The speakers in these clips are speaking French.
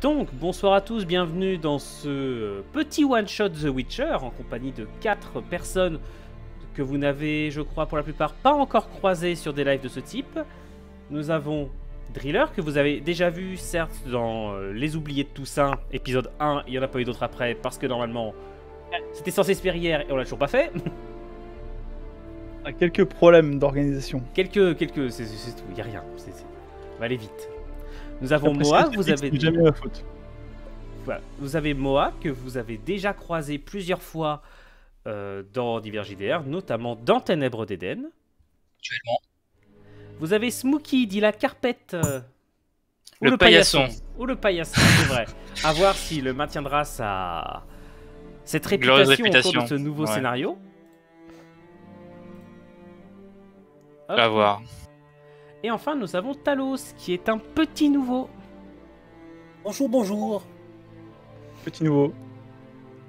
Donc, bonsoir à tous, bienvenue dans ce petit one-shot The Witcher en compagnie de 4 personnes que vous n'avez, je crois, pour la plupart pas encore croisées sur des lives de ce type. Nous avons Driller, que vous avez déjà vu, certes, dans Les Oubliés de Toussaint, épisode 1, il n'y en a pas eu d'autres après, parce que normalement, c'était censé se faire hier et on l'a toujours pas fait. On a quelques problèmes d'organisation. C'est tout, il n'y a rien, on va aller vite. Nous avons Moa, vous avez... jamais la faute. Voilà. Vous avez Moa, que vous avez déjà croisé plusieurs fois dans divers JDR, notamment dans Ténèbres d'Éden. Actuellement. Vous avez Smokey, dit la carpette. Ou Le paillasson. Ou le paillasson, c'est vrai. À voir s'il maintiendra cette Glorieuse réputation au cours de ce nouveau scénario. Hop. À voir. Et enfin, nous avons Talos, qui est un petit nouveau. Bonjour, bonjour. Petit nouveau.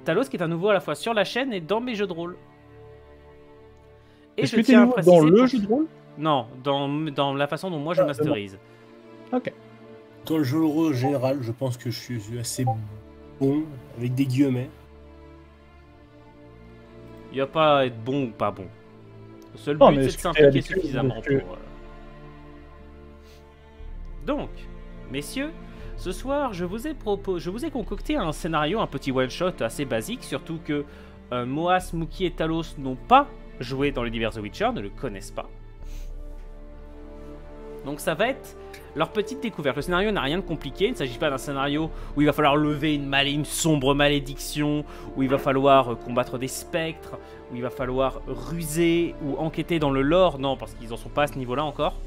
Talos qui est un nouveau à la fois sur la chaîne et dans mes jeux de rôle. Et Est-ce je que t'es tiens à nouveau préciser dans le jeu de rôle? Non, dans la façon dont moi je masterise. Ok. Dans le jeu de rôle général, je pense que je suis assez bon, avec des guillemets. Il n'y a pas à être bon ou pas bon. Le seul Non, but mais c'est de c'est s'impliquer habitué, suffisamment donc, pour... Donc, messieurs, ce soir je vous ai concocté un scénario, un petit one-shot assez basique, surtout que Moa, Smokey et Talos n'ont pas joué dans l'univers The Witcher, ne le connaissent pas. Donc ça va être leur petite découverte. Le scénario n'a rien de compliqué, il ne s'agit pas d'un scénario où il va falloir lever une sombre malédiction, où il va falloir combattre des spectres, où il va falloir ruser ou enquêter dans le lore. Non, parce qu'ils n'en sont pas à ce niveau-là encore.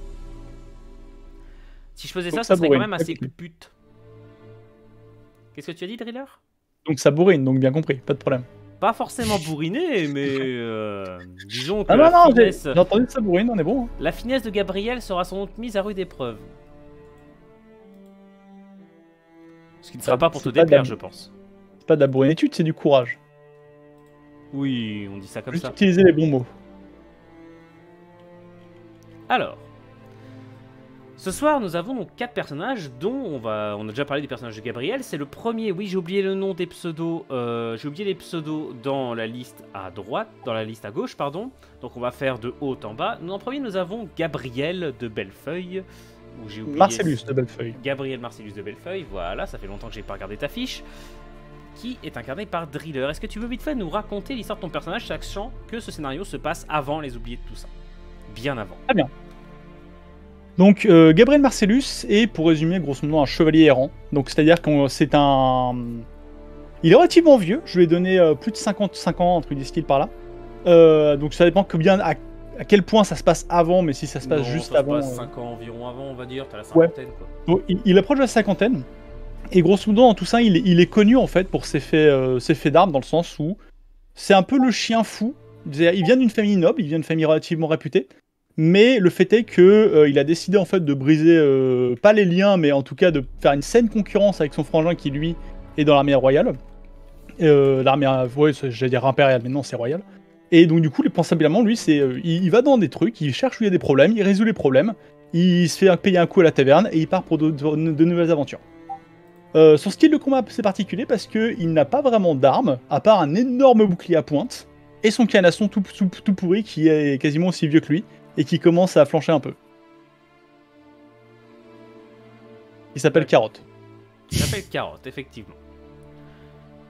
Si je faisais ça, ça serait quand même assez pute. Qu'est-ce que tu as dit, Driller? Donc ça bourrine, donc bien compris, pas de problème. Pas forcément bourriné, mais disons que Ah la non, finesse... j'ai entendu que ça bourrine, on est bon. Hein. La finesse de Gabriel sera sans doute mise à rude épreuve. Ce qui ne sera pas pour te déplaire, je pense. C'est pas de la bourrinétude, c'est du courage. Oui, on dit ça comme Juste ça. utiliser les bons mots. Alors, ce soir, nous avons 4 personnages dont on a déjà parlé des personnages de Gabriel. C'est le premier, oui, j'ai oublié le nom des pseudos. J'ai oublié les pseudos dans la liste à droite, dans la liste à gauche, pardon. Donc on va faire de haut en bas. En premier, nous avons Gabriel de Bellefeuille. Où j'ai oublié Marcellus de Bellefeuille. Gabriel Marcellus de Bellefeuille, voilà, ça fait longtemps que j'ai pas regardé ta fiche. Qui est incarné par Driller. Est-ce que tu veux vite fait nous raconter l'histoire de ton personnage, sachant que ce scénario se passe avant Les Oubliés de Toussaint? Bien avant. Très bien. Donc Gabriel Marcellus est, pour résumer, grosso modo un chevalier errant. Donc c'est-à-dire que c'est un... Il est relativement vieux, je lui ai donné plus de 55 ans, un truc du style par là. Donc ça dépend que bien à quel point ça se passe avant, mais si ça se passe juste avant... Ça se passe 5 ans environ avant, on va dire, t'as la cinquantaine quoi. Donc, il approche de la cinquantaine, et grosso modo en tout ça, il est connu en fait pour ses faits d'armes, dans le sens où c'est un peu le chien fou. Il vient d'une famille noble, il vient d'une famille relativement réputée. Mais le fait est que il a décidé en fait de briser pas les liens, mais en tout cas de faire une saine concurrence avec son frangin qui lui est dans l'armée royale. L'armée, ouais, j'allais dire impériale, mais non, c'est royal. Et donc du coup, principalement, lui, c'est il va dans des trucs, il cherche où il y a des problèmes, il résout les problèmes, il se fait payer un coup à la taverne et il part pour de nouvelles aventures. Son style de combat c'est particulier parce que il n'a pas vraiment d'armes, à part un énorme bouclier à pointe et son canasson tout pourri qui est quasiment aussi vieux que lui. Et qui commence à flancher un peu. Il s'appelle Carotte. Il s'appelle Carotte, effectivement.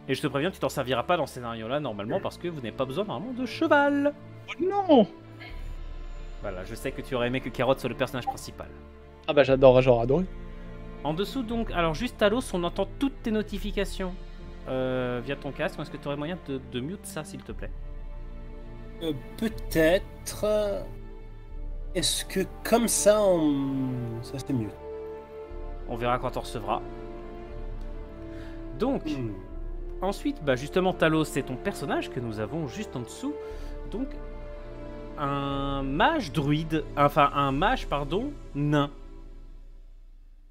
Et je te préviens, tu t'en serviras pas dans ce scénario-là, normalement, parce que vous n'avez pas besoin vraiment de cheval. Oh non! Voilà, je sais que tu aurais aimé que Carotte soit le personnage principal. Ah bah j'adore, j'aurais adoré. En dessous, donc, alors juste Talos, on entend toutes tes notifications via ton casque. Est-ce que tu aurais moyen de mute ça, s'il te plaît? Peut-être... Est-ce que comme ça, ça c'est mieux? On verra quand on recevra. Donc, ensuite, bah justement, Talos, c'est ton personnage que nous avons juste en dessous. Donc, un mage druide, enfin un mage, pardon, nain.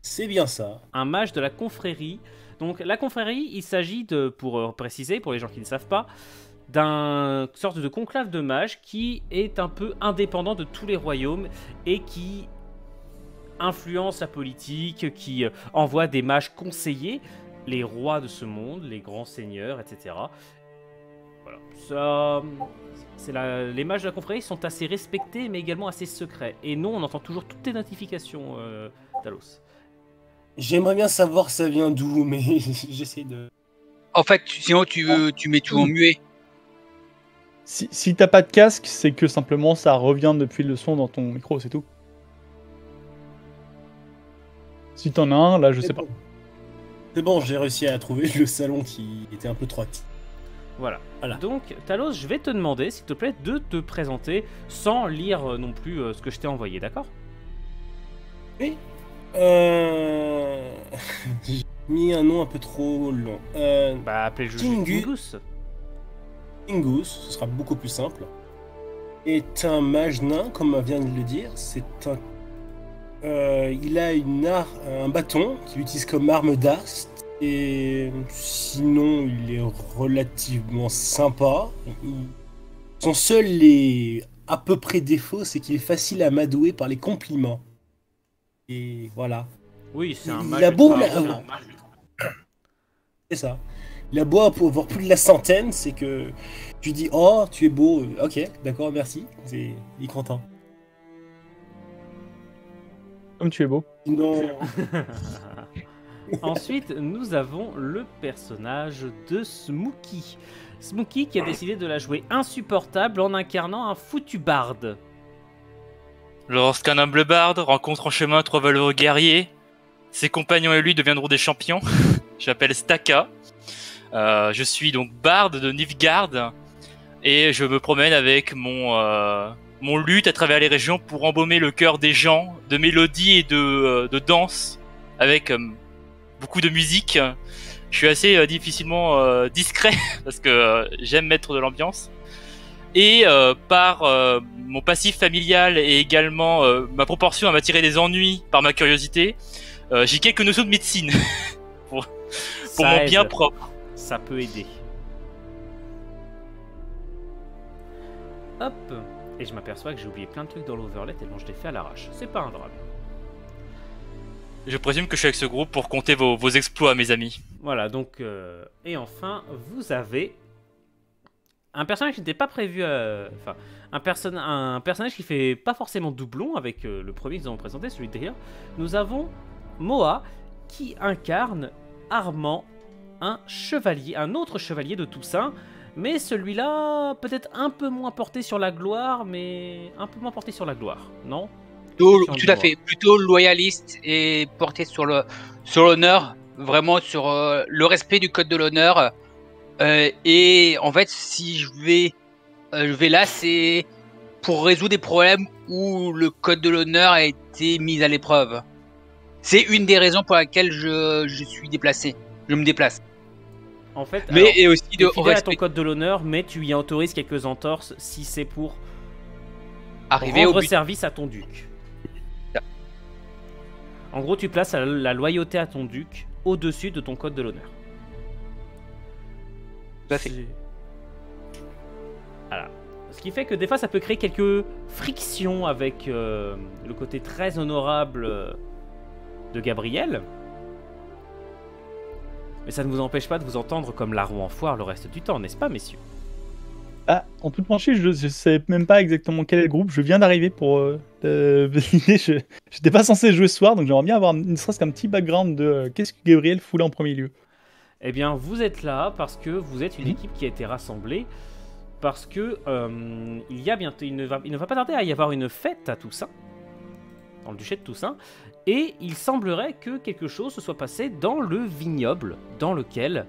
C'est bien ça. Un mage de la confrérie. Donc, la confrérie, il s'agit de, pour préciser, pour les gens qui ne savent pas, d'un sorte de conclave de mages qui est un peu indépendant de tous les royaumes et qui influence la politique, qui envoie des mages conseiller les rois de ce monde, les grands seigneurs, etc. Voilà. Ça, les mages de la confrérie sont assez respectés, mais également assez secrets. Et non, on entend toujours toutes tes notifications, Talos. J'aimerais bien savoir ça vient d'où, mais j'essaie de... En fait, sinon tu mets tout en muet. Si t'as pas de casque, c'est que simplement ça revient depuis le son dans ton micro, c'est tout. Si t'en as un, là, je sais pas. C'est bon, j'ai réussi à trouver le salon qui était un peu trop actif. Voilà. Donc, Talos, je vais te demander, s'il te plaît, de te présenter sans lire non plus ce que je t'ai envoyé, d'accord? Oui. J'ai mis un nom un peu trop long. Appelez-le Kingus. Kingus, ce sera beaucoup plus simple. Est un mage nain, comme vient de le dire. C'est un... il a un bâton qu'il utilise comme arme d'ast. Et sinon, il est relativement sympa. Son seul et à peu près défaut, c'est qu'il est facile à amadouer par les compliments. Et voilà. Oui, c'est un Il mage. a beau... C'est ça. Il a beau avoir plus de la centaine, c'est que tu dis oh tu es beau, ok d'accord merci, il est content. Comme tu es beau. Non. Ensuite, nous avons le personnage de Smokey. Smokey qui a décidé de la jouer insupportable en incarnant un foutu barde. Lorsqu'un humble barde rencontre en chemin 3 valeureux guerriers, ses compagnons et lui deviendront des champions. J'appelle Staka. Je suis donc barde de Nilfgaard et je me promène avec mon luth à travers les régions pour embaumer le cœur des gens de mélodies et de danse avec beaucoup de musique. Je suis assez difficilement discret parce que j'aime mettre de l'ambiance. Et par mon passif familial et également ma proportion à m'attirer des ennuis par ma curiosité, j'ai quelques notions de médecine pour mon bien propre. Ça peut aider. Hop. Et je m'aperçois que j'ai oublié plein de trucs dans l'overlay tellement je l'ai fait à l'arrache. C'est pas un drame. Je présume que je suis avec ce groupe pour compter vos exploits, mes amis. Voilà, donc... Et enfin, vous avez... un personnage qui n'était pas prévu... Enfin, un personnage qui fait pas forcément doublon avec le premier que nous avons présenté, celui de Dria. Nous avons Moa qui incarne Armand, un chevalier, un autre chevalier de Toussaint, mais celui-là peut-être un peu moins porté sur la gloire, non? Tout à fait, plutôt loyaliste et porté sur l'honneur, vraiment sur le respect du code de l'honneur. Et en fait, si je vais là, c'est pour résoudre des problèmes où le code de l'honneur a été mis à l'épreuve. C'est une des raisons pour laquelle je suis déplacé. Je me déplace. En fait, mais et aussi de fidèle à ton code de l'honneur, mais tu y autorises quelques entorses si c'est pour arriver rendre au but. Service à ton duc. En gros, tu places la loyauté à ton duc au-dessus de ton code de l'honneur. Tout à fait. Voilà. Ce qui fait que des fois, ça peut créer quelques frictions avec le côté très honorable de Gabriel. Mais ça ne vous empêche pas de vous entendre comme la roue en foire le reste du temps, n'est-ce pas, messieurs? Ah, en toute franchise, je sais même pas exactement quel est le groupe. Je viens d'arriver pour j'étais pas censé jouer ce soir, donc j'aimerais bien avoir ne serait-ce qu'un petit background de qu'est-ce que Gabriel fout là en premier lieu. Eh bien, vous êtes là parce que vous êtes une équipe qui a été rassemblée, parce que il y a bientôt, il ne va pas tarder à y avoir une fête à Toussaint, dans le duché de Toussaint, et il semblerait que quelque chose se soit passé dans le vignoble dans lequel,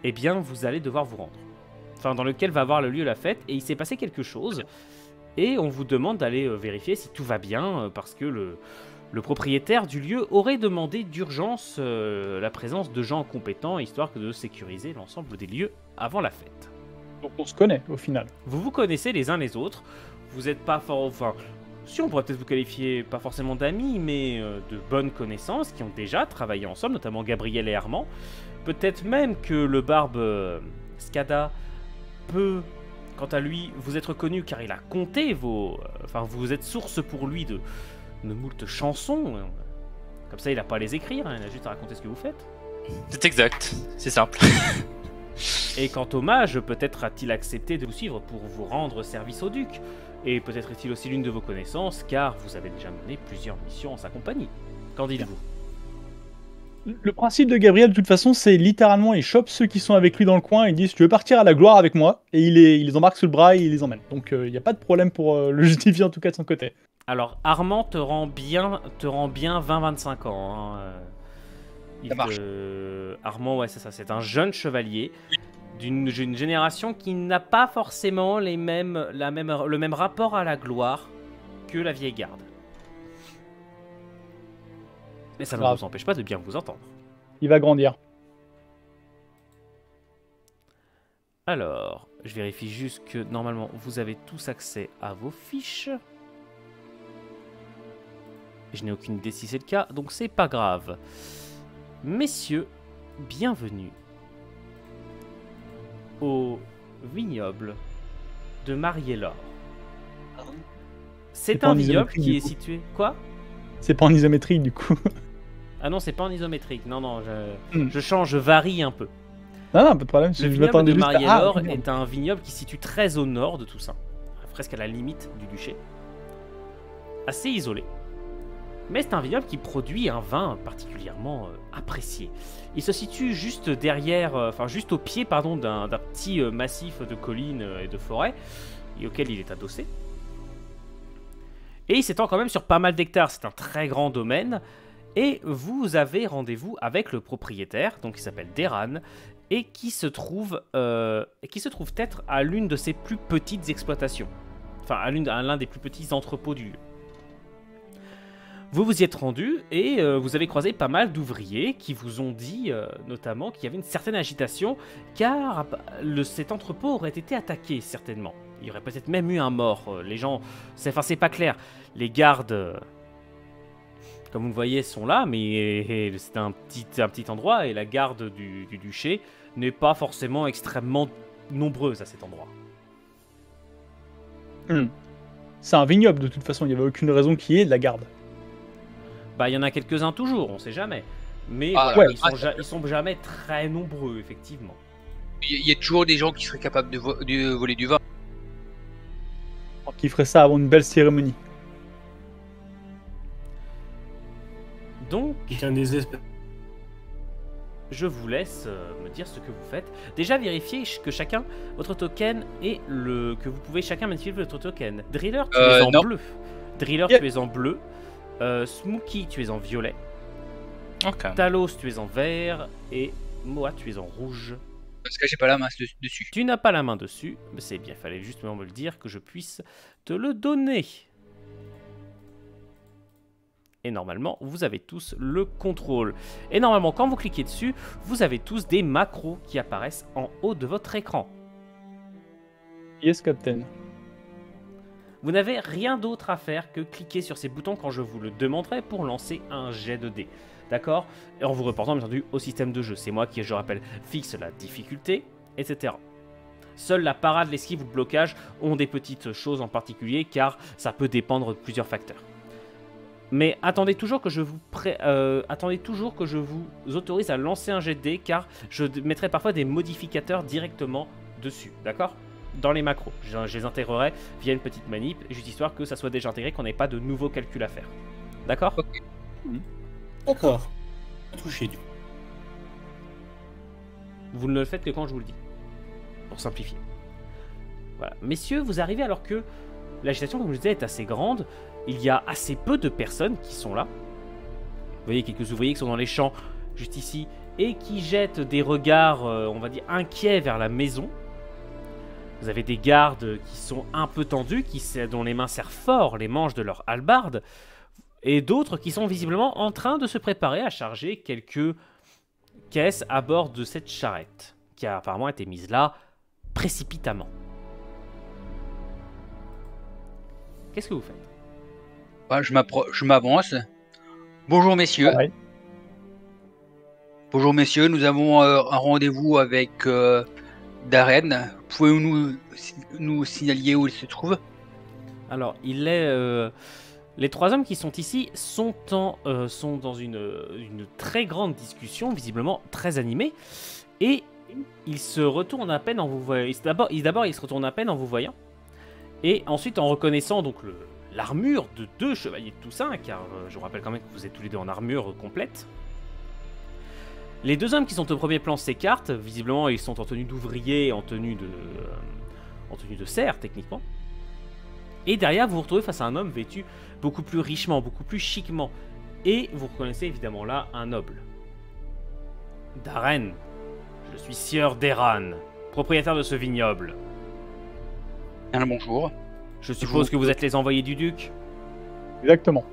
eh bien, vous allez devoir vous rendre. Enfin, dans lequel va avoir lieu la fête, et il s'est passé quelque chose, et on vous demande d'aller vérifier si tout va bien, parce que le propriétaire du lieu aurait demandé d'urgence la présence de gens compétents, histoire de sécuriser l'ensemble des lieux avant la fête. Donc on se connaît, au final. Vous vous connaissez les uns les autres, vous n'êtes pas fort... Enfin, si on pourrait peut-être vous qualifier, pas forcément d'amis, mais de bonnes connaissances, qui ont déjà travaillé ensemble, notamment Gabriel et Armand. Peut-être même que le barbe Skada peut, quant à lui, vous être connu car il a compté vos... Enfin, vous êtes source pour lui de moult chansons. Comme ça, il n'a pas à les écrire, hein, il a juste à raconter ce que vous faites. C'est exact, c'est simple. Et quant au mage, peut-être a-t-il accepté de vous suivre pour vous rendre service au duc. Et peut-être est-il aussi l'une de vos connaissances, car vous avez déjà mené plusieurs missions en sa compagnie. Qu'en dites-vous? Le principe de Gabriel, de toute façon, c'est littéralement, il chope ceux qui sont avec lui dans le coin, et il dit, si tu veux partir à la gloire avec moi, et il les embarque sous le bras et il les emmène. Donc il n'y a pas de problème pour le justifier, en tout cas de son côté. Alors, Armand te rend bien 20-25 ans. Hein. Ça marche. Armand, ouais, c'est ça. C'est un jeune chevalier d'une génération qui n'a pas forcément le même rapport à la gloire que la vieille garde. Mais ça ne Grave. vous empêche pas de bien vous entendre. Il va grandir. Alors, je vérifie juste que normalement vous avez tous accès à vos fiches. Je n'ai aucune idée si c'est le cas, donc c'est pas grave. Messieurs, bienvenue au vignoble de Marielor. C'est pas un en vignoble isométrique, qui du est coup. situé... Quoi? C'est pas en isométrique, du coup. Ah non, c'est pas en isométrique. Non, Hmm. je change, je varie un peu. Non, pas de problème. Le Je vignoble m'attendais de juste à... Marielor vignoble. est un vignoble qui se situe très au nord de Toussaint, presque à la limite du duché. Assez isolé. Mais c'est un vignoble qui produit un vin particulièrement apprécié. Il se situe juste derrière, juste au pied, pardon, d'un petit massif de collines et de forêts, et auquel il est adossé. Et il s'étend quand même sur pas mal d'hectares. C'est un très grand domaine. Et vous avez rendez-vous avec le propriétaire, donc qui s'appelle Deran, et qui se trouve être à l'une de ses plus petites exploitations. Enfin, à l'un des plus petits entrepôts du lieu. Vous vous y êtes rendu et vous avez croisé pas mal d'ouvriers qui vous ont dit notamment qu'il y avait une certaine agitation car cet entrepôt aurait été attaqué certainement. Il y aurait peut-être même eu un mort. Les gens, c'est pas clair. Les gardes, comme vous le voyez, sont là, mais c'est un petit endroit et la garde du duché n'est pas forcément extrêmement nombreuse à cet endroit. C'est un vignoble, de toute façon. Il n'y avait aucune raison qu'il y ait de la garde. Bah, il y en a quelques-uns toujours, on sait jamais. Mais Ah, voilà, ouais. ils sont jamais très nombreux, effectivement. Il y a toujours des gens qui seraient capables de voler du vin. Qui ferait ça avant une belle cérémonie. Donc, Quelqu'un des espèces. je vous laisse me dire ce que vous faites. Déjà, vérifiez que chacun, votre token et que vous pouvez chacun manipuler votre token. Driller, tu es en non. bleu. Driller, Yep. tu es en bleu. Smokey, tu es en violet. Ok. Talos, tu es en vert. Et Moa, tu es en rouge. Parce que j'ai pas la main dessus. Tu n'as pas la main dessus. Mais c'est bien, il fallait justement me le dire que je puisse te le donner. Et normalement, vous avez tous le contrôle. Et normalement, quand vous cliquez dessus, vous avez tous des macros qui apparaissent en haut de votre écran. Yes, Captain. Vous n'avez rien d'autre à faire que cliquer sur ces boutons quand je vous le demanderai pour lancer un jet de dés. D'accord? Et en vous reportant bien entendu au système de jeu. C'est moi qui, je rappelle, fixe la difficulté, etc. Seule la parade, l'esquive ou le blocage ont des petites choses en particulier car ça peut dépendre de plusieurs facteurs. Mais attendez toujours que je vous autorise à lancer un jet de dés car je mettrai parfois des modificateurs directement dessus, d'accord? Dans les macros. Je les intégrerai via une petite manip, juste histoire que ça soit déjà intégré, qu'on n'ait pas de nouveaux calculs à faire. D'accord? D'accord. Touché du coup. Vous ne le faites que quand je vous le dis. Pour simplifier. Voilà. Messieurs, vous arrivez alors que l'agitation, comme je disais, est assez grande. Il y a assez peu de personnes qui sont là. Vous voyez quelques ouvriers qui sont dans les champs, juste ici, et qui jettent des regards, on va dire, inquiets vers la maison. Vous avez des gardes qui sont un peu tendus, dont les mains serrent fort les manches de leur hallebarde, et d'autres qui sont visiblement en train de se préparer à charger quelques caisses à bord de cette charrette, qui a apparemment été mise là précipitamment. Qu'est-ce que vous faites? Ouais, je m'avance. Bonjour messieurs. Ouais. Bonjour messieurs, nous avons un rendez-vous avec Darren. Pouvez-vous nous signaler où il se trouve? Alors, il est Les 3 hommes qui sont ici sont dans une très grande discussion, visiblement très animée, et ils se retournent à peine en vous voyant. D'abord, ils se retournent à peine en vous voyant, et ensuite en reconnaissant donc l'armure de 2 chevaliers de Toussaint, car je vous rappelle quand même que vous êtes tous les deux en armure complète. Les 2 hommes qui sont au premier plan s'écartent, visiblement ils sont en tenue d'ouvrier, en tenue de serf techniquement. Et derrière, vous vous retrouvez face à un homme vêtu beaucoup plus richement, beaucoup plus chiquement. Et vous reconnaissez évidemment là un noble. Darren, je suis sieur d'Eran, propriétaire de ce vignoble. Bien, bonjour. Je suppose que vous êtes les envoyés du duc. Exactement.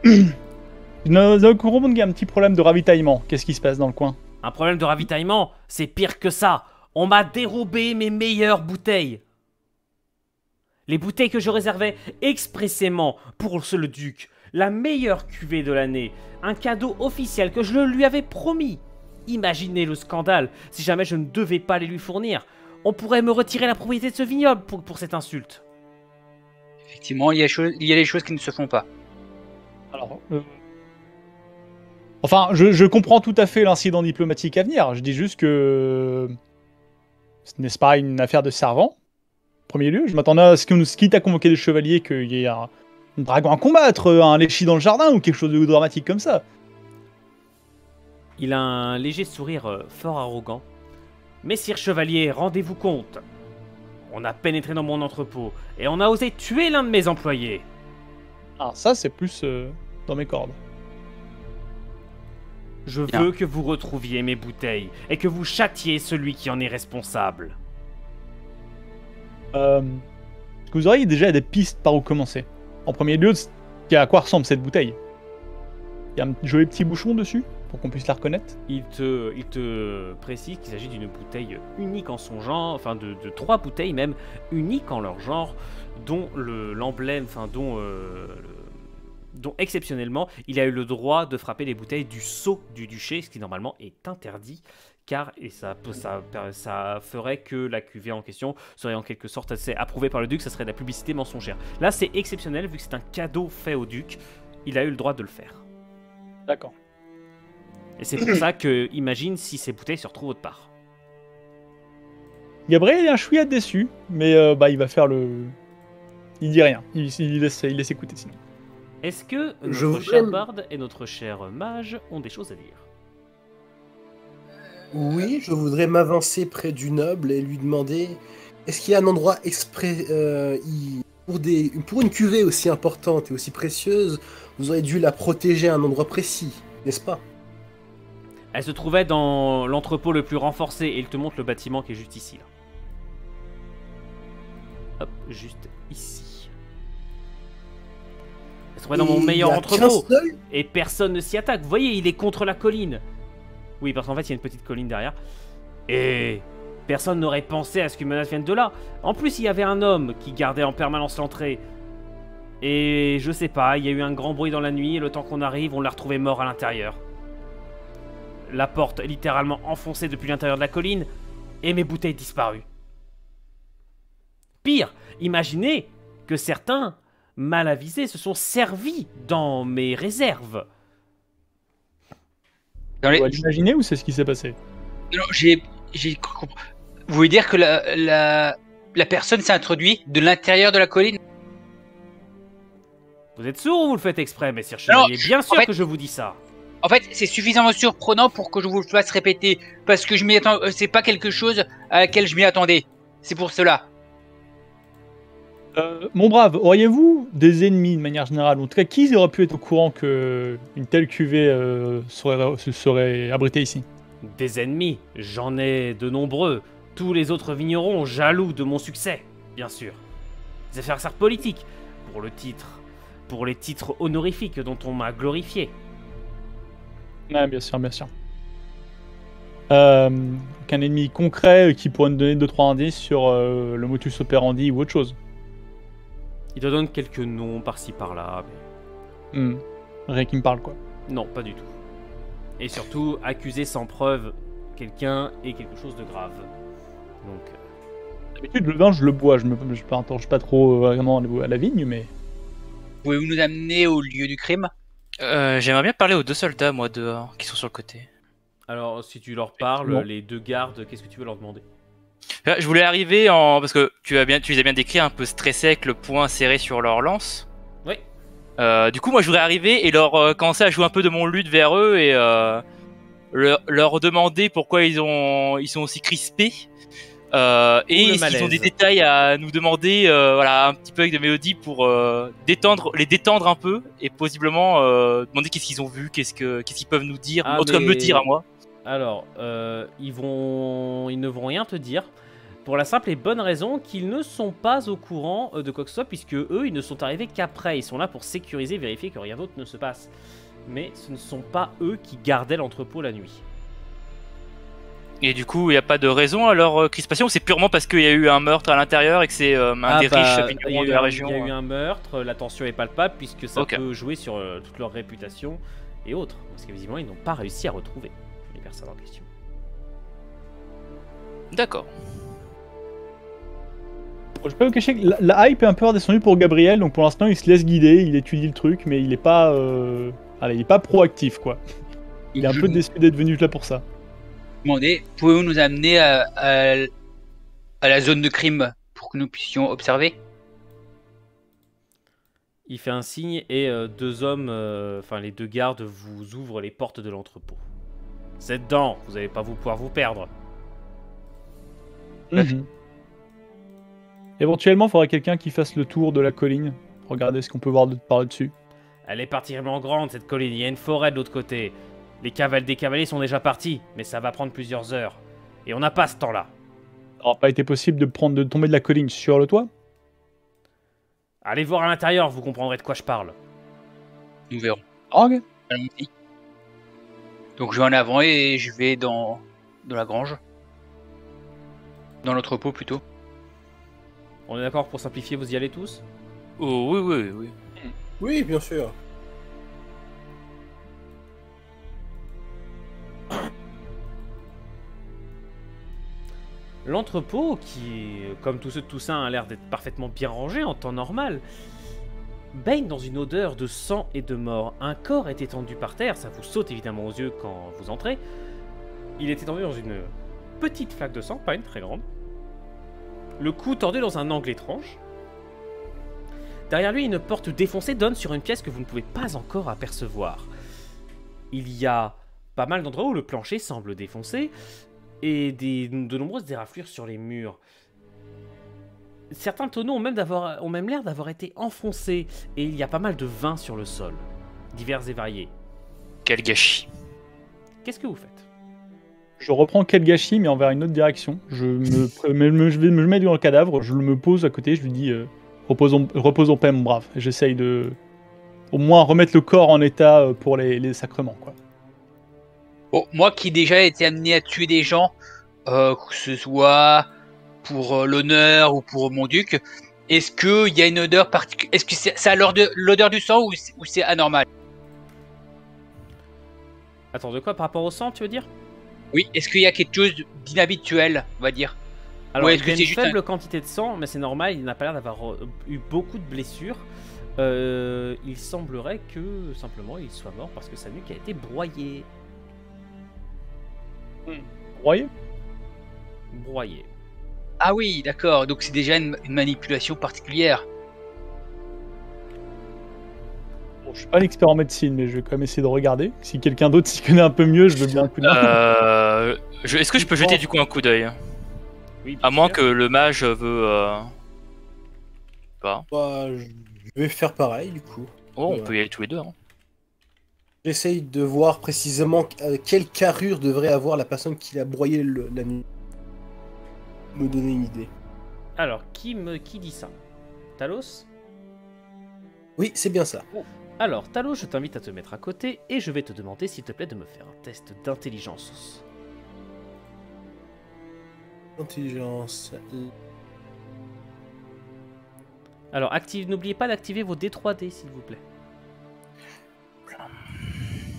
Nous avons qu'il y a un petit problème de ravitaillement. Qu'est-ce qui se passe dans le coin? Un problème de ravitaillement? C'est pire que ça. On m'a dérobé mes meilleures bouteilles. Les bouteilles que je réservais expressément pour le duc. La meilleure cuvée de l'année. Un cadeau officiel que je lui avais promis. Imaginez le scandale si jamais je ne devais pas les lui fournir. On pourrait me retirer la propriété de ce vignoble pour cette insulte. Effectivement, il y a des choses qui ne se font pas. Alors, enfin, je comprends tout à fait l'incident diplomatique à venir. Je dis juste que ce n'est pas une affaire de servant. En premier lieu, je m'attendais à ce qu'on quitte à convoquer des chevaliers, qu'il y ait un dragon à combattre, un léchi dans le jardin ou quelque chose de dramatique comme ça. Il a un léger sourire fort arrogant. Messire chevalier, rendez-vous compte. On a pénétré dans mon entrepôt et on a osé tuer l'un de mes employés. Ah, ça c'est plus dans mes cordes. Je veux que vous retrouviez mes bouteilles et que vous châtiez celui qui en est responsable. Est-ce que vous auriez déjà des pistes par où commencer? En premier lieu, à quoi ressemble cette bouteille? Il y a un joli petit bouchon dessus pour qu'on puisse la reconnaître. Il te précise qu'il s'agit d'une bouteille unique en son genre, enfin de 3 bouteilles même uniques en leur genre, dont l'emblème, enfin dont exceptionnellement il a eu le droit de frapper les bouteilles du sceau du duché, ce qui normalement est interdit. Car ça ferait que la cuvée en question serait en quelque sorte assez approuvée par le duc, ça serait de la publicité mensongère. Là c'est exceptionnel vu que c'est un cadeau fait au duc, il a eu le droit de le faire. D'accord. Et c'est pour ça que, imagine si ces bouteilles se retrouvent autre part. Gabriel est un chouïa déçu, mais il va faire le... Il dit rien, il laisse écouter sinon. Est-ce que notre cher Bard et notre cher mage ont des choses à dire? Oui, je voudrais m'avancer près du noble et lui demander est-ce qu'il y a un endroit exprès pour une cuvée aussi importante et aussi précieuse, vous auriez dû la protéger à un endroit précis, n'est-ce pas? Elle se trouvait dans l'entrepôt le plus renforcé et il te montre le bâtiment qui est juste ici. Là. Hop, juste ici. Elle se trouvait dans mon meilleur entrepôt et personne ne s'y attaque. Vous voyez, il est contre la colline. Oui, parce qu'en fait, il y a une petite colline derrière. Et personne n'aurait pensé à ce qu'une menace vienne de là. En plus, il y avait un homme qui gardait en permanence l'entrée. Et je sais pas, il y a eu un grand bruit dans la nuit et le temps qu'on arrive, on l'a retrouvé mort à l'intérieur. La porte est littéralement enfoncée depuis l'intérieur de la colline et mes bouteilles disparues. Pire, imaginez que certains, mal avisés, se sont servis dans mes réserves. On doit l'imaginer ou c'est ce qui s'est passé? Non, vous voulez dire que la personne s'est introduite de l'intérieur de la colline? Vous êtes sourd ou vous le faites exprès, messire chevalier? Bien sûr que je vous dis ça. En fait, c'est suffisamment surprenant pour que je vous le fasse répéter, parce que c'est pas quelque chose à laquelle je m'y attendais. C'est pour cela. Mon brave, auriez-vous des ennemis de manière générale? En tout cas, qui aurait pu être au courant que une telle cuvée serait abritée ici? Des ennemis, j'en ai de nombreux. Tous les autres vignerons jaloux de mon succès, bien sûr. Des affaires politiques, pour les titres honorifiques dont on m'a glorifié. Ouais, bien sûr, bien sûr. Qu'un ennemi concret qui pourrait nous donner 2-3 indices sur le motus operandi ou autre chose. Il te donne quelques noms par-ci par-là. Mais... Rien qui me parle, quoi. Non, pas du tout. Et surtout, accuser sans preuve quelqu'un est quelque chose de grave. Donc... D'habitude, le vin, je le bois. Je m'interroge pas trop vraiment à la vigne, mais... Pouvez-vous nous amener au lieu du crime? J'aimerais bien parler aux 2 soldats, moi, dehors, qui sont sur le côté. Alors, si tu leur parles, Non. les 2 gardes, qu'est-ce que tu veux leur demander? Je voulais arriver en... Parce que tu les as bien décrit, un peu stressés avec le poing serré sur leur lance. Oui. Du coup, moi, je voudrais arriver et leur commencer à jouer un peu de mon luth vers eux et leur demander pourquoi ils sont aussi crispés. Et le s'ils ont des malaise. détails à nous demander, voilà, un petit peu avec de mélodie pour les détendre un peu et possiblement demander qu'est-ce qu'ils ont vu, qu'est-ce qu'ils peuvent nous dire, Ah, en tout cas mais- me dire à moi. Alors, ils ne vont rien te dire, pour la simple et bonne raison qu'ils ne sont pas au courant de quoi que ce soit, puisque eux, ils ne sont arrivés qu'après. Ils sont là pour sécuriser, vérifier que rien d'autre ne se passe. Mais ce ne sont pas eux qui gardaient l'entrepôt la nuit. Et du coup, il n'y a pas de raison à leur crispation, ou c'est purement parce qu'il y a eu un meurtre à l'intérieur et que c'est un des riches vignerons de la région. Il y a eu un meurtre, la tension est palpable, puisque ça Ok. peut jouer sur toute leur réputation et autres. Parce que visiblement, ils n'ont pas réussi à retrouver les personnes en question. D'accord. Je peux vous cacher que la hype est un peu redescendue pour Gabriel, donc pour l'instant il se laisse guider, il étudie le truc, mais il est pas, il est pas proactif quoi. Il est un Je peu vous déçu d'être venu là pour ça. demandais, pouvez-vous nous amener à la zone de crime pour que nous puissions observer? Il fait un signe et 2 hommes, enfin les 2 gardes, vous ouvrent les portes de l'entrepôt. Vous êtes dedans, vous n'allez pas pouvoir vous perdre. Éventuellement, il faudrait quelqu'un qui fasse le tour de la colline. Regardez ce qu'on peut voir par dessus. Elle est particulièrement grande cette colline, il y a une forêt de l'autre côté. Des cavaliers sont déjà partis, mais ça va prendre plusieurs heures. Et on n'a pas ce temps-là. Ça n'aura pas été possible de tomber de la colline sur le toit? Allez voir à l'intérieur, vous comprendrez de quoi je parle. Nous verrons. Ok. Allons-y. Donc je vais en avant et je vais dans la grange. Dans l'entrepôt plutôt. On est d'accord pour simplifier, vous y allez tous? Oh, oui. Oui, bien sûr. L'entrepôt, qui, comme tous ceux de Toussaint, a l'air d'être parfaitement bien rangé en temps normal, baigne dans une odeur de sang et de mort. Un corps est étendu par terre, ça vous saute évidemment aux yeux quand vous entrez. Il est étendu dans une petite flaque de sang, pas une très grande. Le cou tordu dans un angle étrange. Derrière lui, une porte défoncée donne sur une pièce que vous ne pouvez pas encore apercevoir. Il y a pas mal d'endroits où le plancher semble défoncé, et de nombreuses éraflures sur les murs. Certains tonneaux ont même l'air d'avoir été enfoncés, et il y a pas mal de vin sur le sol, divers et variés. Quel gâchis. Qu'est-ce que vous faites? Je reprends quel gâchis, mais envers une autre direction. Je vais me mettre dans le cadavre, je me pose à côté, je lui dis repose en paix, mon brave. Et j'essaye de au moins remettre le corps en état pour les sacrements, quoi. Bon, moi qui déjà été amené à tuer des gens, que ce soit pour l'honneur ou pour mon duc, est-ce qu'il y a une odeur particulière? Est-ce que ça a l'odeur du sang ou c'est anormal? Attends, de quoi par rapport au sang, tu veux dire? Oui, est-ce qu'il y a quelque chose d'inhabituel, on va dire? Alors, Ou il est-ce y que a c'est une juste faible quantité de sang, mais c'est normal, il n'a pas l'air d'avoir eu beaucoup de blessures. Il semblerait que, simplement, il soit mort parce que sa nuque a été broyée. Broyé? Broyée. Ah oui, d'accord, donc c'est déjà une manipulation particulière. Bon, je suis pas un expert en médecine, mais je vais quand même essayer de regarder. Si quelqu'un d'autre s'y connaît un peu mieux, je veux bien un coup de main. Est-ce que je peux jeter du coup un coup d'œil? Oui, À moins que le mage veut... Pas. Bah, je vais faire pareil du coup. Oh, on peut y aller tous les deux. Hein. J'essaye de voir précisément quelle carrure devrait avoir la personne qui l'a broyé la nuit. Me donner une idée. Alors, qui dit ça? Talos? Oui, c'est bien ça. Alors, Talos, je t'invite à te mettre à côté et je vais te demander, s'il te plaît, de me faire un test d'intelligence. Intelligence. Alors, n'oubliez pas d'activer vos D3D, s'il vous plaît.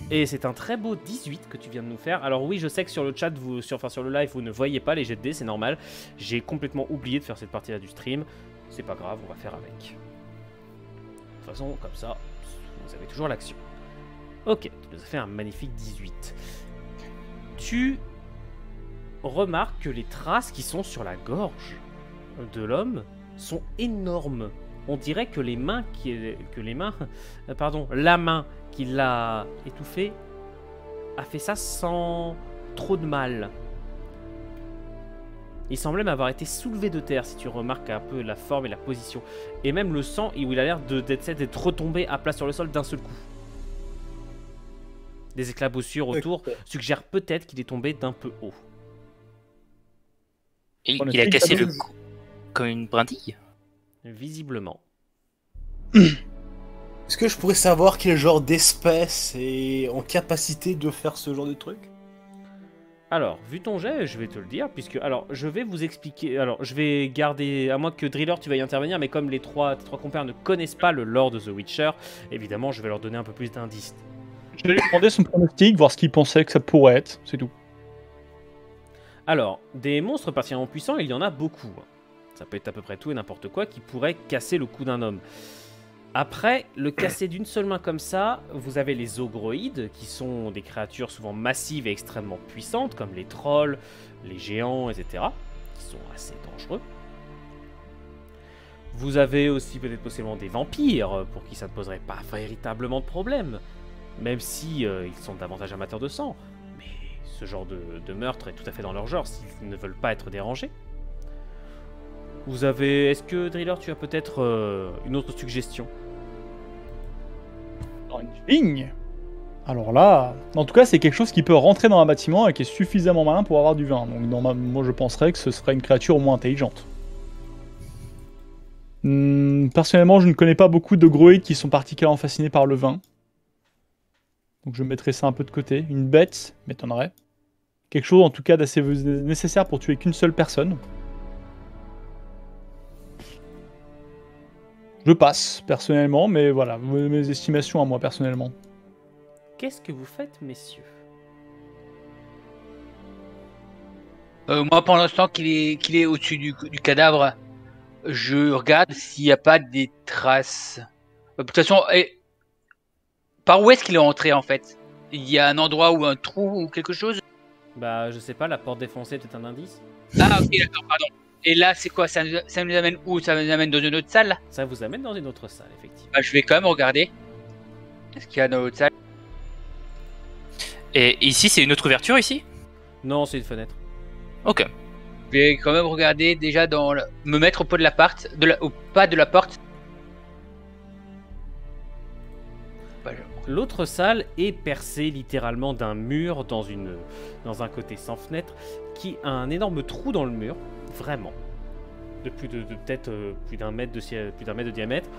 Et c'est un très beau 18 que tu viens de nous faire. Alors oui, je sais que sur le chat, sur le live, vous ne voyez pas les jets de dés, c'est normal. J'ai complètement oublié de faire cette partie-là du stream. C'est pas grave, on va faire avec. façon, comme ça, vous avez toujours l'action. Ok, tu nous as fait un magnifique 18. Tu remarques que les traces qui sont sur la gorge de l'homme sont énormes. On dirait que la main qui l'a étouffé a fait ça sans trop de mal. Il semblait même avoir été soulevé de terre, si tu remarques un peu la forme et la position. Et même le sang, où il a l'air d'être retombé à plat sur le sol d'un seul coup. Des éclaboussures autour suggèrent peut-être qu'il est tombé d'un peu haut. Et il a cassé le cou comme une brindille. Visiblement. Est-ce que je pourrais savoir quel genre d'espèce est en capacité de faire ce genre de truc? Alors, vu ton jet, je vais te le dire, puisque... Alors, je vais vous expliquer... Alors, je vais garder... À moins que Driller, tu vas y intervenir, mais comme tes trois compères ne connaissent pas le lore de The Witcher, évidemment, je vais leur donner un peu plus d'indices. Je vais lui demander son pronostic, voir ce qu'il pensait que ça pourrait être, c'est tout. Alors, des monstres particulièrement puissants, il y en a beaucoup. Ça peut être à peu près tout et n'importe quoi qui pourrait casser le cou d'un homme. Après, le casser d'une seule main comme ça, vous avez les ogroïdes, qui sont des créatures souvent massives et extrêmement puissantes, comme les trolls, les géants, etc., qui sont assez dangereux. Vous avez aussi peut-être possiblement des vampires, pour qui ça ne poserait pas véritablement de problème, même si ils sont davantage amateurs de sang. Mais ce genre de meurtre est tout à fait dans leur genre, s'ils ne veulent pas être dérangés. Vous avez... Est-ce que, Driller, tu as peut-être une autre suggestion? Dans une vigne. Alors là, en tout cas, c'est quelque chose qui peut rentrer dans un bâtiment et qui est suffisamment malin pour avoir du vin. Donc moi, je penserais que ce serait une créature au moins intelligente. Personnellement, je ne connais pas beaucoup de groïdes qui sont particulièrement fascinés par le vin. Donc je mettrais ça un peu de côté. Une bête m'étonnerait. Quelque chose en tout cas d'assez nécessaire pour tuer qu'une seule personne. Je passe, personnellement, mais voilà, mes estimations à moi, personnellement. Qu'est-ce que vous faites, messieurs? Moi, pendant l'instant qu'il est au-dessus du cadavre, je regarde s'il n'y a pas des traces. De toute façon, par où est-ce qu'il est entré, en fait? Il y a un endroit ou un trou ou quelque chose? Bah, je sais pas, la porte défoncée, peut-être un indice? Ah, ok, d'accord, pardon. Et là, c'est quoi? Ça nous amène où? Ça nous amène dans une autre salle? Ça vous amène dans une autre salle, effectivement. Bah, je vais quand même regarder. Qu'est-ce qu'il y a dans l'autre salle? Et ici, c'est une autre ouverture, ici? Non, c'est une fenêtre. Ok. Je vais quand même regarder déjà me mettre au pas de la porte. Au pas de la porte. L'autre salle est percée littéralement d'un mur dans un côté sans fenêtre qui a un énorme trou dans le mur, vraiment, de peut-être plus d'un mètre de diamètre,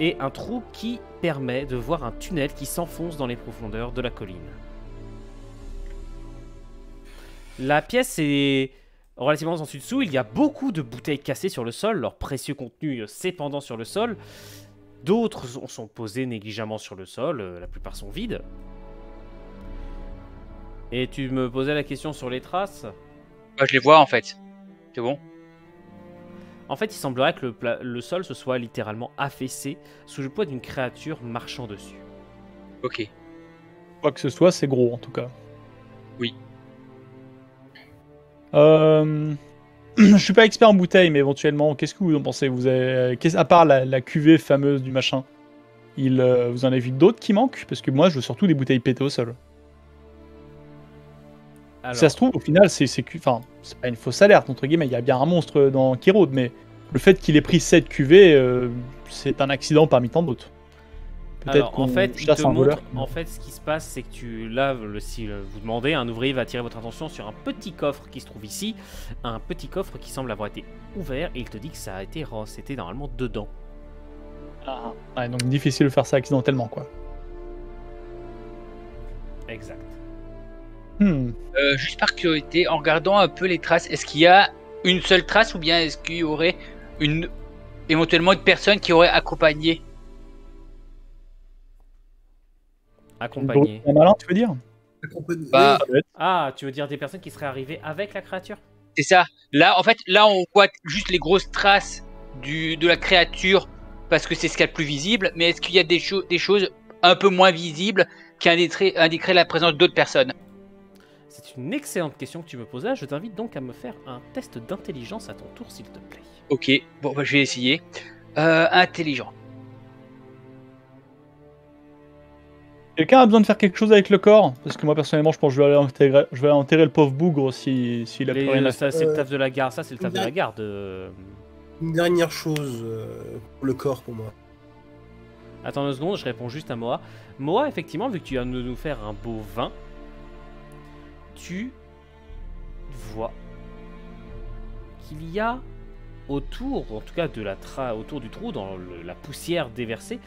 et un trou qui permet de voir un tunnel qui s'enfonce dans les profondeurs de la colline. La pièce est relativement en dessous. Il y a beaucoup de bouteilles cassées sur le sol, leur précieux contenu s'épandant sur le sol. D'autres sont posées négligemment sur le sol, la plupart sont vides. Et tu me posais la question sur les traces? Bah, je les vois en fait. C'est bon. En fait, il semblerait que le sol se soit littéralement affaissé sous le poids d'une créature marchant dessus. Ok. Quoi que ce soit, c'est gros en tout cas. Oui. Je suis pas expert en bouteilles, mais éventuellement, qu'est-ce que vous en pensez? Vous avez, à part la cuvée fameuse du machin, vous en avez vu d'autres qui manquent? Parce que moi, je veux surtout des bouteilles pétées au sol. Alors... Si ça se trouve, au final, c'est pas une fausse alerte, entre guillemets, il y a bien un monstre dans Kérode, mais le fait qu'il ait pris cette cuvée, c'est un accident parmi tant d'autres. Alors, en fait, il te montre, en fait, ce qui se passe, c'est que si vous demandez, un ouvrier va attirer votre attention sur un petit coffre qui se trouve ici, un petit coffre qui semble avoir été ouvert, et il te dit que ça a été c'était normalement dedans. Ah. Ouais, donc difficile de faire ça accidentellement, quoi. Exact. Juste par curiosité, en regardant un peu les traces, est-ce qu'il y a une seule trace ou bien est-ce qu'il y aurait éventuellement une personne qui aurait accompagné? Accompagné. Un malin, tu veux dire? Bah, ah, tu veux dire des personnes qui seraient arrivées avec la créature? C'est ça. Là, en fait, on voit juste les grosses traces de la créature parce que c'est ce qu'il y a de plus visible, mais est-ce qu'il y a des choses un peu moins visibles qui indiqueraient la présence d'autres personnes? C'est une excellente question que tu me poses là. Je t'invite donc à me faire un test d'intelligence à ton tour, s'il te plaît. Ok, bon, bah, je vais essayer. Intelligent. Quelqu'un a besoin de faire quelque chose avec le corps? Parce que moi, personnellement, je pense que je vais aller enterrer le pauvre bougre s'il a plus rien à faire. Ça, c'est le taf de la garde. Ça, c'est le taf de la garde. Une dernière chose pour le corps pour moi. Attends 2 secondes, je réponds juste à Moa. Moa, effectivement, vu que tu viens de nous faire un beau vin, tu vois qu'il y a autour, en tout cas autour du trou, dans la poussière déversée,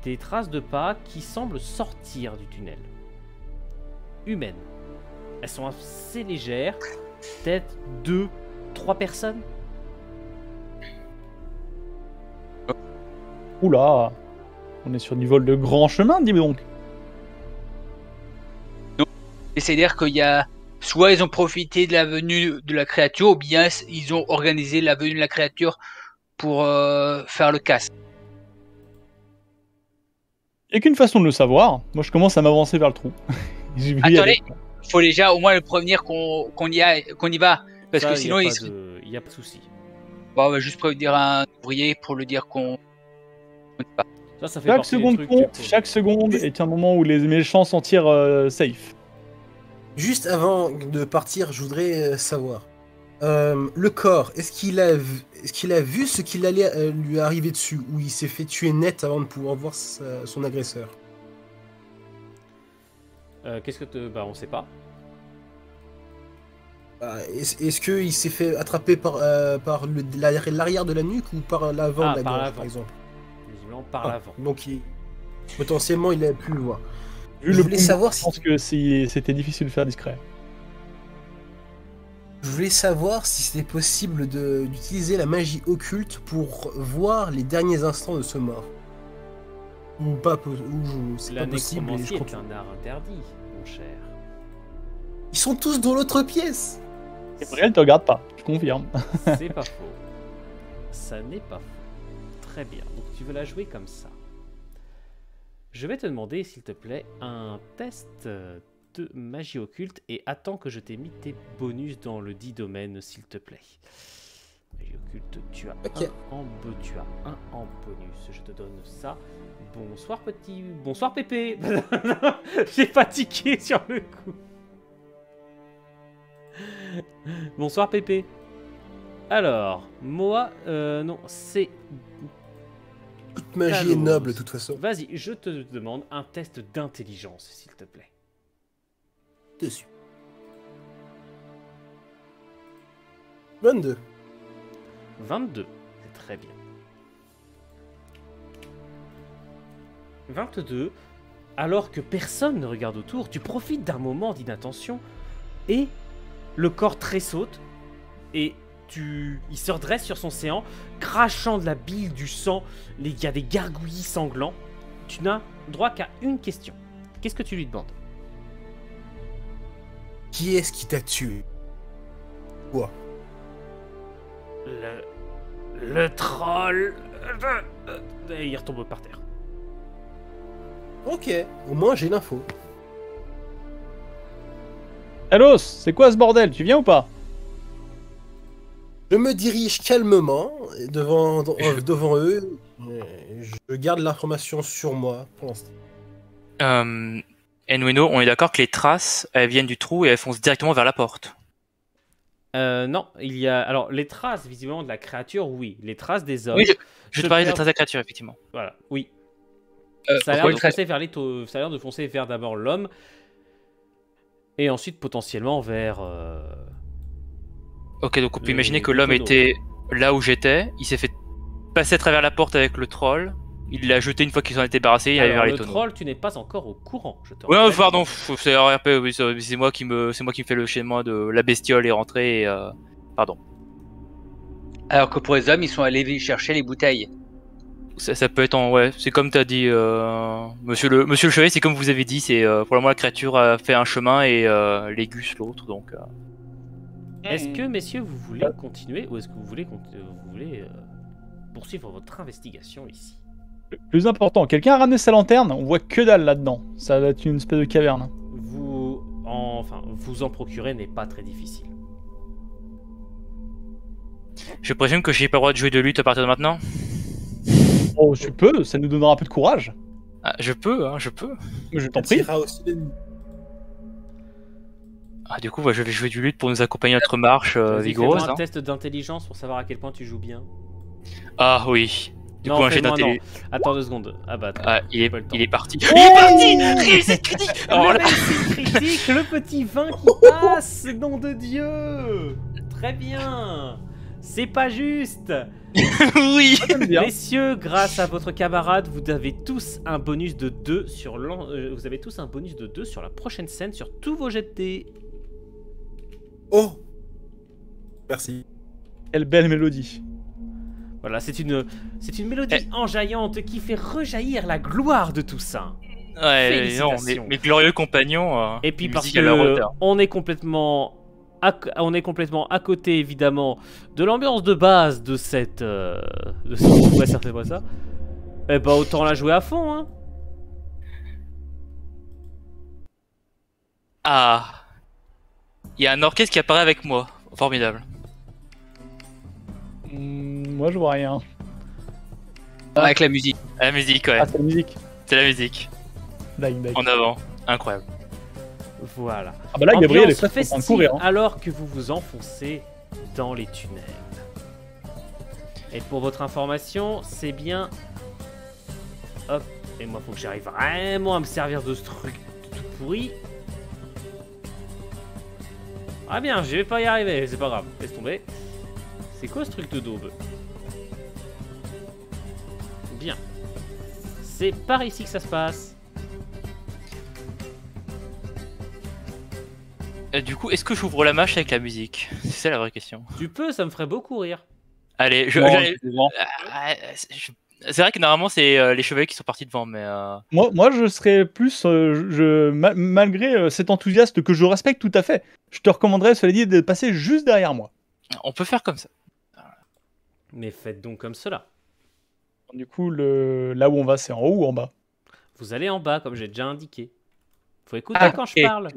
des traces de pas qui semblent sortir du tunnel. Humaines. Elles sont assez légères, peut-être 2-3 personnes. Oula, on est sur du vol de grand chemin, dis donc. C'est-à-dire qu'il y a soit ils ont profité de la venue de la créature, ou bien ils ont organisé la venue de la créature pour faire le casse. Il n'y a qu'une façon de le savoir. Moi, je commence à m'avancer vers le trou. Attendez, il faut déjà au moins le prévenir qu'on y va. Parce que sinon, il n'y a pas de souci. Bon, on va juste prévenir un ouvrier pour le dire qu'on y va. Ça fait chaque partie seconde des trucs, compte, chaque seconde est un moment où les méchants s'en tirent safe. Juste avant de partir, je voudrais savoir. Le corps, est-ce qu'il a vu ce qu'il allait lui arriver dessus, ou il s'est fait tuer net avant de pouvoir voir son agresseur? Qu'est-ce que Bah, on sait pas. Est-ce qu'il s'est fait attraper par l'arrière de la nuque ou par l'avant de la gorge, par exemple? Visiblement par l'avant. Donc potentiellement il a pu le voir. Vu Je voulais savoir je pense que c'était difficile de faire discret. Je voulais savoir si c'était possible d'utiliser la magie occulte pour voir les derniers instants de ce mort. Ou pas, c'est pas possible. La nécromancie est un art interdit, mon cher. Ils sont tous dans l'autre pièce. Gabriel te regarde pas, je confirme. C'est pas faux. Ça n'est pas faux. Très bien, donc tu veux la jouer comme ça. Je vais te demander, s'il te plaît, un test de magie occulte et attends que je t'ai mis tes bonus dans le dit domaine, s'il te plaît. Magie occulte, tu as un en bonus. Je te donne ça. Bonsoir petit... Bonsoir Pépé. J'ai fatigué sur le coup. Bonsoir Pépé. Alors, Moa, non, c'est... Toute magie est noble de toute façon. Vas-y, je te demande un test d'intelligence, s'il te plaît. Dessus. 22. 22, c'est très bien. 22, alors que personne ne regarde autour, tu profites d'un moment d'inattention et le corps tressaute et il se redresse sur son séant, crachant de la bile, du sang, il y a des gargouillis sanglants. Tu n'as droit qu'à une question. Qu'est-ce que tu lui demandes? Qui est-ce qui t'a tué? Quoi? Le troll. Et il retombe par terre. Ok, au moins j'ai l'info. Talos, c'est quoi ce bordel? Tu viens ou pas? Je me dirige calmement devant eux. Je garde l'information sur moi pour l'instant. Enueno, on est d'accord que les traces, elles viennent du trou et elles foncent directement vers la porte. Non, il y a... Alors, les traces, visiblement, de la créature, oui. Les traces des hommes... Oui, je te parlais des traces de la créature, effectivement. Voilà, oui. Ça a l'air de foncer vers d'abord l'homme, et ensuite, potentiellement, vers... Ok, donc on peut imaginer que l'homme était là où j'étais, il s'est fait passer à travers la porte avec le troll, il l'a jeté une fois qu'ils en étaient débarrassés, il allait vers les tonneaux. Le troll, tu n'es pas encore au courant, je te rappelle. Ouais, pardon, oui, c'est moi qui me fait le schéma de la bestiole est rentrée et pardon. Alors que pour les hommes, ils sont allés chercher les bouteilles. Ça peut être ouais, c'est comme t'as dit, monsieur le chevalier, c'est comme vous avez dit, c'est probablement la créature a fait un chemin et Légus l'autre, donc... Est-ce que, messieurs, vous voulez continuer ou est-ce que vous voulez poursuivre votre investigation ici. Le plus important, quelqu'un a ramené sa lanterne, on voit que dalle là-dedans. Ça doit être une espèce de caverne. Vous en procurer n'est pas très difficile. Je présume que j'ai pas le droit de jouer de lutte à partir de maintenant. Oh, tu peux, ça nous donnera un peu de courage. Ah, je peux, hein, je peux. Je t'en On prie. tirera aussi de nous. Ah, du coup, je vais jouer du lutte pour nous accompagner à notre marche Vas-y, vigoureuse. fais-moi un Hein. test d'intelligence pour savoir à quel point tu joues bien. Ah oui. Du coup, un jet fais-moi, d'intelligence. non. Attends 2 secondes. Ah bah attends. Ah, il pas le temps. est parti. Oh, Il est parti. Réussite critique. Oh Le là. réussite critique, le petit 20 qui passe, nom de Dieu. Très bien. C'est pas juste. Oui. J'aime bien. Messieurs, grâce à votre camarade, vous avez tous un bonus de 2 sur vous avez tous un bonus de 2 sur la prochaine scène sur tous vos jets de dés. Oh merci. Quelle belle mélodie. Voilà, c'est une mélodie enjaillante qui fait rejaillir la gloire de tout ça. Ouais, non, Félicitations. mes glorieux compagnons. Et puis parce musique à leur que hauteur. on est complètement à côté évidemment de l'ambiance de base de cette ouais, ça fait pas ça. Eh ben autant la jouer à fond hein. Ah. Il y a un orchestre qui apparaît avec moi. Formidable. Moi, je vois rien. Avec la musique. La musique, ouais. Ah, c'est la musique. C'est la musique. Dac. En avant. Incroyable. Voilà. Ah bah là, Gabriel est Ambiance presque en train de festive courir. Hein. alors que vous vous enfoncez dans les tunnels. Et pour votre information, c'est bien. Hop. Et moi, faut que j'arrive vraiment à me servir de ce truc tout pourri. Ah bien, je vais pas y arriver, c'est pas grave, laisse tomber. C'est quoi ce truc de daube? Bien. C'est par ici que ça se passe. Du coup, est-ce que j'ouvre la marche avec la musique? C'est ça la vraie question. Tu peux, ça me ferait beaucoup rire. Allez, Non, j'allais- c'est devant. c'est vrai que normalement c'est les chevaliers qui sont partis devant, mais Moi, je serais plus, malgré cet enthousiasme que je respecte tout à fait, je te recommanderais, cela dit, de passer juste derrière moi. on peut faire comme ça. Mais faites donc comme cela. Du coup, là où on va, c'est en haut ou en bas? Vous allez en bas, comme j'ai déjà indiqué. Faut écouter Ah, quand ok. je parle.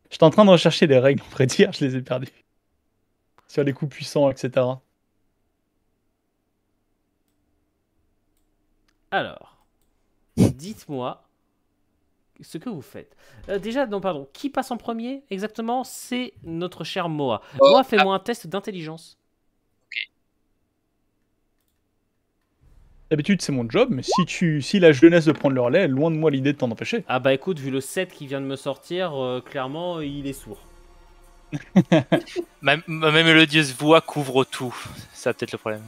J'étais en train de rechercher les règles, on pourrait dire, je les ai perdues. Sur les coups puissants, etc. Alors, dites-moi ce que vous faites. Déjà, non, pardon, qui passe en premier exactement? C'est notre cher Moa. Moa, fais-moi un test d'intelligence. D'habitude, c'est mon job, mais si la jeunesse de prendre le relais, est loin de moi l'idée de t'en empêcher. Ah bah écoute, vu le 7 qui vient de me sortir, clairement, il est sourd. Ma mélodieuse voix couvre tout. Ça peut-être le problème.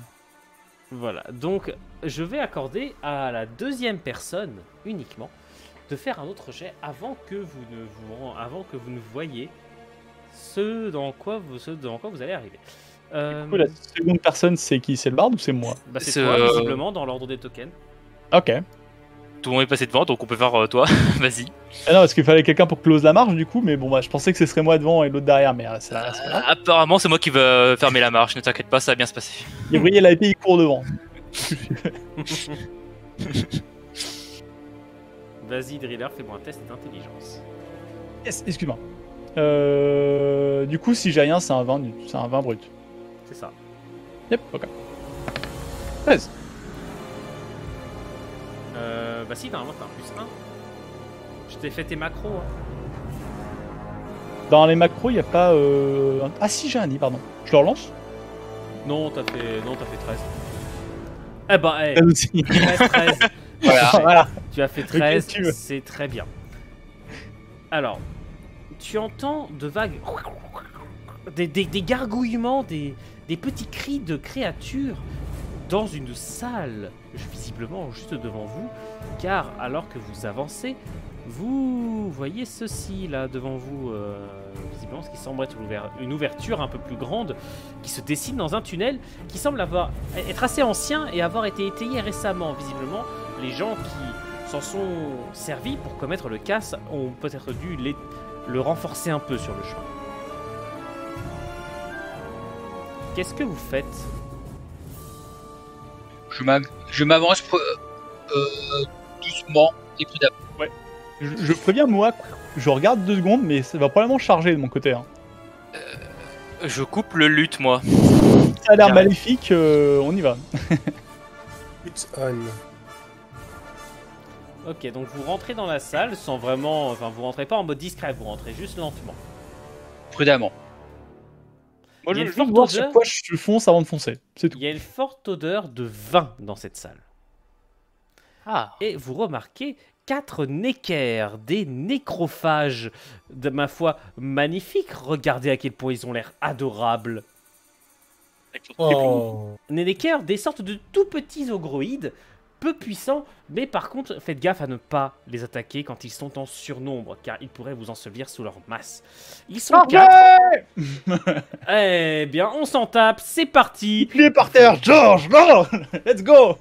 Voilà, donc je vais accorder à la deuxième personne uniquement de faire un autre jet avant que vous ne voyez ce dans quoi vous allez arriver. Du coup, la seconde personne, c'est qui? C'est le barde ou c'est moi? Bah c'est C'est, toi, visiblement, dans l'ordre des tokens. Ok. Tout le monde est passé devant, donc on peut faire toi. Vas-y. Ah non, parce qu'il fallait quelqu'un pour close la marche, du coup, mais bon, bah, je pensais que ce serait moi devant et l'autre derrière, mais c'est pas grave. Apparemment, c'est moi qui veux fermer la marche. Ne t'inquiète pas, ça va bien se passer. Gabriel a été, il court devant. Vas-y, Driller, fais-moi un test d'intelligence. Yes, excuse-moi. Du coup, si j'ai rien, c'est un 20, c'est un 20 brut. C'est ça. Yep, ok. 13. Bah si, normalement t'as un plus 1. Je t'ai fait tes macros. Hein. Dans les macros, il n'y a pas. Ah si, j'ai un 10, pardon. Je le relance? Non, t'as fait 13. Eh ben, hey, 13 aussi. 13. Voilà. Tu as fait qu'est-ce 13, que tu veux? c'est très bien. Alors, tu entends de vagues... Des gargouillements, des petits cris de créatures dans une salle, visiblement juste devant vous, car alors que vous avancez, vous voyez ceci là devant vous, visiblement ce qui semble être une ouverture un peu plus grande qui se dessine dans un tunnel qui semble être assez ancien et avoir été étayé récemment. Visiblement, les gens qui s'en sont servis pour commettre le casse ont peut-être dû le renforcer un peu sur le chemin. Qu'est-ce que vous faites Je m'avance doucement et prudemment. Je préviens moi, je regarde 2 secondes, mais ça va probablement charger de mon côté. Hein. Je coupe le lutte, moi. Ça a l'air maléfique, on y va. It's on. Ok, donc vous rentrez dans la salle sans vraiment... Enfin, vous rentrez pas en mode discret, vous rentrez juste lentement. Prudemment. Moi, Il y je a veux une forte juste voir sur odeur. quoi je fonce avant de foncer. C'est tout. Il y a une forte odeur de vin dans cette salle. Ah. Et vous remarquez 4 nékers, des nécrophages, de ma foi magnifiques. Regardez à quel point ils ont l'air adorables. Oh. Les nékers, des sortes de tout petits ogroïdes, peu puissants, mais par contre, faites gaffe à ne pas les attaquer quand ils sont en surnombre, car ils pourraient vous ensevelir sous leur masse. Ils sont 4. Eh bien, on s'en tape, c'est parti. Il est par terre, George, non. Let's go.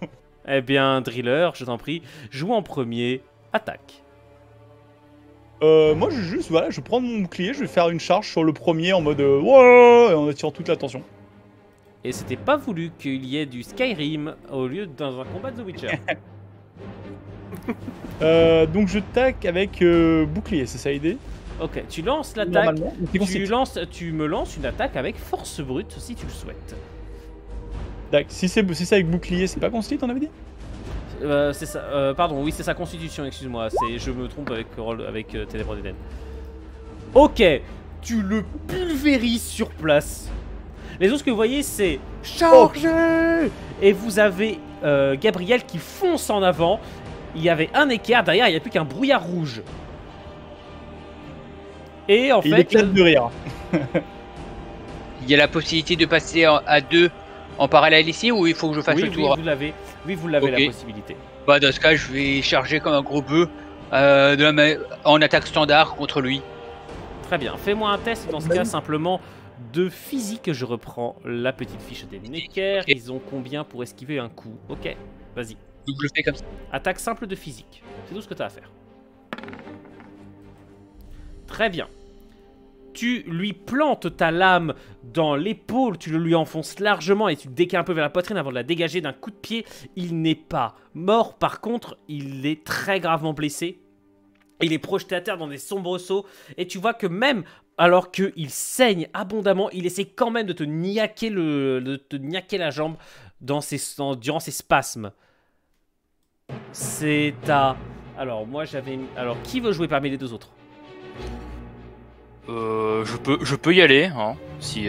Eh bien, Driller, je t'en prie, joue en premier, attaque. Moi, je prends mon bouclier, je vais faire une charge sur le premier en mode wow, et en attirant toute l'attention. Et c'était pas voulu qu'il y ait du Skyrim au lieu dans un combat de The Witcher. Donc je tac avec bouclier, c'est ça l'idée? Ok, tu lances l'attaque. Normalement, Tu me lances une attaque avec force brute si tu le souhaites. Si c'est ça avec bouclier, c'est pas consti, t'en avais dit? C'est ça. Pardon, oui, c'est sa constitution. Excuse-moi, je me trompe avec Ténèbres d'Eden. Ok, tu le pulvérises sur place. Les autres que vous voyez, c'est charger. Et vous avez Gabriel qui fonce en avant. Il y avait un équerre derrière. Il n'y a plus qu'un brouillard rouge. Et en Il fait, éclate de rire. Il y a la possibilité de passer à 2 en parallèle ici ou il faut que je fasse le tour? Oui, vous l'avez Ok. la possibilité. Bah, dans ce cas, je vais charger comme un gros bœuf en attaque standard contre lui. Très bien. Fais-moi un test dans ce cas simplement de physique. Je reprends la petite fiche des Neckers. Ok. Ils ont combien pour esquiver un coup? Ok, vas-y. Donc je le fais comme ça. Attaque simple de physique. C'est tout ce que tu as à faire. Très bien. Tu lui plantes ta lame dans l'épaule, tu le lui enfonces largement et tu décales un peu vers la poitrine avant de la dégager d'un coup de pied. Il n'est pas mort, par contre, il est très gravement blessé. Il est projeté à terre dans des sombreseaux et tu vois que même alors qu'il saigne abondamment, il essaie quand même de te niaquer, la jambe durant ses spasmes. C'est à... Alors, moi j'avais... Alors, qui veut jouer parmi les deux autres? Je peux y aller, hein, si.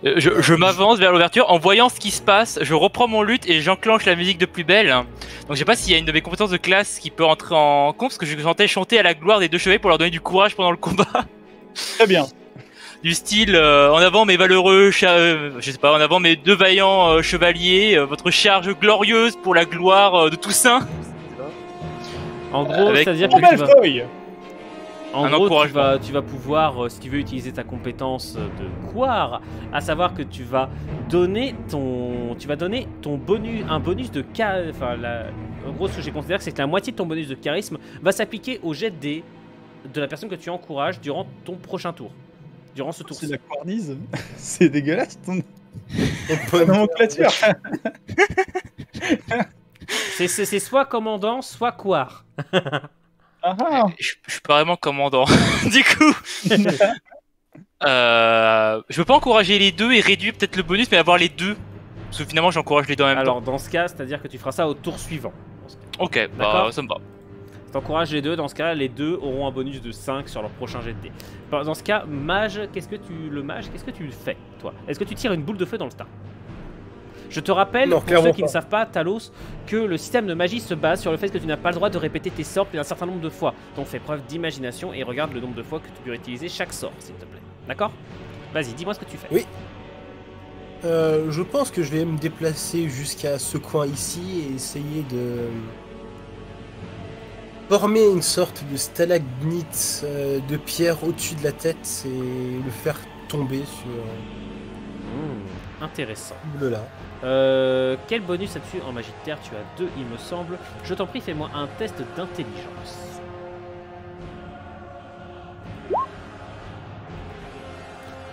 Je m'avance vers l'ouverture. En voyant ce qui se passe, je reprends mon luth et j'enclenche la musique de plus belle. Donc je sais pas s'il y a une de mes compétences de classe qui peut rentrer en compte, parce que je sentais chanter à la gloire des 2 chevaliers pour leur donner du courage pendant le combat. Très bien. Du style, en avant mes valeureux, je sais pas, en avant mes 2 vaillants chevaliers, votre charge glorieuse pour la gloire de Toussaint. En gros, Avec- c'est-à-dire Oh, que tu vas... Malfoy. En Un gros, encouragement. tu vas pouvoir, si tu veux utiliser ta compétence de couard, à savoir que tu vas donner ton bonus, un bonus de en gros, ce que j'ai considéré, c'est que la moitié de ton bonus de charisme va s'appliquer au jet de la personne que tu encourages durant ton prochain tour, durant ce tour. C'est la cornise. C'est dégueulasse ton Ton nomenclature. C'est soit commandant, soit couard. Ah ah. Je suis pas vraiment commandant. Du coup, je peux pas encourager les 2 et réduire peut-être le bonus, mais avoir les 2. Parce que finalement, j'encourage les 2 en même Alors, dans ce cas, c'est-à-dire que tu feras ça au tour suivant. Dans ce cas. temps. Ok, D'accord. bah ça me va. Si t'encourages les 2, dans ce cas, les 2 auront un bonus de 5 sur leur prochain jet de dés. Dans ce cas, mage, qu'est-ce que tu fais, toi? Est-ce que tu tires une boule de feu dans le tas? Je te rappelle, Non, pour clairement ceux qui pas. ne savent pas, Talos, que le système de magie se base sur le fait que tu n'as pas le droit de répéter tes sorts plus d'un certain nombre de fois. Donc fais preuve d'imagination et regarde le nombre de fois que tu peux utiliser chaque sort, s'il te plaît. D'accord? Vas-y, dis-moi ce que tu fais. Oui. Je pense que je vais me déplacer jusqu'à ce coin ici et essayer de former une sorte de stalagmite de pierre au-dessus de la tête et le faire tomber sur Intéressant. le là. Quel bonus as-tu en magie de terre? Tu as 2, il me semble. Je t'en prie, fais-moi un test d'intelligence.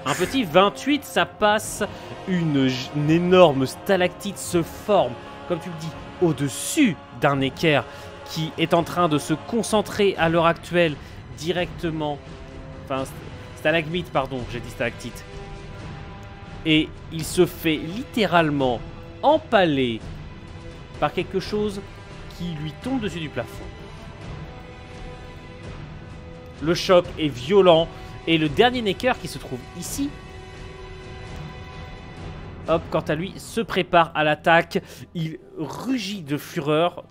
Un petit 28, ça passe. Une énorme stalactite se forme, comme tu le dis, au-dessus d'un équerre qui est en train de se concentrer à l'heure actuelle directement. Enfin, stalagmite, pardon, j'ai dit stalactite. Et il se fait littéralement empaler par quelque chose qui lui tombe dessus du plafond. Le choc est violent. Et le dernier Necker qui se trouve ici, hop, quant à lui, se prépare à l'attaque. Il rugit de fureur,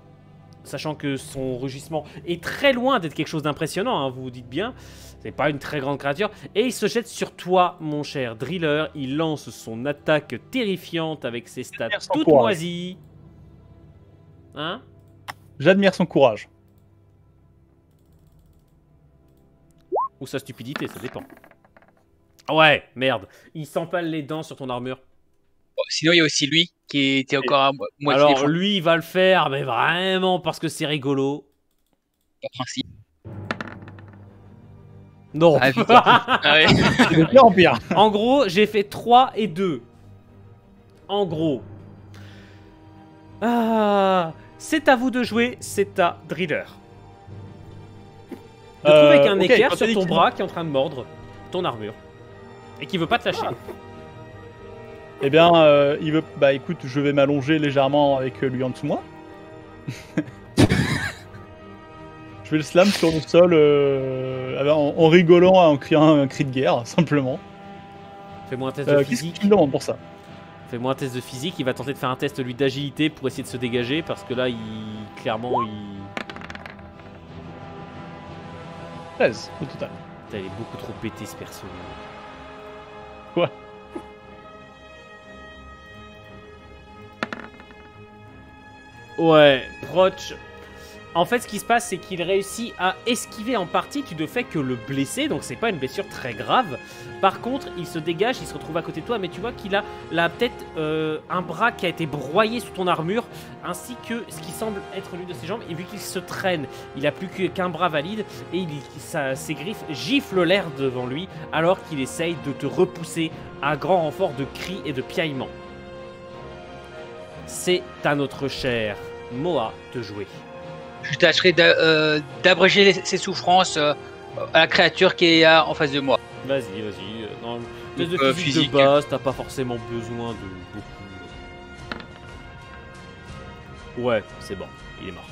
sachant que son rugissement est très loin d'être quelque chose d'impressionnant, hein, vous vous dites bien. C'est pas une très grande créature. Et il se jette sur toi, mon cher Driller. Il lance son attaque terrifiante avec ses stats toutes moisies. Hein? J'admire son courage. Ou sa stupidité, ça dépend. Ouais, merde. Il s'empale les dents sur ton armure. Bon, sinon, il y a aussi lui qui était encore à moitié. Alors, lui, il va le faire, mais vraiment parce que c'est rigolo. Par principe. Non. Ah, putain. Ah ouais. C'est de pire en pire. En gros, j'ai fait 3 et 2. En gros. Ah, c'est à vous de jouer, c'est à Driller. De trouver avec un équerre sur ton bras qui est en train de mordre ton armure. Et qui veut pas te lâcher. Eh bien, il veut. Bah écoute, je vais m'allonger légèrement avec lui en dessous de moi. Je vais le slam sur le sol en rigolant, en criant un cri de guerre, simplement. Fais-moi un test de physique. Qu'est-ce qu'il me demande pour ça? Fais-moi un test de physique. Il va tenter de faire un test lui d'agilité pour essayer de se dégager parce que là, clairement, il. 13 au total. Putain, il est beaucoup trop pété ce perso. Quoi? Ouais, Proch. En fait, ce qui se passe, c'est qu'il réussit à esquiver en partie. Tu ne fais que le blesser, donc c'est pas une blessure très grave. Par contre, il se dégage, il se retrouve à côté de toi, mais tu vois qu'il a peut-être un bras qui a été broyé sous ton armure, ainsi que ce qui semble être l'une de ses jambes. Et vu qu'il se traîne, il a plus qu'un bras valide, et ses griffes giflent l'air devant lui, alors qu'il essaye de te repousser à grand renfort de cris et de piaillements. C'est à notre cher Moa de jouer. Je tâcherai d'abréger ses souffrances à la créature qui est en face de moi. Vas-y. Dans le test de physique de base, t'as pas forcément besoin de beaucoup. Ouais, c'est bon, il est mort.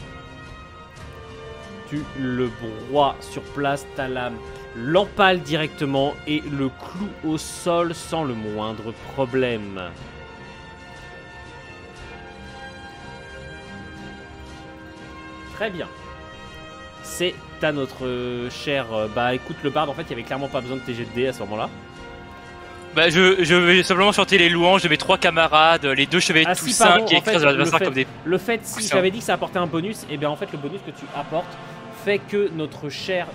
Tu le broies sur place, ta lame l'empale directement et le cloue au sol sans le moindre problème. Très bien. C'est à notre cher... Bah écoute, le bard, en fait, il y avait clairement pas besoin de tes jets de dés à ce moment-là. Bah je vais simplement chanter les louanges de mes 3 camarades, les 2 chevaliers de Toussaint qui écrasent l'adversaire comme des... Le fait, si j'avais dit que ça apportait un bonus, et bien en fait le bonus que tu apportes fait que notre cher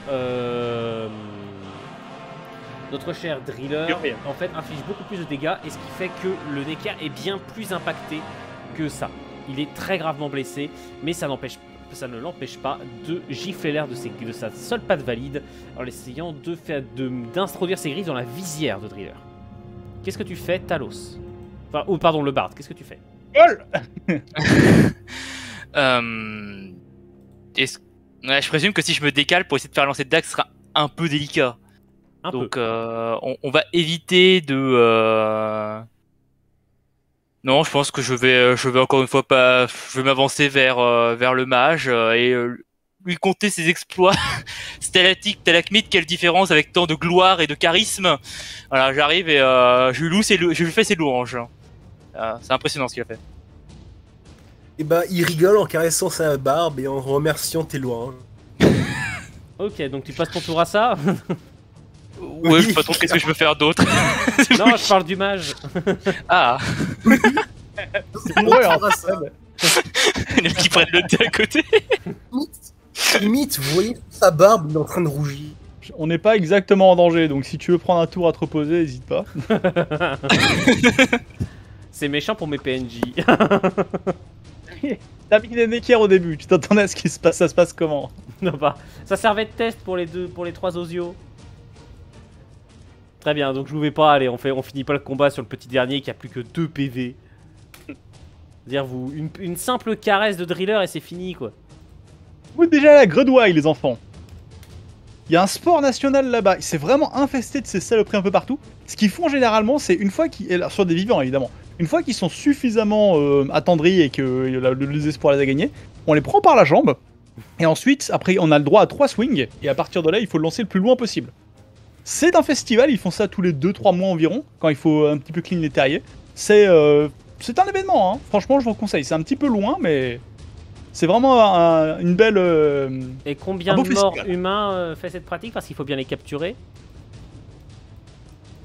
Driller en fait inflige beaucoup plus de dégâts, et ce qui fait que le Necker est bien plus impacté que ça. Il est très gravement blessé, mais ça ne l'empêche pas de gifler l'air de sa seule patte valide en essayant d'introduire ses griffes dans la visière de Driller. Qu'est-ce que tu fais, Talos? Enfin, oh, pardon, le bard, qu'est-ce que tu fais? Je présume que si je me décale pour essayer de faire lancer de dague, ce sera un peu délicat. Donc on va éviter de... Non, je pense que je vais encore une fois je vais m'avancer vers le mage et lui conter ses exploits stalactiques, quelle différence avec tant de gloire et de charisme. Voilà, j'arrive et je lui fais ses louanges. C'est impressionnant ce qu'il a fait. Et bah, il rigole en caressant sa barbe et en remerciant tes louanges. Ok, donc tu passes ton tour à ça? Ouais, je sais pas trop qu'est-ce que je peux faire d'autre. Non, je parle du mage. Ah. C'est moi, ça. Il y en a qui prennent le thé à côté. Limite, vous voyez sa barbe, il est en train de rougir. On n'est pas exactement en danger, donc si tu veux prendre un tour à te reposer, n'hésite pas. C'est méchant pour mes PNJ. T'as mis des Necker au début, tu t'attendais à ce qui se passe, ça se passe comment? Non, pas. Ça servait de test pour les 3 osios. Très bien, donc je vous vais pas, allez, on finit pas le combat sur le petit dernier qui a plus que 2 PV. C'est-à-dire, une simple caresse de driller et c'est fini, quoi. Vous êtes déjà à la Gredouille, les enfants. Il y a un sport national là-bas. C'est vraiment infesté de ces saloperies un peu partout. Ce qu'ils font généralement, c'est une fois qu'ils... Sur des vivants, évidemment. Une fois qu'ils sont suffisamment attendris et que le désespoir les a gagnés, on les prend par la jambe. Et ensuite, après, on a le droit à 3 swings. Et à partir de là, il faut le lancer le plus loin possible. C'est un festival, ils font ça tous les 2-3 mois environ, quand il faut un petit peu clean les terriers. C'est un événement, hein. Franchement, je vous conseille. C'est un petit peu loin, mais c'est vraiment une belle... Et combien de morts humains fait cette pratique? Parce qu'il faut bien les capturer.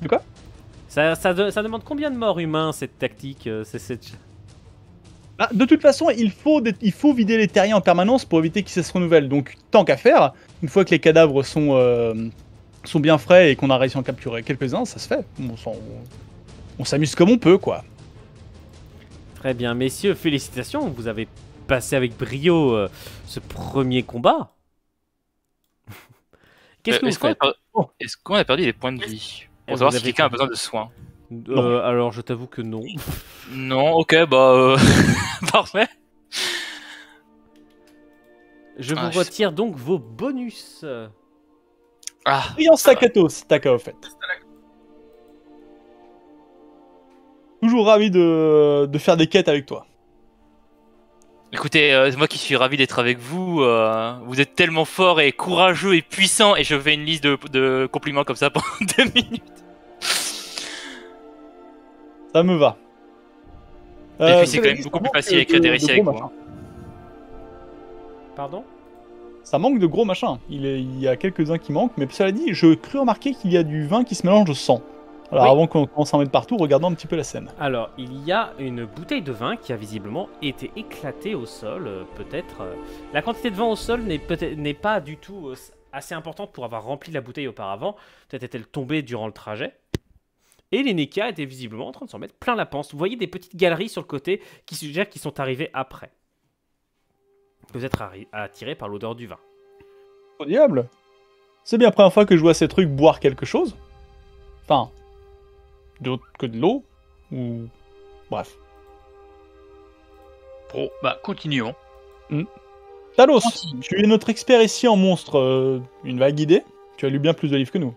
De quoi? Ça demande combien de morts humains, cette tactique? Ah, de toute façon, il faut vider les terriers en permanence pour éviter qu'ils se renouvellent. Donc, tant qu'à faire, une fois que les cadavres sont bien frais et qu'on a réussi à en capturer quelques-uns, ça se fait. On s'amuse comme on peut, quoi. Très bien, messieurs, félicitations, vous avez passé avec brio ce premier combat. Qu'est-ce que vous faites? Est-ce qu'on a perdu des points de vie? Pour Vous savoir si avez quelqu'un a besoin de soins. Alors, je t'avoue que non. Non, ok, bah... parfait. Je vous retire donc vos bonus. Ah, Brillant Staccato, Stacca, au fait. Toujours ravi de faire des quêtes avec toi. écoutez, c'est moi qui suis ravi d'être avec vous. Vous êtes tellement fort et courageux et puissant, et je fais une liste de compliments comme ça pendant 2 minutes. Ça me va. Et puis c'est quand même beaucoup plus facile à écrire des récits avec vous. Hein. Pardon? Ça manque de gros machins. Il y a quelques-uns qui manquent, mais cela dit, je crus remarquer qu'il y a du vin qui se mélange de sang. Alors Oui. avant qu'on commence à en mettre partout, regardons un petit peu la scène. Alors, il y a une bouteille de vin qui a visiblement été éclatée au sol, peut-être. La quantité de vin au sol n'est pas du tout assez importante pour avoir rempli la bouteille auparavant. Peut-être est-elle tombée durant le trajet. Et les Neka étaient visiblement en train de s'en mettre plein la panse. Vous voyez des petites galeries sur le côté qui suggèrent qu'ils sont arrivés après. Vous êtes attirés par l'odeur du vin. Au diable! C'est bien la première fois que je vois ces trucs boire quelque chose. Enfin, d'autre que de l'eau, ou... Bref. Bon, bah continuons. Talos, tu es notre expert ici en monstres. Une vague idée? Tu as lu bien plus de livres que nous.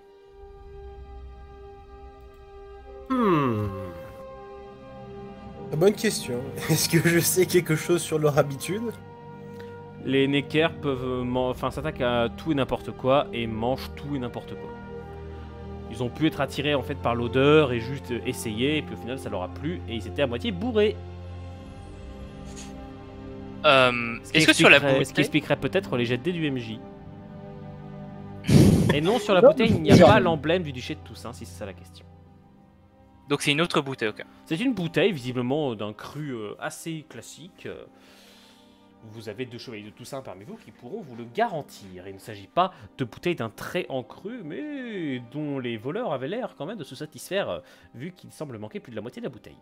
Bonne question. Est-ce que je sais quelque chose sur leur habitude? Les Neckers peuvent s'attaquent à tout et n'importe quoi et mangent tout et n'importe quoi. Ils ont pu être attirés en fait par l'odeur et juste essayer, et puis au final ça leur a plu et ils étaient à moitié bourrés. Est-ce que sur la bouteille... Ce qui expliquerait peut-être les jets de dés du MJ. Et non, sur la bouteille, il n'y a pas l'emblème du duché de Toussaint, si c'est ça la question. Donc c'est une autre bouteille, ok. C'est une bouteille, visiblement, d'un cru assez classique. Vous avez 2 chevaliers de Toussaint parmi vous qui pourront vous le garantir. Il ne s'agit pas de bouteilles d'un très en cru, mais dont les voleurs avaient l'air quand même de se satisfaire, vu qu'il semble manquer plus de la moitié de la bouteille.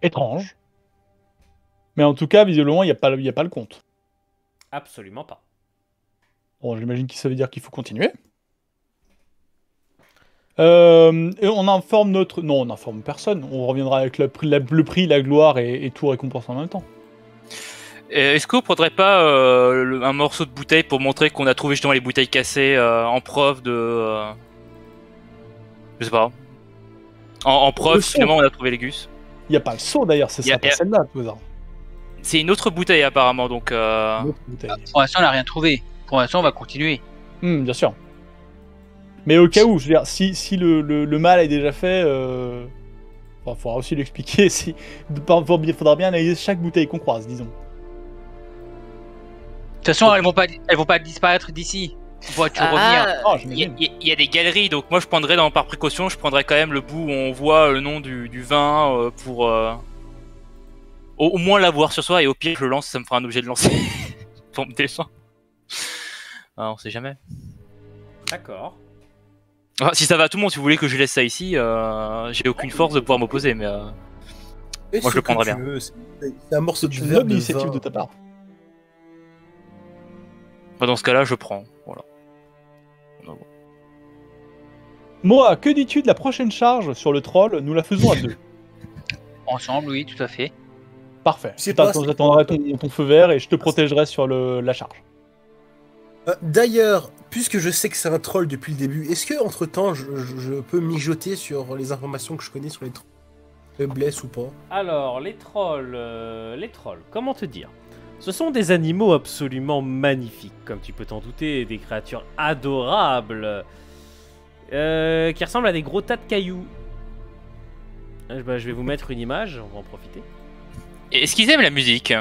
Étrange. Mais en tout cas, visiblement, il n'y a pas le compte. Absolument pas. Bon, j'imagine que ça veut dire qu'il faut continuer. Et on informe notre... Non, on n'informe personne. On reviendra avec le prix, la gloire et tout récompense en même temps. Est-ce que vous prendrez pas un morceau de bouteille pour montrer qu'on a trouvé justement les bouteilles cassées en preuve de... Je sais pas. En preuve, finalement, on a trouvé les gus. Il n'y a pas le seau d'ailleurs, c'est ça, pas celle-là, tout hasard. C'est une autre bouteille apparemment, donc... Une autre bouteille. Pour l'instant, on n'a rien trouvé. Pour l'instant, on va continuer. Bien sûr. Mais au cas où, je veux dire, si le mal est déjà fait, il faudra aussi l'expliquer. Il faudra bien analyser chaque bouteille qu'on croise, disons. De toute façon, elles vont pas disparaître d'ici. On pourra toujours revenir. Il y a des galeries, donc moi je prendrais par précaution, je prendrais quand même le bout où on voit le nom du vin pour au moins l'avoir sur soi, et au pire je le lance, ça me fera un objet de lancer pour me défendre. Ah, on sait jamais. D'accord. Ah, si ça va à tout le monde, si vous voulez que je laisse ça ici, j'ai aucune force de pouvoir m'opposer, mais moi je le prendrais bien. C'est un morceau de Tu veux verre de l'initiative vin. de ta part. Bah, dans ce cas-là, je prends. Voilà. Moi, que dis-tu de la prochaine charge sur le troll? Nous la faisons à 2. Ensemble, oui, tout à fait. Parfait. Je sais pas, J'attendrai ton feu vert et je te protégerai sur la charge. D'ailleurs, puisque je sais que c'est un troll depuis le début, est-ce que entre temps je peux mijoter sur les informations que je connais sur les trolls? Faiblesse ou pas? Alors, les trolls, comment te dire? Ce sont des animaux absolument magnifiques, comme tu peux t'en douter, des créatures adorables, qui ressemblent à des gros tas de cailloux. Bah, je vais vous mettre une image, on va en profiter. Et est-ce qu'ils aiment la musique?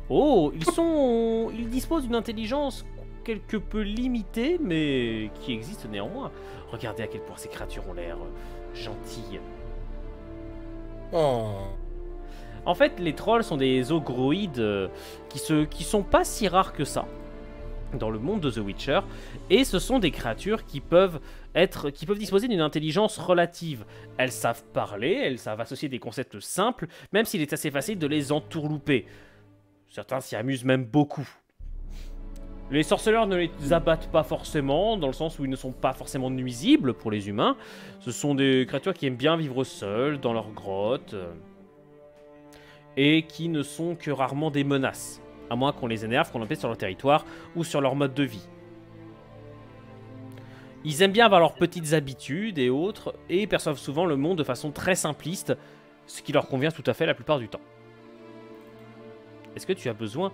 Oh, ils disposent d'une intelligence quelque peu limitée, mais qui existe néanmoins. Regardez à quel point ces créatures ont l'air gentilles. Oh. En fait, les trolls sont des ogroïdes qui sont pas si rares que ça dans le monde de The Witcher, et ce sont des créatures qui peuvent disposer d'une intelligence relative. Elles savent parler, elles savent associer des concepts simples, même s'il est assez facile de les entourlouper. Certains s'y amusent même beaucoup. Les sorceleurs ne les abattent pas forcément, dans le sens où ils ne sont pas forcément nuisibles pour les humains. Ce sont des créatures qui aiment bien vivre seules, dans leur grotte, et qui ne sont que rarement des menaces, à moins qu'on les énerve, qu'on empêche sur leur territoire ou sur leur mode de vie. Ils aiment bien avoir leurs petites habitudes et autres, et perçoivent souvent le monde de façon très simpliste, ce qui leur convient tout à fait la plupart du temps. Est-ce que tu as besoin...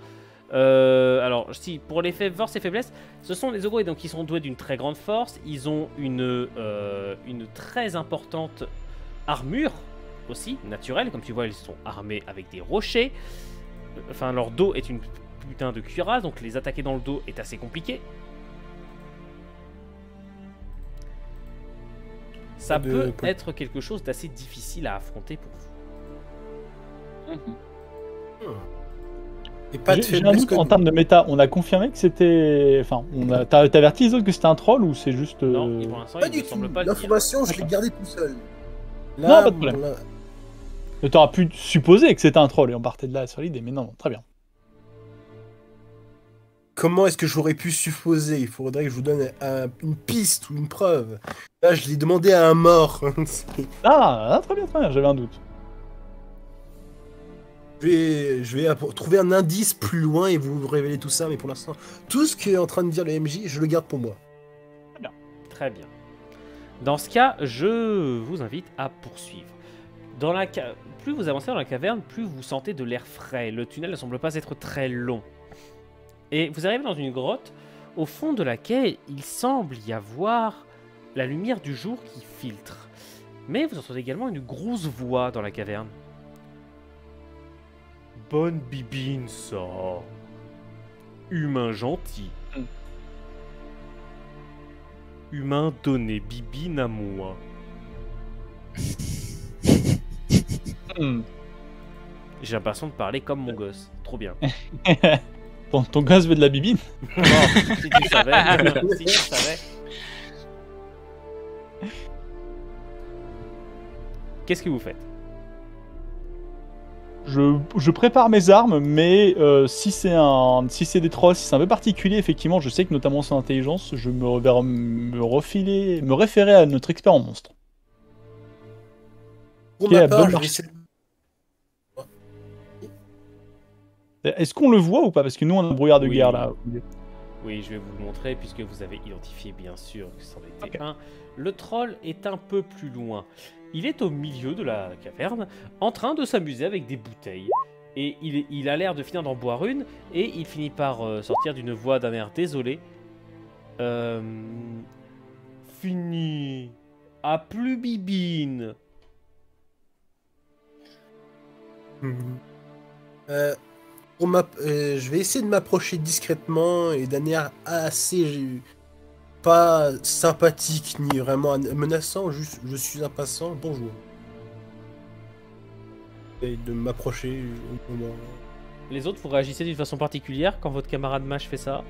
alors, si, pour les forces et faiblesses, ce sont des ogroïdes, donc qui sont doués d'une très grande force, ils ont une très importante armure, aussi, naturelle, comme tu vois, ils sont armés avec des rochers, enfin, leur dos est une putain de cuirasse, donc les attaquer dans le dos est assez compliqué. Ça peut être quelque chose d'assez difficile à affronter pour vous. Et pas de J'ai un doute en termes de méta, on a confirmé que c'était... Enfin, t'as averti les autres que c'était un troll ou c'est juste... Non, pour l'instant, pas il du ne semble tout. pas le dire. L'information, je l'ai gardée tout seul. Non, pas de problème. T'auras pu supposer que c'était un troll et on partait de là sur l'idée, mais non, très bien. Comment est-ce que j'aurais pu supposer? Il faudrait que je vous donne une piste ou une preuve. Là, je l'ai demandé à un mort. Très bien, j'avais un doute. Je vais trouver un indice plus loin et vous révéler tout ça, mais pour l'instant, tout ce qu'est en train de dire le MJ, je le garde pour moi. Très bien. Dans ce cas, je vous invite à poursuivre. Plus vous avancez dans la caverne, plus vous sentez de l'air frais. Le tunnel ne semble pas être très long. Et vous arrivez dans une grotte, au fond de laquelle il semble y avoir la lumière du jour qui filtre. Mais vous entendez également une grosse voix dans la caverne. Bonne bibine, ça. Humain gentil. Humain donné bibine à moi. J'ai l'impression de parler comme mon gosse. Trop bien. Ton gosse veut de la bibine? Non, si tu savais. Si tu savais. Qu'est-ce que vous faites? Je prépare mes armes, mais si c'est des trolls, si c'est un peu particulier, effectivement, je sais que notamment son intelligence, je me référer à notre expert en monstre. Pour ma part, je vais essayer... Est-ce qu'on le voit ou pas? Parce que nous, on a un brouillard de guerre là. Oui, je vais vous le montrer puisque vous avez identifié bien sûr que c'en était un. Le troll est un peu plus loin. Il est au milieu de la caverne, en train de s'amuser avec des bouteilles. Et il a l'air de finir d'en boire une, et il finit par sortir d'une voix d'un air désolé. Fini. À plus bibine. Je vais essayer de m'approcher discrètement et d'un air assez... pas sympathique ni vraiment menaçant, juste je suis impatient, bonjour. Et de m'approcher au moment... Les autres, vous réagissez d'une façon particulière quand votre camarade mage fait ça?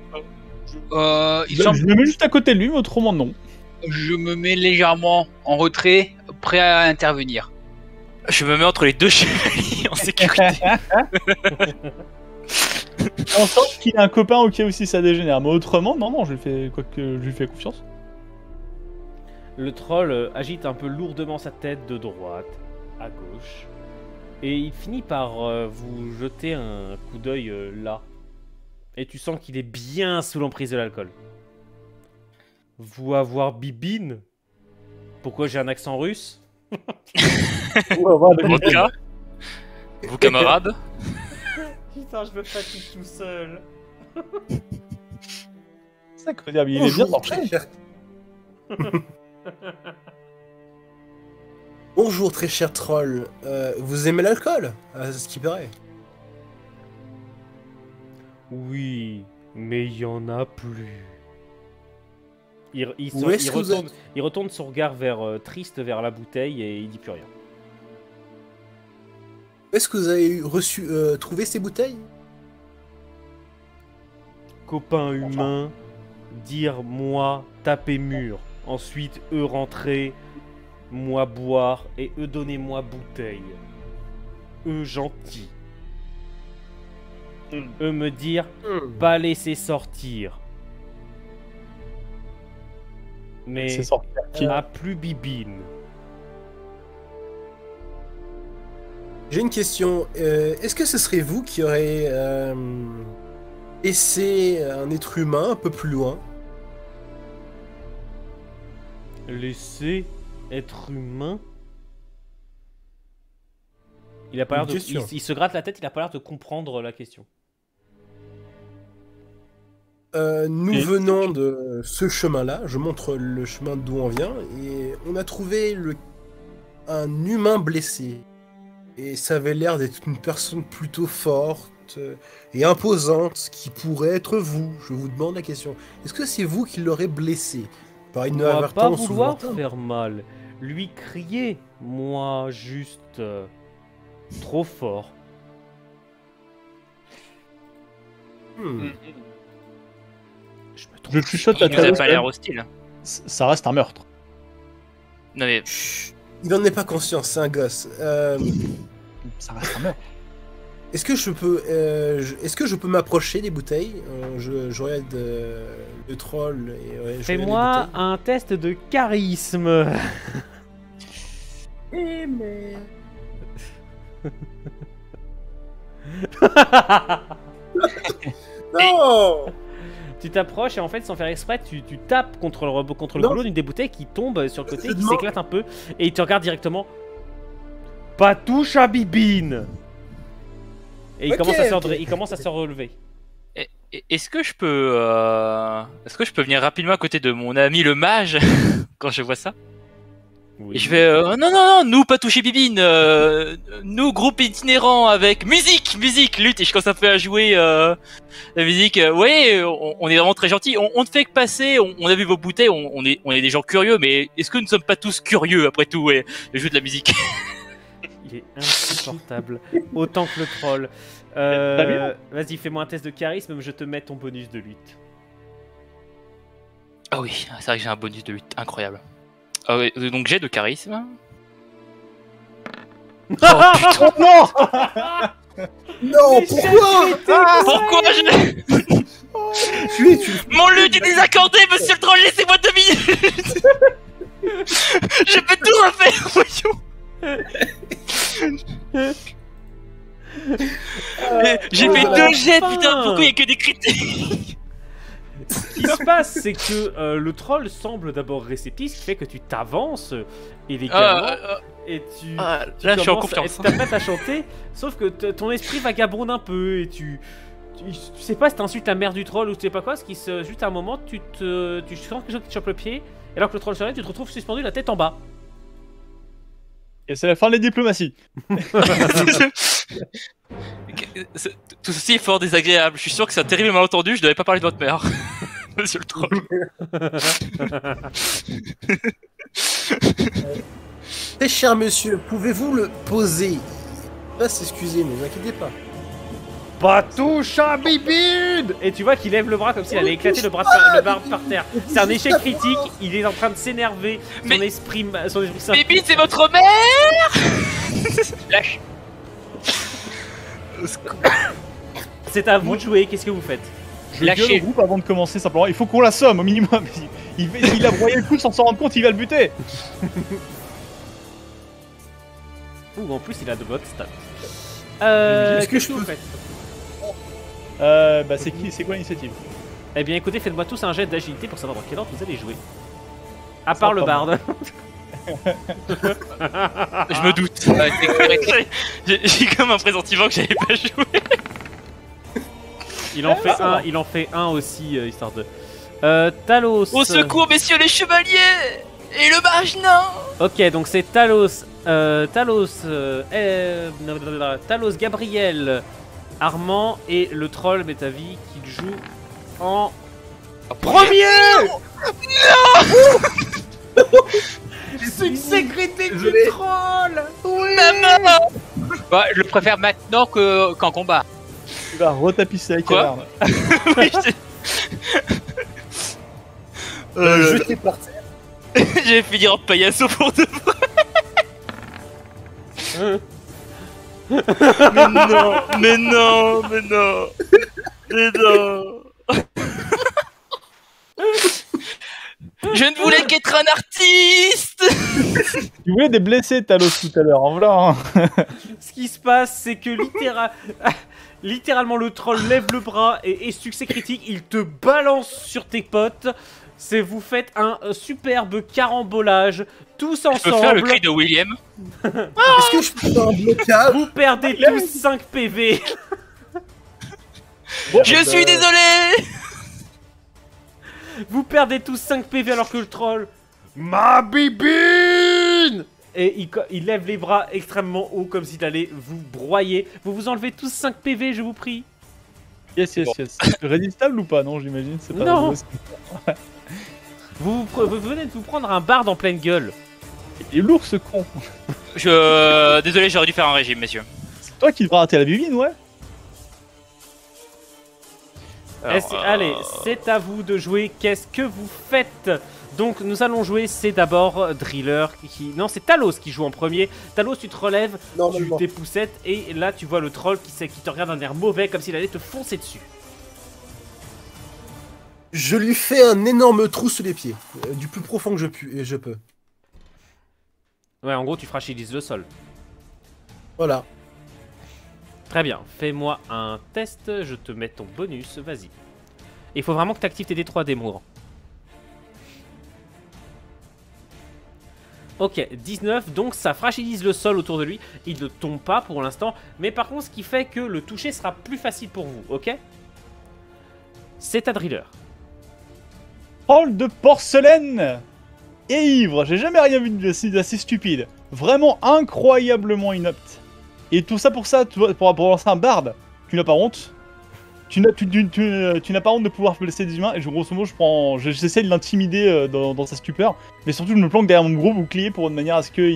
Je me mets juste à côté de lui, mais autrement non. Je me mets légèrement en retrait, prêt à intervenir. Je me mets entre les deux chevaliers en sécurité. En sorte qu'il a un copain au cas où si ça dégénère. Mais autrement, non, je lui fais confiance. Le troll agite un peu lourdement sa tête de droite à gauche. Et il finit par vous jeter un coup d'œil là. Et tu sens qu'il est bien sous l'emprise de l'alcool. Vous avoir bibine? Pourquoi j'ai un accent russe? Vodka. Vous camarades? Putain, je me fatigue tout seul. C'est incroyable, il est bien torché. Bonjour très cher troll, vous aimez l'alcool, à ce qui paraît? Oui, mais il y en a plus. Il retourne son regard triste vers la bouteille et il dit plus rien. Est-ce que vous avez trouvé ces bouteilles? Copain humain, dire moi taper mur, ensuite eux rentrer, moi boire et eux donner moi bouteille. Eux gentils. Eux me dire pas laisser sortir. Mais C'est sorti. à plus bibine. J'ai une question, est-ce que ce serait vous qui aurez laissé un être humain un peu plus loin? Laisser être humain. Il a pas l'air de. Il se gratte la tête, il a pas l'air de comprendre la question. Nous venons de ce chemin-là, je montre le chemin d'où on vient, et on a trouvé un humain blessé. Et ça avait l'air d'être une personne plutôt forte et imposante, qui pourrait être vous. Je vous demande la question. Est-ce que c'est vous qui l'aurez blessé? Par une On va pas inadvertance ou vouloir volontaire? faire mal. Lui crier, moi juste trop fort. Je me trompe. Je chuchote Il à nous a Talos. pas l'air hostile. Ça reste un meurtre. Non mais Chut, il n'en est pas conscient, c'est un gosse. Ça reste un meurtre. Est-ce que je peux m'approcher des bouteilles? Je regarde le troll et je regarde Fais-moi les bouteilles. un test de charisme. Eh mais... Non! Tu t'approches et en fait, sans faire exprès, tu tapes contre le Non. goulot d'une des bouteilles qui tombe sur le côté, Je qui demande- s'éclate un peu, et il te regarde directement. Pas touche à bibine. Et il Ok, commence à ok. il commence à se relever. est-ce que je peux venir rapidement à côté de mon ami le mage quand je vois ça? Oui. Et je fais non, nous pas toucher bibine, nous groupe itinérant avec musique, lutte, et je commence un peu à jouer la musique. Ouais, on est vraiment très gentils, on ne fait que passer, on a vu vos bouteilles, on est des gens curieux, mais est-ce que nous ne sommes pas tous curieux après tout? Et je joue de la musique. Il est insupportable. Autant que le troll. Très bien. Vas-y, fais-moi un test de charisme, je te mets ton bonus de lutte. Ah oui, c'est vrai que j'ai un bonus de lutte incroyable. Ah oui, donc j'ai de charisme. Oh non! Non, pourquoi? Pourquoi Tu es... Mon lutte est désaccordé, monsieur le troll, laissez-moi 2 minutes. Je peux tout refaire, voyons. J'ai fait voilà. 2 jets, Enfin. putain, pourquoi il y a que des critiques? Ce qui se passe, c'est que le troll semble d'abord réceptif, ce qui fait que tu t'avances élégamment et tu Là, je suis en commences confiance. et tu t'apprêtes à chanter, sauf que ton esprit vagabonde un peu et tu sais pas si t'insultes la mère du troll ou tu sais pas quoi, juste à un moment tu sens quelque chose qui te chope le pied, et alors que le troll se lève, tu te retrouves suspendu la tête en bas. Et c'est la fin de la diplomatie. Tout ceci est fort désagréable. Je suis sûr que c'est un terrible malentendu. Je devais pas parler de votre mère, monsieur le troll. Très cher monsieur, pouvez-vous le poser? Pas s'excuser, ne vous inquiétez pas. Pas touche à bibine. Et tu vois qu'il lève le bras comme s'il allait éclater le bras par terre. C'est un échec critique, il est en train de s'énerver. Mais- Son esprit s'en- Bébé, c'est votre mère. Lâche. C'est à vous de jouer, qu'est-ce que vous faites? Je gueule au groupe avant de commencer simplement. Il faut qu'on l'assomme au minimum. Il a broyé le coup sans s'en rendre compte, il va le buter. Ouh, en plus il a de bonnes stats. Est-ce que je vous peux faites? Bah c'est quoi l'initiative? Eh bien écoutez, faites-moi tous un jet d'agilité pour savoir dans quel ordre vous allez jouer. À part le barde. Je me doute. J'ai comme un pressentiment que j'avais pas joué. Il en fait un aussi, histoire de... Talos... Au secours, messieurs les chevaliers! Et le mage nain! Ok, donc c'est Talos... Talos, Gabriel, Armand et le troll Métavi qui joue en... Premier! Succès critique du troll! Oui! Maman! Bah, je le préfère maintenant qu'en combat. Tu vas retapisser la caverne. Oui, jeter par terre. j'ai fini en paillasson pour de vrai. Mais non, mais non, mais non, mais non. Je ne voulais qu'être un artiste. Tu voulais des blessés Talos tout à l'heure, en voilà. Ce qui se passe, c'est que littéralement le troll lève le bras et succès critique, il te balance sur tes potes. Vous faites un superbe carambolage, tous ensemble. Je peux faire le cri de William. Est-ce que je peux faire un blocage? Vous perdez tous 5 PV. Je suis désolé. Vous perdez tous 5 PV alors que le troll... Ma bibine! Et il lève les bras extrêmement haut comme s'il allait vous broyer. Vous vous enlevez tous 5 PV, je vous prie. Yes. Résistable ou pas? Non, j'imagine. C'est pas non. Vous venez de vous prendre un barde en pleine gueule. Il est lourd ce con. Désolé, j'aurais dû faire un régime, messieurs. C'est toi qui devras rater la bibine, ouais. Alors, allez, c'est à vous de jouer. Qu'est-ce que vous faites? Donc nous allons jouer, c'est d'abord Driller qui... Non, c'est Talos qui joue en premier. Talos, tu te relèves, tu t'époussettes et là tu vois le troll qui te regarde d'un air mauvais comme s'il allait te foncer dessus. Je lui fais un énorme trou sous les pieds, du plus profond que je peux. Ouais, en gros tu fragilises le sol. Voilà. Très bien, fais-moi un test, je te mets ton bonus, vas-y. Il faut vraiment que tu actives tes D3 d'Emour. Ok, 19, donc ça fragilise le sol autour de lui. Il ne tombe pas pour l'instant, mais par contre, ce qui fait que le toucher sera plus facile pour vous, ok? C'est à Driller. Troll de porcelaine et ivre, j'ai jamais rien vu d'assez stupide. Vraiment incroyablement inapte. Et tout ça, pour lancer un barde, tu n'as pas honte. Tu n'as pas honte de pouvoir blesser des humains. Et grosso modo, j'essaie de l'intimider dans sa stupeur. Mais surtout, je me planque derrière mon gros bouclier pour une manière à ce que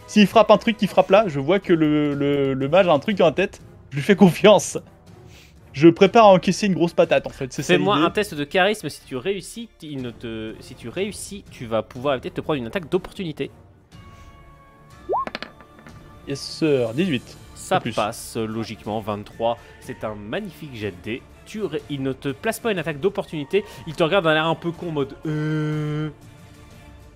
s'il frappe un truc qui frappe là, je vois que le mage a un truc dans la tête. Je lui fais confiance. Je prépare à encaisser une grosse patate en fait. Fais-moi un test de charisme. Si tu réussis, tu vas pouvoir peut-être te prendre une attaque d'opportunité. Yes sir, 18. Ça passe logiquement, 23. C'est un magnifique jet de dés. Il ne te place pas une attaque d'opportunité. Il te regarde d'un air un peu con en mode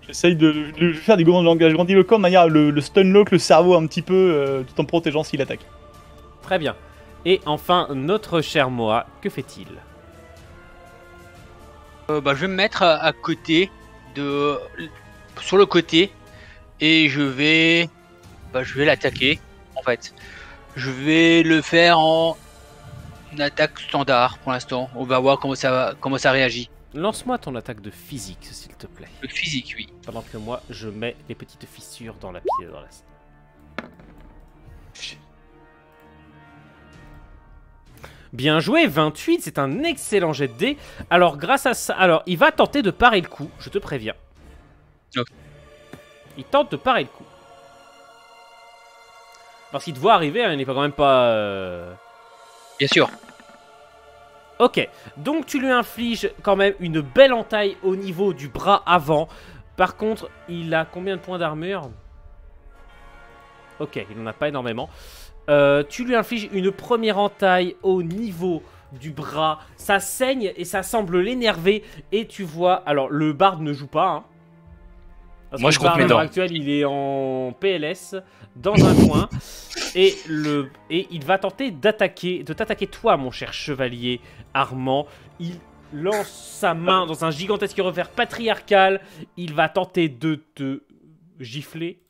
J'essaye de faire des langages grandiloquents de manière à le stunlock le cerveau un petit peu tout en protégeant s'il attaque. Très bien. Et enfin, notre cher Moa, que fait-il? Je vais me mettre à côté sur le côté et je vais l'attaquer en fait. Je vais le faire en attaque standard pour l'instant. On va voir comment ça réagit. Lance-moi ton attaque de physique, s'il te plaît. Le physique, oui. Pendant que moi, je mets les petites fissures dans la pièce. Bien joué, 28, c'est un excellent jet de dés. Alors, grâce à ça... Alors, il va tenter de parer le coup, je te préviens. Ok. Il tente de parer le coup. Parce qu'il te voit arriver, hein, il n'est pas quand même pas... Bien sûr. Ok, donc tu lui infliges quand même une belle entaille au niveau du bras avant. Par contre, il a combien de points d'armure? Ok, il n'en a pas énormément. Tu lui infliges une première entaille au niveau du bras. Ça saigne et ça semble l'énerver. Et tu vois... Alors, le barde ne joue pas. Hein, parce Moi, que je le barde, compte mes à l'heure dents. actuelle, il est en PLS dans un coin. Et il va tenter de t'attaquer toi, mon cher chevalier Armand. Il lance sa main dans un gigantesque revers patriarcal. Il va tenter de te gifler.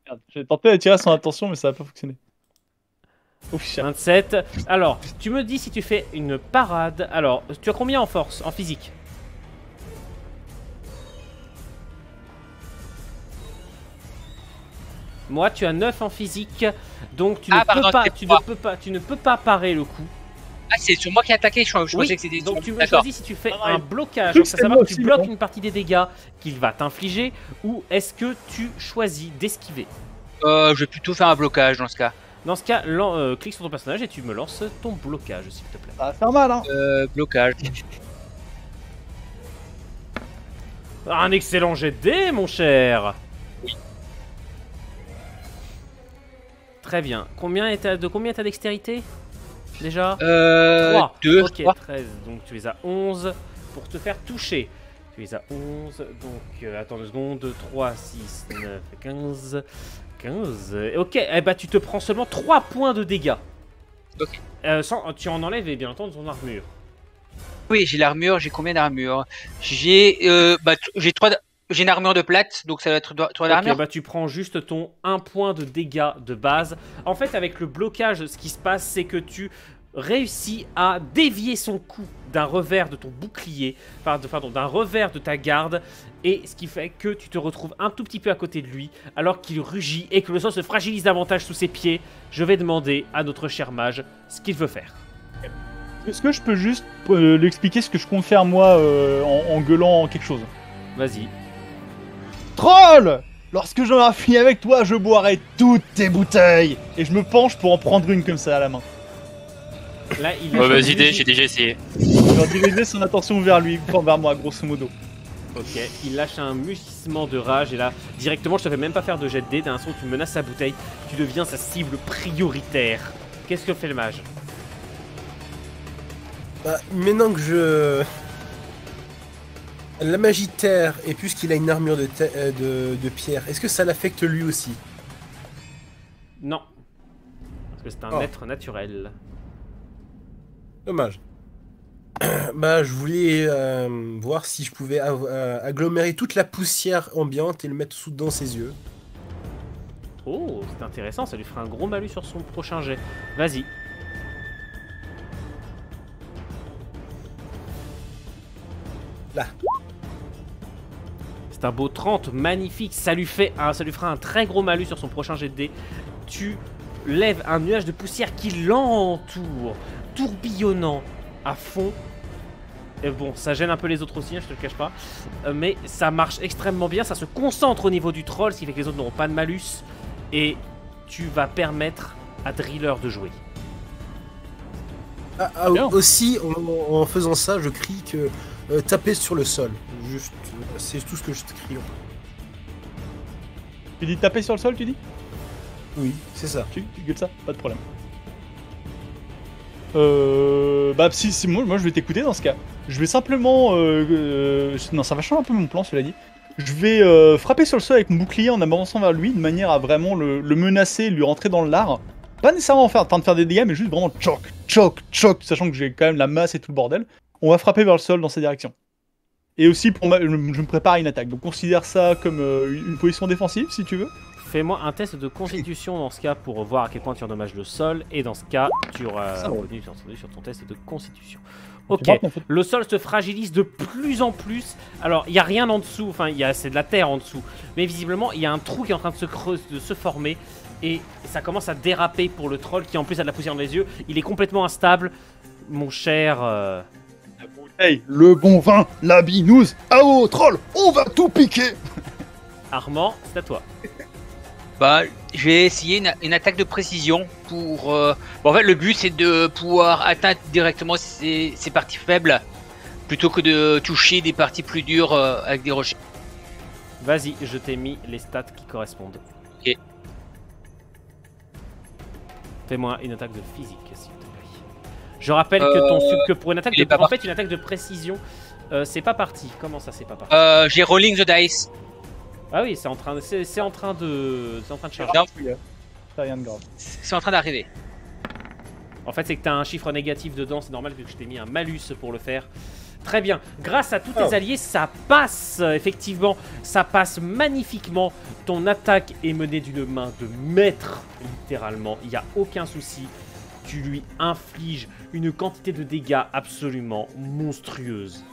Merde, j'ai tenté d'attirer son attention, mais ça n'a pas fonctionné. Oh, shit. 27. Alors, tu me dis si tu fais une parade. Alors, tu as combien en force, en physique? Moi, tu as 9 en physique. Donc, tu ne peux pas parer le coup. Ah, c'est sur moi qui ai attaqué, je Oui, pensais que c'était donc sur... tu me D'accord. choisis si tu fais Ah, un ouais. blocage, Truc, donc ça c'est savoir moi que tu aussi, bloques bon. une partie des dégâts qu'il va t'infliger, ou est-ce que tu choisis d'esquiver? Je vais plutôt faire un blocage dans ce cas. Dans ce cas, clique sur ton personnage et tu me lances ton blocage, s'il te plaît. Ça va faire mal, hein. Blocage. Un excellent jet de dés, mon cher. Oui. Très bien. Combien est ta dextérité déjà? 3. 2, Ok, 13. Donc tu es à 11 pour te faire toucher. Tu es à 11. Donc attends 2 secondes. 3, 6, 9, 15. 15. Ok, eh bah, tu te prends seulement 3 points de dégâts. Ok. Tu en enlèves et bien entendu ton armure. Oui, j'ai l'armure, j'ai combien d'armure? J'ai j'ai une armure de plate, donc ça va être 3 d'armure. Ok, bah tu prends juste ton 1 point de dégâts de base. En fait, avec le blocage, ce qui se passe, c'est que tu réussis à dévier son coup d'un revers de ton bouclier, pardon, d'un revers de ta garde, et ce qui fait que tu te retrouves un tout petit peu à côté de lui, alors qu'il rugit et que le sol se fragilise davantage sous ses pieds. Je vais demander à notre cher mage ce qu'il veut faire. Est-ce que je peux juste lui expliquer ce que je compte faire moi en gueulant quelque chose? Vas-y. Troll! Lorsque j'en aurai fini avec toi, je boirai toutes tes bouteilles! Et je me penche pour en prendre une comme ça à la main. Là, il Mauvaise idée, j'ai déjà essayé. Je vais diriger son attention vers lui, pas vers moi, grosso modo. Ok, il lâche un mugissement de rage et là, directement, je te fais même pas faire de jet de dés. D'un instant, tu menaces sa bouteille, tu deviens sa cible prioritaire. Qu'est-ce que fait le mage? Bah, maintenant que je... La magie de terre, et puisqu'il a une armure de pierre, est-ce que ça l'affecte lui aussi? Non. Parce que c'est un Oh. être naturel. Dommage. Bah, je voulais voir si je pouvais agglomérer toute la poussière ambiante et le mettre dans ses yeux. Oh, c'est intéressant, ça lui fera un gros malus sur son prochain jet. Vas-y. Là. C'est un beau 30, magnifique. Ça lui fera un très gros malus sur son prochain jet de dés. Tu lèves un nuage de poussière qui l'entoure, tourbillonnant à fond. Et bon, ça gêne un peu les autres aussi, hein, je te le cache pas. Mais ça marche extrêmement bien, ça se concentre au niveau du troll, ce qui fait que les autres n'auront pas de malus. Et tu vas permettre à Driller de jouer. Bien. Aussi, en faisant ça, je crie que taper sur le sol. Juste, c'est tout ce que je crie. Tu dis taper sur le sol, tu dis? Oui, c'est ça. Tu gueules ça? Pas de problème. Bah si moi je vais t'écouter dans ce cas. Je vais simplement... non, ça va changer un peu mon plan, cela dit. Je vais frapper sur le sol avec mon bouclier en avançant vers lui, de manière à vraiment le menacer, lui rentrer dans le lard. Pas nécessairement en train de faire des dégâts, mais juste vraiment choc, sachant que j'ai quand même la masse et tout le bordel. On va frapper vers le sol dans sa direction. Et aussi, je me prépare à une attaque. Donc considère ça comme une position défensive, si tu veux. Fais-moi un test de constitution dans ce cas pour voir à quel point tu endommages le sol. Et dans ce cas, tu auras Ça roule. revenu bien entendu sur ton test de constitution. Ok, Tu vois, en fait. le sol se fragilise de plus en plus. Alors, il n'y a rien en dessous, enfin, c'est de la terre en dessous. Mais visiblement, il y a un trou qui est en train de se former. Et ça commence à déraper pour le troll qui en plus a de la poussière dans les yeux. Il est complètement instable. Mon cher... La bouteille, le bon vin, la binouse. Ah oh, troll, on va tout piquer. Armand, c'est à toi. Bah, je vais essayer une attaque de précision pour... Bon, en fait, le but, c'est de pouvoir atteindre directement ces parties faibles plutôt que de toucher des parties plus dures avec des rochers. Vas-y, je t'ai mis les stats qui correspondent. Ok. Fais-moi une attaque de physique, s'il te plaît. Je rappelle que pour une attaque de... En fait, une attaque de précision, c'est pas parti. Comment ça, c'est pas parti? J'ai rolling the dice. Ah oui, c'est en train de charger. Non, C'est rien de grave. c'est en train d'arriver. En fait, c'est que tu as un chiffre négatif dedans, c'est normal vu que je t'ai mis un malus pour le faire. Très bien. Grâce à tous tes alliés, ça passe, effectivement. Ça passe magnifiquement. Ton attaque est menée d'une main de maître, littéralement. Il n'y a aucun souci. Tu lui infliges une quantité de dégâts absolument monstrueuse.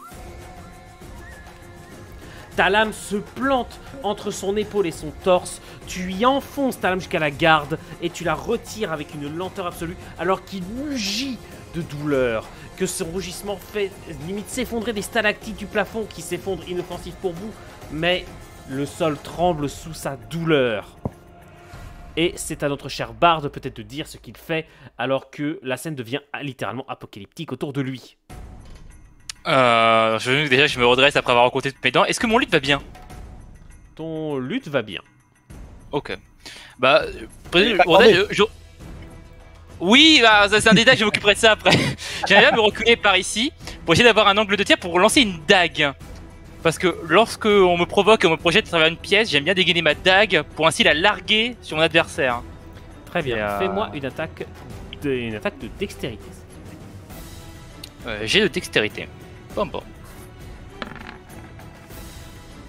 Ta lame se plante entre son épaule et son torse. Tu y enfonces ta lame jusqu'à la garde et tu la retires avec une lenteur absolue alors qu'il mugit de douleur. Que son rugissement fait limite s'effondrer des stalactites du plafond qui s'effondrent inoffensifs pour vous. Mais le sol tremble sous sa douleur. Et c'est à notre cher barde peut-être de dire ce qu'il fait alors que la scène devient littéralement apocalyptique autour de lui. Déjà, je me redresse après avoir rencontré toutes mes dents. Est-ce que mon lutte va bien? Ton lutte va bien. Ok. Bah, oui, bah, ça, c'est un détail, je m'occuperai de ça après. J'aimerais bien me reculer par ici pour essayer d'avoir un angle de tir pour lancer une dague. Parce que lorsque on me provoque et on me projette à travers une pièce, j'aime bien dégainer ma dague pour ainsi la larguer sur mon adversaire. Très bien. Fais-moi une attaque de dextérité. J'ai de dextérité. Bon.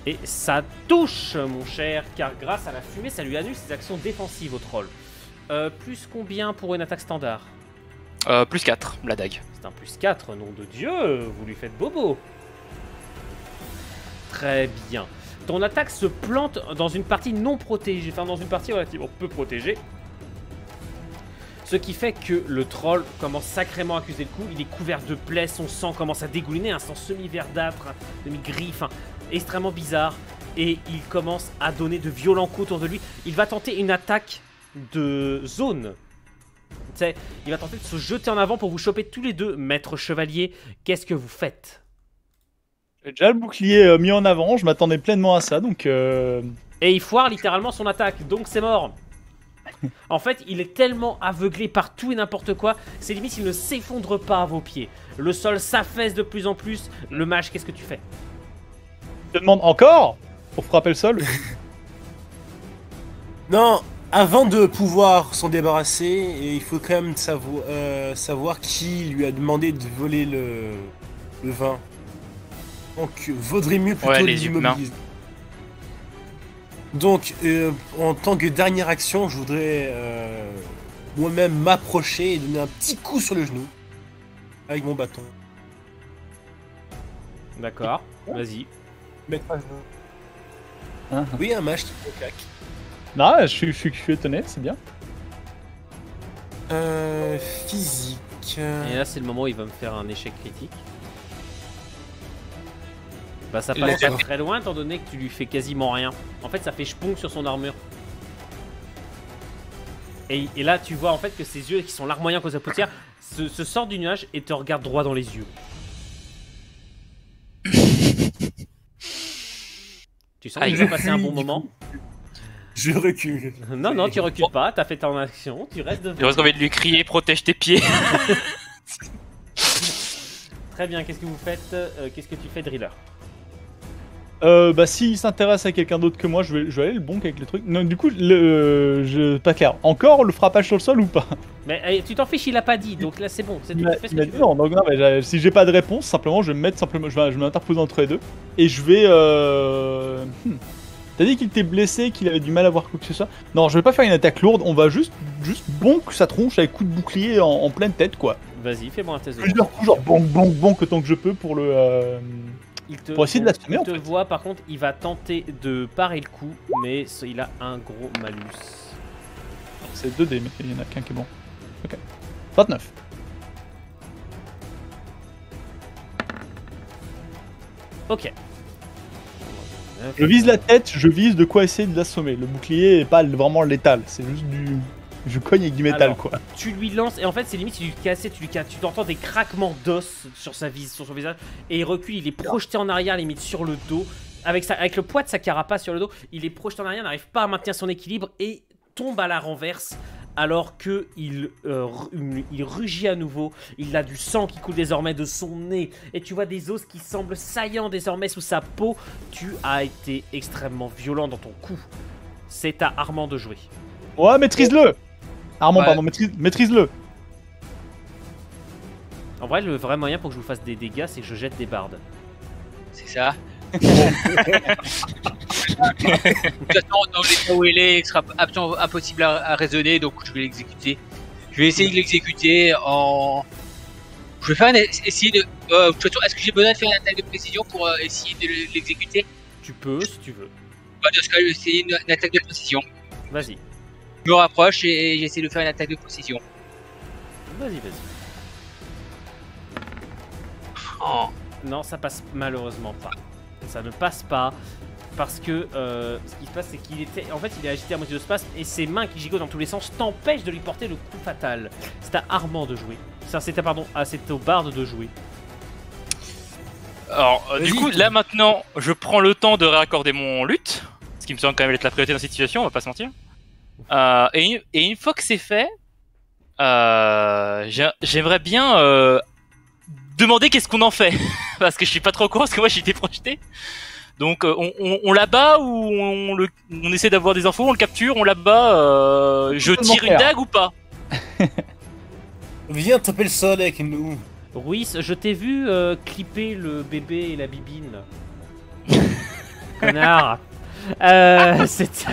Et ça touche, mon cher, car grâce à la fumée, ça lui annule ses actions défensives au troll. Plus combien pour une attaque standard? Plus 4, la dague. C'est un plus 4, nom de Dieu, vous lui faites bobo. Très bien. Ton attaque se plante dans une partie non protégée, enfin dans une partie relativement peu protégée. Ce qui fait que le troll commence sacrément à accuser le coup. Il est couvert de plaies, son sang commence à dégouliner, un sang semi-verdâtre, demi-gris, enfin extrêmement bizarre. Et il commence à donner de violents coups autour de lui. Il va tenter une attaque de zone. Tu sais, il va tenter de se jeter en avant pour vous choper tous les deux. Maître chevalier, qu'est-ce que vous faites? J'ai déjà le bouclier mis en avant, je m'attendais pleinement à ça, donc... Et il foire littéralement son attaque, donc c'est mort. En fait, il est tellement aveuglé par tout et n'importe quoi, c'est limite il ne s'effondre pas à vos pieds. Le sol s'affaisse de plus en plus. Le mage, qu'est-ce que tu fais? Je te demande encore pour frapper le sol. Non, avant de pouvoir s'en débarrasser, il faut quand même savoir qui lui a demandé de voler le vin. Donc, vaudrait mieux plutôt les l'immobiliser. Donc, en tant que dernière action, je voudrais moi-même m'approcher et donner un petit coup sur le genou avec mon bâton. D'accord, vas-y. Mettre à genoux. Oui, un mage qui me claque. Non, je suis étonné, c'est bien. Physique. Et là, c'est le moment où il va me faire un échec critique. Bah ça passe pas très loin étant donné que tu lui fais quasiment rien. En fait ça fait chponk sur son armure. Et là tu vois en fait que ses yeux qui sont larmoyants à cause de la poussière se sortent du nuage et te regardent droit dans les yeux. Tu sens qu'il va passer un bon moment. Je recule. Non, tu recules pas, t'as fait ton action, tu restes devant. J'ai envie de lui crier, protège tes pieds. Très bien, qu'est-ce que vous faites? Qu'est-ce que tu fais, Driller? Bah s'il s'intéresse à quelqu'un d'autre que moi, je vais aller le bonk avec le truc. Non, du coup, pas clair. Encore le frappage sur le sol ou pas? Mais tu t'en fiches, il a pas dit, donc là c'est bon. Tu fais ce que tu veux. Non, mais si j'ai pas de réponse, simplement je vais me mettre je vais m'interposer entre les deux et je vais. T'as dit qu'il était blessé, qu'il avait du mal à voir quoi que ce soit. Non, je vais pas faire une attaque lourde. On va juste bonk sa tronche avec coup de bouclier en pleine tête, quoi. Vas-y, fais-moi un test de. Plusieurs coups, genre bonk autant que je peux pour le. Pour essayer de l'assommer, en fait. Il te voit, par contre, il va tenter de parer le coup, mais il a un gros malus. C'est 2 dés, mais il y en a qu'un qui est bon. Ok. 29. Ok. Je vise la tête, je vise de quoi essayer de l'assommer. Le bouclier est pas vraiment létal, c'est juste du... Je cogne avec du métal. Alors, quoi. Tu lui lances, et en fait c'est limite tu lui casses, tu entends des craquements d'os sur son visage, et il recule, il est projeté en arrière limite sur le dos, avec le poids de sa carapace sur le dos, il est projeté en arrière, n'arrive pas à maintenir son équilibre, et tombe à la renverse, alors que il rugit à nouveau. Il a du sang qui coule désormais de son nez et tu vois des os qui semblent saillants désormais sous sa peau. Tu as été extrêmement violent dans ton coup. C'est à Armand de jouer. Ouais, maîtrise-le. Armand, Ouais. pardon, maîtrise-le. En vrai, le vrai moyen pour que je vous fasse des dégâts, c'est que je jette des bardes. C'est ça. De toute façon, dans l'état où il est, il sera absolument impossible à raisonner, donc je vais l'exécuter. Je vais essayer de l'exécuter en. Je vais faire essayer de. De toute façon, est-ce que j'ai besoin de faire une attaque de précision pour essayer de l'exécuter? Tu peux si tu veux. Dans ce cas, je vais essayer une attaque de précision. Vas-y. Je me rapproche et j'essaie de faire une attaque de précision. Vas-y. Oh. Non, ça passe malheureusement pas. Ça ne passe pas parce que ce qui se passe, c'est qu'il était, en fait, il est agité à moitié de spasme et ses mains qui gigotent dans tous les sens t'empêchent de lui porter le coup fatal. C'est à Armand de jouer. C'est au barde de jouer. Alors, du Vas-y. coup, là maintenant, je prends le temps de réaccorder mon lutte, ce qui me semble quand même être la priorité dans cette situation, on va pas se mentir. Et une fois que c'est fait, j'aimerais bien demander qu'est-ce qu'on en fait, parce que je suis pas trop au courant, parce que moi j'ai été projeté. Donc, on l'abat ou on essaie d'avoir des infos, on le capture, on l'abat, je tire une dague ou pas? Viens taper le sol avec nous. Ruiz, je t'ai vu clipper le bébé et la bibine. Connard. C'est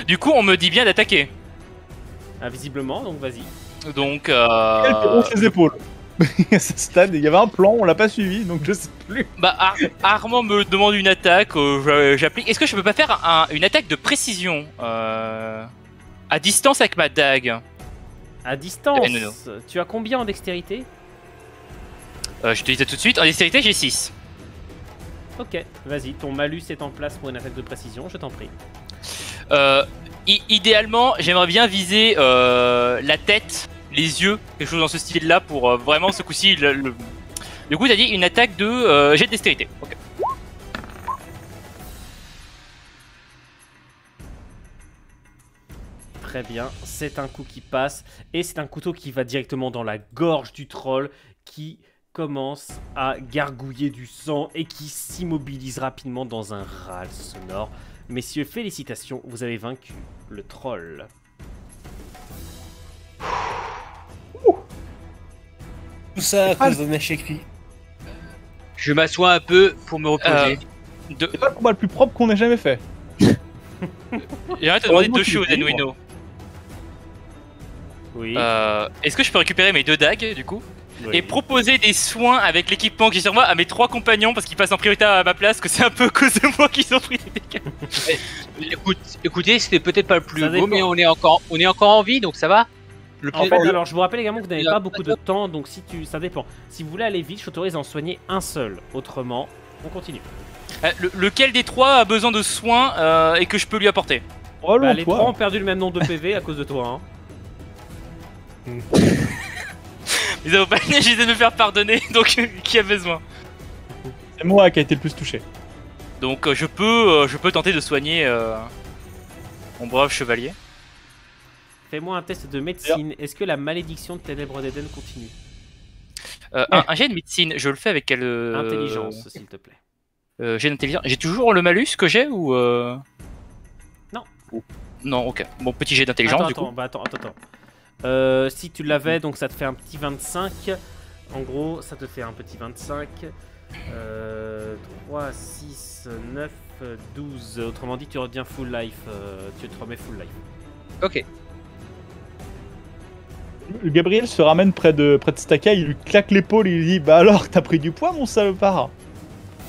Du coup, on me dit bien d'attaquer. visiblement, donc vas-y. Donc, Elle hausse les épaules. À ce stade, il y avait un plan, on l'a pas suivi, donc je sais plus. bah, Armand me demande une attaque, j'applique. Est-ce que je peux pas faire une attaque de précision à distance avec ma dague? À distance, Eh, non. tu as combien en dextérité? Je te dis ça tout de suite. En dextérité, j'ai 6. Ok, vas-y, ton malus est en place pour une attaque de précision, je t'en prie. Idéalement, j'aimerais bien viser la tête, les yeux, quelque chose dans ce style-là pour vraiment ce coup-ci. Du coup, t'as dit une attaque de jet de dextérité. Ok. Très bien, c'est un coup qui passe et c'est un couteau qui va directement dans la gorge du troll qui commence à gargouiller du sang et qui s'immobilise rapidement dans un râle sonore. Messieurs, félicitations, vous avez vaincu le troll. Tout ça à cause d'un échec cuit. Je m'assois un peu pour me reposer. C'est pas le combat le plus propre qu'on ait jamais fait. J'aimerais te demander Heureusement deux qu'il choses, est libre. Enuino. Oui. Est-ce que je peux récupérer mes 2 dagues, du coup, oui. et proposer des soins avec l'équipement que j'ai sur moi à mes 3 compagnons parce qu'ils passent en priorité à ma place, que c'est un peu à cause de moi qu'ils ont pris des dégâts. Écoutez, c'était peut-être pas le plus Ça beau, dépend. mais on est encore en vie, donc ça va. Le En plus- fait, alors je vous rappelle également que vous n'avez Il a- pas beaucoup de temps, donc ça dépend. Si vous voulez aller vite, je t'autorise à en soigner un seul. Autrement, on continue. Lequel des 3 a besoin de soins et que je peux lui apporter? Oh, Bah, non, les toi. trois ont perdu le même nombre de PV à cause de toi. Hein. Ils ont pas j'essaie de me faire pardonner, donc qui a besoin? C'est moi qui a été le plus touché. Donc je peux tenter de soigner mon brave chevalier. Fais-moi un test de médecine. Est-ce que la malédiction de Ténèbres d'Éden continue? Un jet de médecine, je le fais avec quelle Intelligence, s'il te plaît. Jet d'intelligence. J'ai toujours le malus que j'ai ou Non. Non, ok. Bon, petit jet d'intelligence du coup. Attends. Si tu l'avais, donc ça te fait un petit 25. En gros, ça te fait un petit 25. 3, 6, 9, 12. Autrement dit, tu reviens full life. Tu te remets full life. Ok. Le Gabriel se ramène près de Staka, il lui claque l'épaule, il lui dit bah alors, t'as pris du poids mon salopard?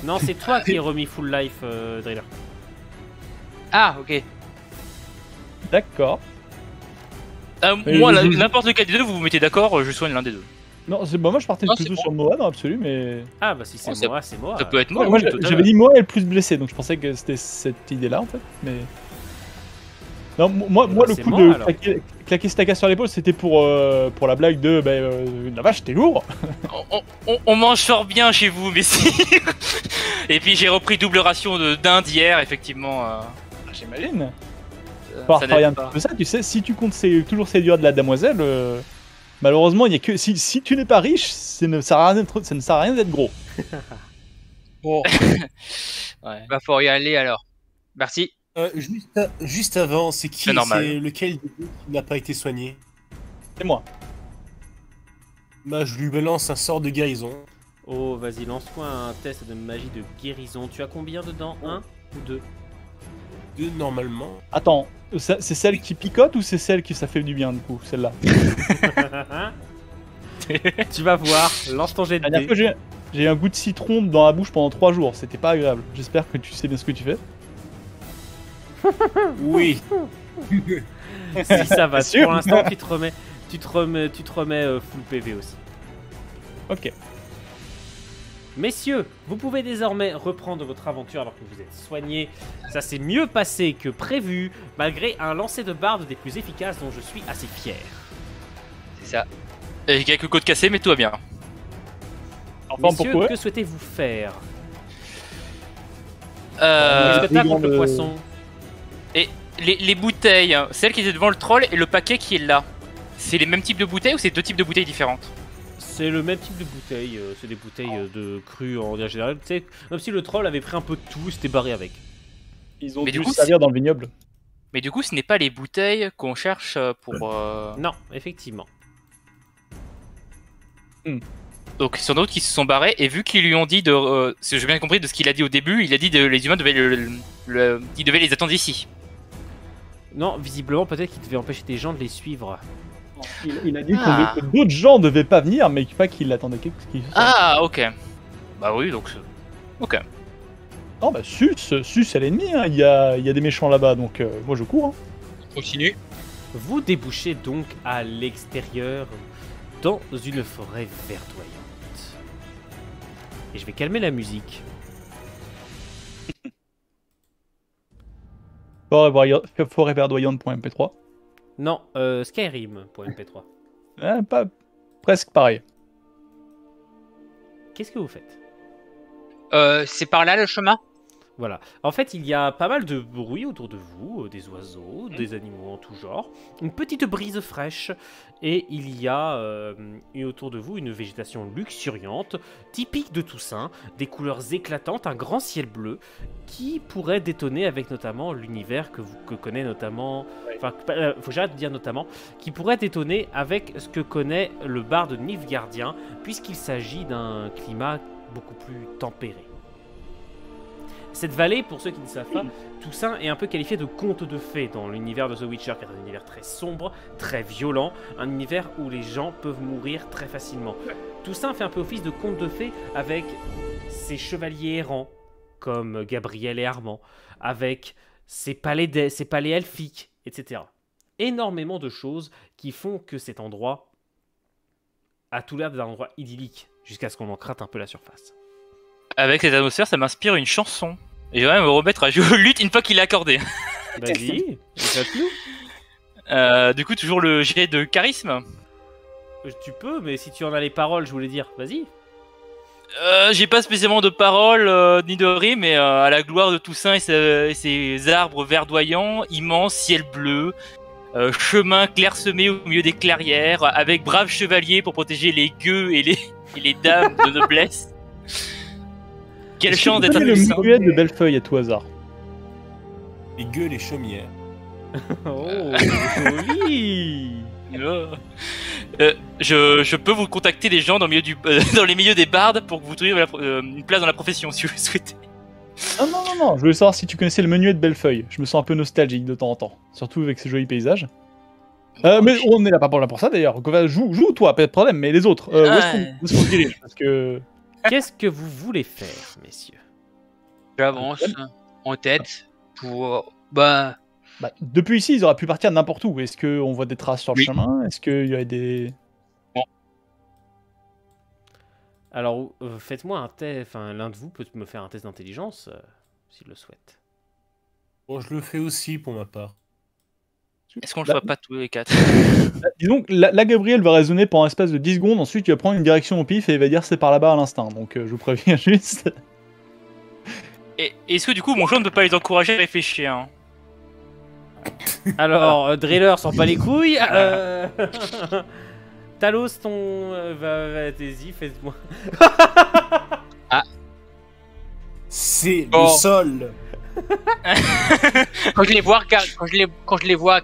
Non, c'est toi qui es remis full life, Driller. Ah, ok. D'accord. Moi, n'importe lequel des deux, vous vous mettez d'accord, je soigne l'un des deux. Non, c'est moi je partais Non, plutôt c'est sur Moa dans l'absolu, mais. Ah, bah si c'est Oh, ça- moi, c'est moi. Ça peut être moi. moi oui, totalement. j'avais dit Moa est le plus blessé, donc je pensais que c'était cette idée-là en fait, mais. Non, moi bah, le c'est coup moi, de alors. claquer Staka sur l'épaule, c'était pour la blague de la vache, t'es lourd. On mange fort bien chez vous, messire. Et puis j'ai repris double ration de dinde hier, effectivement. J'imagine. falloir ça travailler un n'aide petit pas. peu ça, tu sais, si tu comptes toujours séduire de la demoiselle, malheureusement, il y a que si tu n'es pas riche, ça ne sert à rien d'être gros. Bon, Ouais. bah faut y aller alors. Merci. Juste avant, c'est qui C'est normal. C'est lequel des deux qui n'a pas été soigné? C'est moi. Bah, je lui balance un sort de guérison. Oh, vas-y, lance-toi un test de magie de guérison. Tu as combien dedans? 1 ou 2? 2 normalement. Attends, c'est celle qui picote ou c'est celle qui ça fait du bien du coup, celle-là? Tu vas voir, lance ton jet de La dernière fois, dés. j'ai eu un goût de citron dans la bouche pendant 3 jours, c'était pas agréable. J'espère que tu sais bien ce que tu fais. Oui. Si ça va, C'est sûr. pour l'instant tu te remets full PV aussi. Ok. Messieurs, vous pouvez désormais reprendre votre aventure alors que vous êtes soignés. Ça s'est mieux passé que prévu, malgré un lancer de barde des plus efficaces dont je suis assez fier. C'est ça. Et quelques côtes cassées, mais tout va bien. Enfin, Messieurs, pourquoi? que souhaitez-vous faire? Euh, Qu'est-ce que t'as contre le le- poisson? et les bouteilles, celle qui était devant le troll et le paquet qui est là, c'est les mêmes types de bouteilles ou c'est deux types de bouteilles différentes? C'est le même type de bouteille, c'est des bouteilles de cru en général. Tu sais, même si le troll avait pris un peu de tout, s'était barré avec. Ils ont Mais dû du coup, se servir dans le vignoble. Mais du coup, ce n'est pas les bouteilles qu'on cherche pour... Non, effectivement. Donc, il y en a d'autres qui se sont barrés, et vu qu'ils lui ont dit de... si j'ai bien compris de ce qu'il a dit au début, il a dit que les humains devaient, ils devaient les attendre ici. Non, visiblement, peut-être qu'il devait empêcher des gens de les suivre. Il a dit Ah. que d'autres gens ne devaient pas venir, mais pas qu'il attendait quelque chose. Ah, ok. Bah oui, donc... Ok. Non, bah Sus est l'ennemi, hein. Il y a des méchants là-bas, donc moi je cours. Hein. Continue. Vous débouchez donc à l'extérieur, dans une forêt verdoyante. Et je vais calmer la musique. Forêtverdoyante.mp3. Non, Skyrim.mp3. Pas presque pareil. Qu'est-ce que vous faites? C'est par là le chemin? Voilà. En fait, il y a pas mal de bruit autour de vous, des oiseaux, des animaux en tout genre, une petite brise fraîche, et il y a autour de vous une végétation luxuriante, typique de Toussaint, des couleurs éclatantes, un grand ciel bleu, qui pourrait détonner avec notamment l'univers que connaît notamment... Enfin, faut que j'arrête de dire notamment, qui pourrait détonner avec ce que connaît le barde Nilfgaardien, puisqu'il s'agit d'un climat beaucoup plus tempéré. Cette vallée, pour ceux qui ne savent pas, Toussaint est un peu qualifié de conte de fées dans l'univers de The Witcher, qui est un univers très sombre, très violent, un univers où les gens peuvent mourir très facilement. Toussaint fait un peu office de conte de fées avec ses chevaliers errants, comme Gabriel et Armand, avec ses palais elfiques, etc. Énormément de choses qui font que cet endroit a tout l'air d'un endroit idyllique, jusqu'à ce qu'on en gratte un peu la surface. Avec cette atmosphère, ça m'inspire une chanson. Et je vais même me remettre à jouer au luth une fois qu'il est accordé. Vas-y, éclate-nous. Du coup, toujours le jet de charisme. Tu peux, mais si tu en as les paroles, je voulais dire, vas-y. J'ai pas spécialement de paroles ni de rimes, mais à la gloire de Toussaint et ses arbres verdoyants, immense ciel bleu, chemin clairsemé au milieu des clairières, avec braves chevaliers pour protéger les gueux et les dames de noblesse. Quelle chance d'être le Toussaint. muet de Bellefeuille à tout hasard. Les gueules, les chaumières. Oh, joli. Je peux vous contacter des gens dans le milieu dans les milieux des bardes pour que vous trouviez une place dans la profession si vous le souhaitez. Non, je voulais savoir si tu connaissais le menuet de Bellefeuille. Je me sens un peu nostalgique de temps en temps, surtout avec ces jolis paysages. Mais on n'est là pas pour ça d'ailleurs. Joue toi, pas de problème, mais les autres, où est-ce qu'on se dirige? Parce que... Qu'est-ce que vous voulez faire, messieurs? J'avance en tête pour... Bah, depuis ici, ils auraient pu partir n'importe où. Est-ce qu'on voit des traces sur le Oui. chemin? Est-ce qu'il y a des... Alors, faites-moi un test. Enfin, l'un de vous peut me faire un test d'intelligence, s'il le souhaite. Bon, je le fais aussi pour ma part. Est-ce qu'on le ferait pas tous les quatre? Disons que là, Gabriel va raisonner pendant un espace de 10 secondes, ensuite il va prendre une direction au pif et il va dire c'est par là-bas à l'instinct. Donc je vous préviens juste. Et est-ce que du coup mon jeu ne peut pas les encourager à réfléchir hein? Alors, Driller s'en bat les couilles. Talos, vas-y, fais-moi. C'est Oh. le sol. Quand je les vois, regarde, quand je les vois,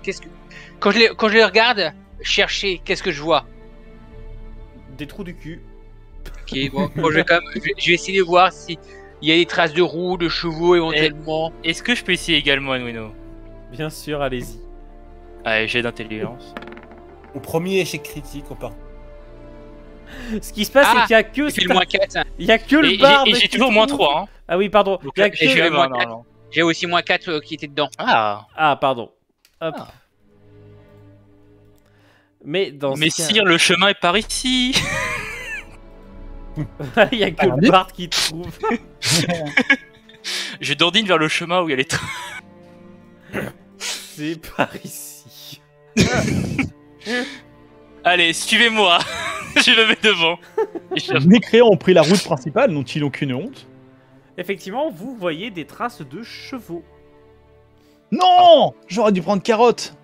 quand je les regarde, chercher, qu'est-ce que je vois? Des trous du cul. Ok, bon, je vais essayer de voir si il y a des traces de roues, de chevaux éventuellement. Est-ce que je peux essayer également, Anwino? Bien sûr, allez-y. Allez, j'ai d'intelligence. Au premier échec critique, on part. Ce qui se passe, c'est qu'il y a que... J'ai fait le moins 4. Il y a que le Et barde j'ai qui toujours moins trouve. 3. Hein. Ah oui, pardon. Donc Il y a là, que... j'ai eu moins 20 quatre. normalement. J'ai aussi moins 4 qui étaient dedans. Ah. Ah, pardon. Hop. Ah. Mais dans Mais ce cas... sire, le chemin est par ici. il y a que le barde qui trouve. Je dandine vers le chemin où il y a les trains. C'est par ici. Allez, suivez-moi. Je le mets devant. Et je- Les mécréants ont pris la route principale, n'ont-ils aucune honte? Effectivement, vous voyez des traces de chevaux. Non! J'aurais dû prendre carotte!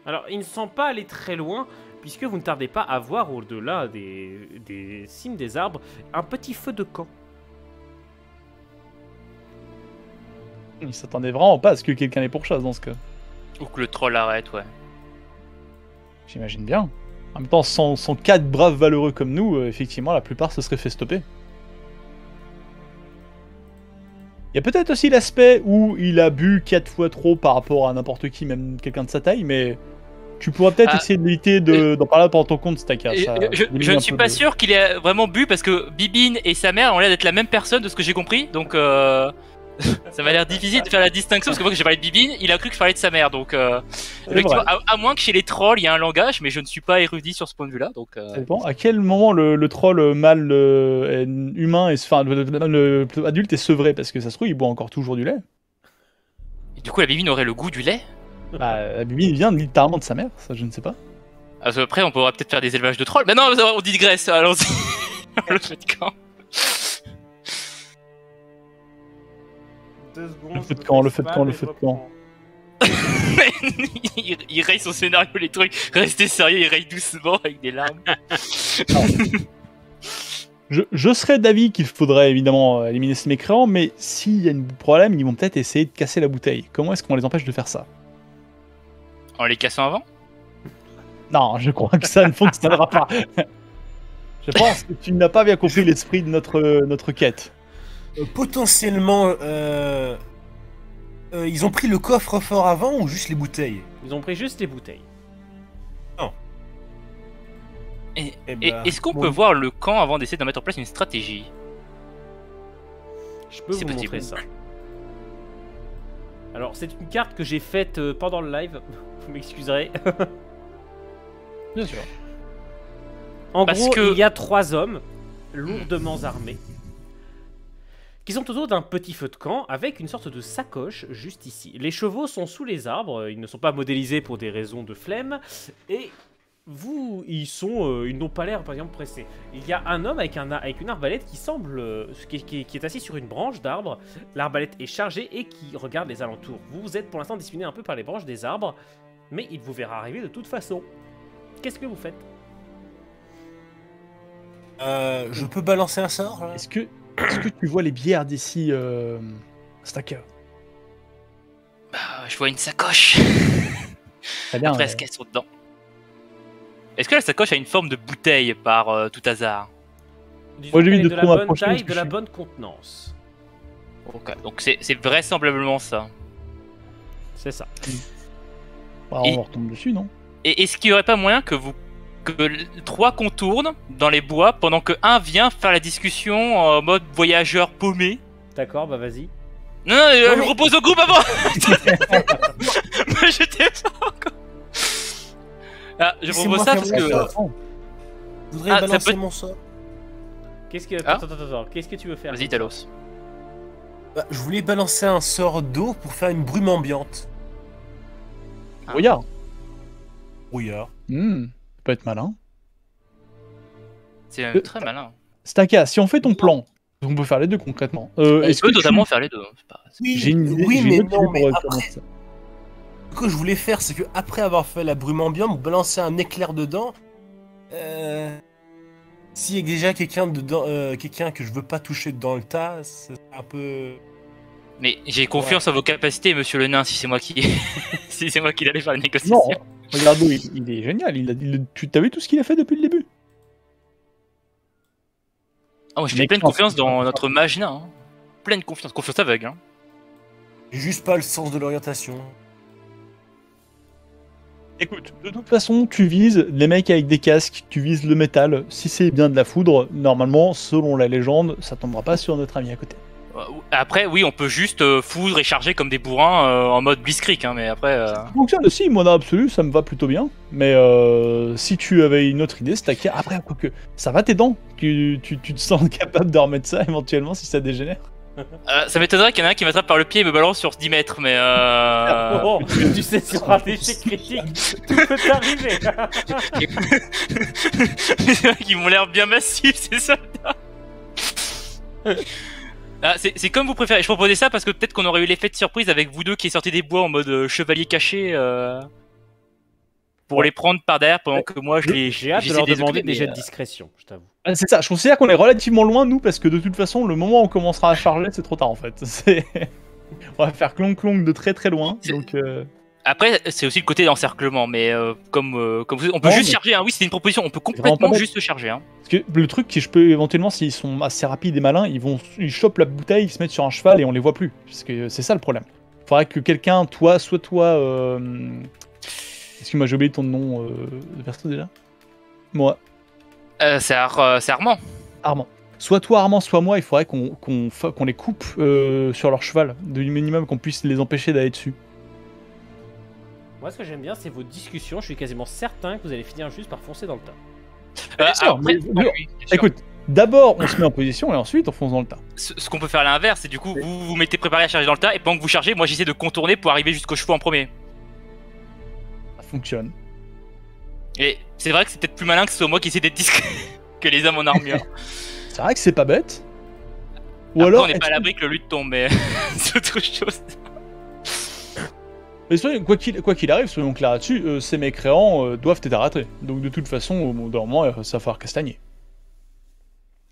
Alors, ils ne sont pas allés très loin, puisque vous ne tardez pas à voir au-delà des cimes des arbres un petit feu de camp. Ils s'attendaient vraiment pas à ce que quelqu'un les pourchasse dans ce cas. Ou que le troll arrête, ouais. J'imagine bien. En même temps, sans 4 braves valeureux comme nous, effectivement, la plupart se seraient fait stopper. Il y a peut-être aussi l'aspect où il a bu 4 fois trop par rapport à n'importe qui, même quelqu'un de sa taille, mais tu pourras peut-être essayer d'éviter d'en parler pendant ton compte, Staka. Et ça je diminue ne un suis peu pas de- sûr qu'il ait vraiment bu parce que Bibine et sa mère ont l'air d'être la même personne de ce que j'ai compris. Donc ça m'a l'air difficile de faire la distinction parce que moi que j'ai parlé de Bibine, il a cru que je parlais de sa mère. Donc effectivement, vrai. à moins que chez les trolls il y a un langage, mais je ne suis pas érudit sur ce point de vue-là. Donc Ça dépend. À quel moment le troll mâle humain, enfin le adulte est sevré? Parce que ça se trouve, il boit encore toujours du lait. et du coup la Bibine aurait le goût du lait. Bah, Bibi vient littéralement de sa mère, ça je ne sais pas. Parce qu'après on pourra peut-être faire des élevages de trolls. Mais non, on digresse. Allons-y. Le fait de camp. 2 secondes. Le feu de camp, le feu de camp, le feu de camp. il raye son scénario, les trucs. Restez sérieux, il raye doucement avec des larmes. Je serais d'avis qu'il faudrait évidemment éliminer ces mécréants, mais s'il y a un problème, ils vont peut-être essayer de casser la bouteille. Comment est-ce qu'on les empêche de faire ça? En les cassant avant. Non, je crois que ça ne fonctionnera pas. Je pense que tu n'as pas bien compris l'esprit de notre quête. Potentiellement, ils ont pris le coffre-fort avant ou juste les bouteilles? Ils ont pris juste les bouteilles. Eh Et ben, est-ce qu'on bon. peut voir le camp avant d'essayer de mettre en place une stratégie? Je peux C'est vous possible. montrer ça. Alors, c'est une carte que j'ai faite pendant le live. Vous m'excuserez. Bien sûr. En Parce gros, que- il y a 3 hommes, lourdement armés, qui sont autour d'un petit feu de camp avec une sorte de sacoche juste ici. Les chevaux sont sous les arbres, ils ne sont pas modélisés pour des raisons de flemme, et ils n'ont pas l'air par exemple pressés. Il y a un homme avec une arbalète qui semble, qui est assis sur une branche d'arbre. L'arbalète est chargée et qui regarde les alentours. Vous êtes pour l'instant dissimulé un peu par les branches des arbres, mais il vous verra arriver de toute façon. Qu'est-ce que vous faites? Je peux balancer un sort là? Est-ce que tu vois les bières d'ici, Stacker? Je vois une sacoche. Très bien. Après, est-ce qu'elles sont dedans? Est-ce que la sacoche a une forme de bouteille par tout hasard? Disons Moi, j'évite qu'elle est de de trop la bonne m'approcher taille, parce que de la je suis- bonne contenance. Ok, donc c'est vraisemblablement ça. C'est ça. Bah, Et- on retombe dessus, non? Et est-ce qu'il n'y aurait pas moyen que 3 contournent dans les bois pendant que un vient faire la discussion en mode voyageur paumé? D'accord, bah vas-y. Non, non, je mais- propose au groupe avant. Moi, j'étais ça encore. Ah, je Laissez-moi propose ça faire parce mon que sort. Je voudrais Ah, ça balancer peut- mon sort. Qu'est-ce que... Ah. Attends. Qu'est-ce que tu veux faire? vas-y, Talos. Bah, je voulais balancer un sort d'eau pour faire une brume ambiante. Ah. Regarde. Brouillard. Ça peut être malin. C'est très malin. Staka, si on fait ton plan, on peut faire les deux concrètement. On Est-ce peut que totalement faire les deux. C'est pas- Oui, J'ai une idée, oui j'ai mais une autre non, idée mais pour après, commencer. Ce que je voulais faire, c'est que après avoir fait la brume ambiante, vous balancez un éclair dedans. S'il y a déjà quelqu'un dedans, quelqu'un que je veux pas toucher dans le tas, c'est un peu. Mais j'ai confiance en vos capacités, monsieur le nain, si c'est moi qui... si c'est moi qui allais faire la Non, négociation. regarde, il est génial. Tu t'as vu tout ce qu'il a fait depuis le début? Ah, moi, j'ai Mais pleine quand- confiance dans notre mage nain. Hein. Pleine confiance. Confiance aveugle. Hein. J'ai juste pas le sens de l'orientation. Écoute, de toute façon, tu vises les mecs avec des casques, tu vises le métal. Si c'est bien de la foudre, normalement, selon la légende, ça tombera pas sur notre ami à côté. Après, oui, on peut juste foudre et charger comme des bourrins en mode blitzkrieg, hein, mais après... Ça fonctionne aussi, moi dans l'absolu, ça me va plutôt bien. Mais si tu avais une autre idée, c'est après, quoique, ça va tes dents. Tu te sens capable de remettre ça éventuellement si ça dégénère. ça m'étonnerait qu'il y en a un qui m'attrape par le pied et me balance sur 10 mètres, mais... Oh, tu sais, sur un échec critique, tout peut arriver. c'est vrai qu'ils m'ont l'air bien massifs, ces soldats. Ah, c'est comme vous préférez. Je proposais ça parce que peut-être qu'on aurait eu l'effet de surprise avec vous deux qui est sorti des bois en mode chevalier caché pour les prendre par derrière pendant que moi J'ai hâte de j'essaie leur les demander occuper, des jets de mais, discrétion, je t'avoue. Ah, c'est ça, je considère qu'on est relativement loin, nous, parce que de toute façon, le moment où on commencera à charger, c'est trop tard en fait. On va faire clonk-clonk de très très loin. Donc, Après, c'est aussi le côté d'encerclement, mais comme on peut Non, juste mais- charger. Hein. Oui, c'était une proposition. On peut vraiment pas complètement bête. juste charger. Hein. parce que le truc, je peux éventuellement, s'ils sont assez rapides et malins, ils chopent la bouteille, ils se mettent sur un cheval et on les voit plus. Parce que c'est ça le problème. Il faudrait que quelqu'un, soit toi. Excuse-moi, j'ai oublié ton nom de perso déjà. Moi, C'est Armand. Armand. Soit toi, Armand, soit moi, il faudrait qu'on les coupe sur leur cheval, du minimum qu'on puisse les empêcher d'aller dessus. Moi, ce que j'aime bien, c'est vos discussions. Je suis quasiment certain que vous allez finir juste par foncer dans le tas. Bien sûr, après, mais- oui, bien sûr. Écoute, d'abord on se met en position et ensuite on fonce dans le tas. Ce qu'on peut faire à l'inverse, c'est du coup vous vous mettez préparé à charger dans le tas et pendant que vous chargez, moi j'essaie de contourner pour arriver jusqu'aux chevaux en premier. Ça fonctionne. Et c'est vrai que c'est peut-être plus malin que ce soit moi qui essaie d'être discret que les hommes en armure. C'est vrai que c'est pas bête. Ou Après, alors, on n'est pas à est-ce l'abri que le lutte tombe, mais c'est autre chose. Mais quoi qu'il arrive, soyons clairs là-dessus, ces mécréants doivent être arrêtés. Donc de toute façon, au bout d'un moment, ça va falloir castagner.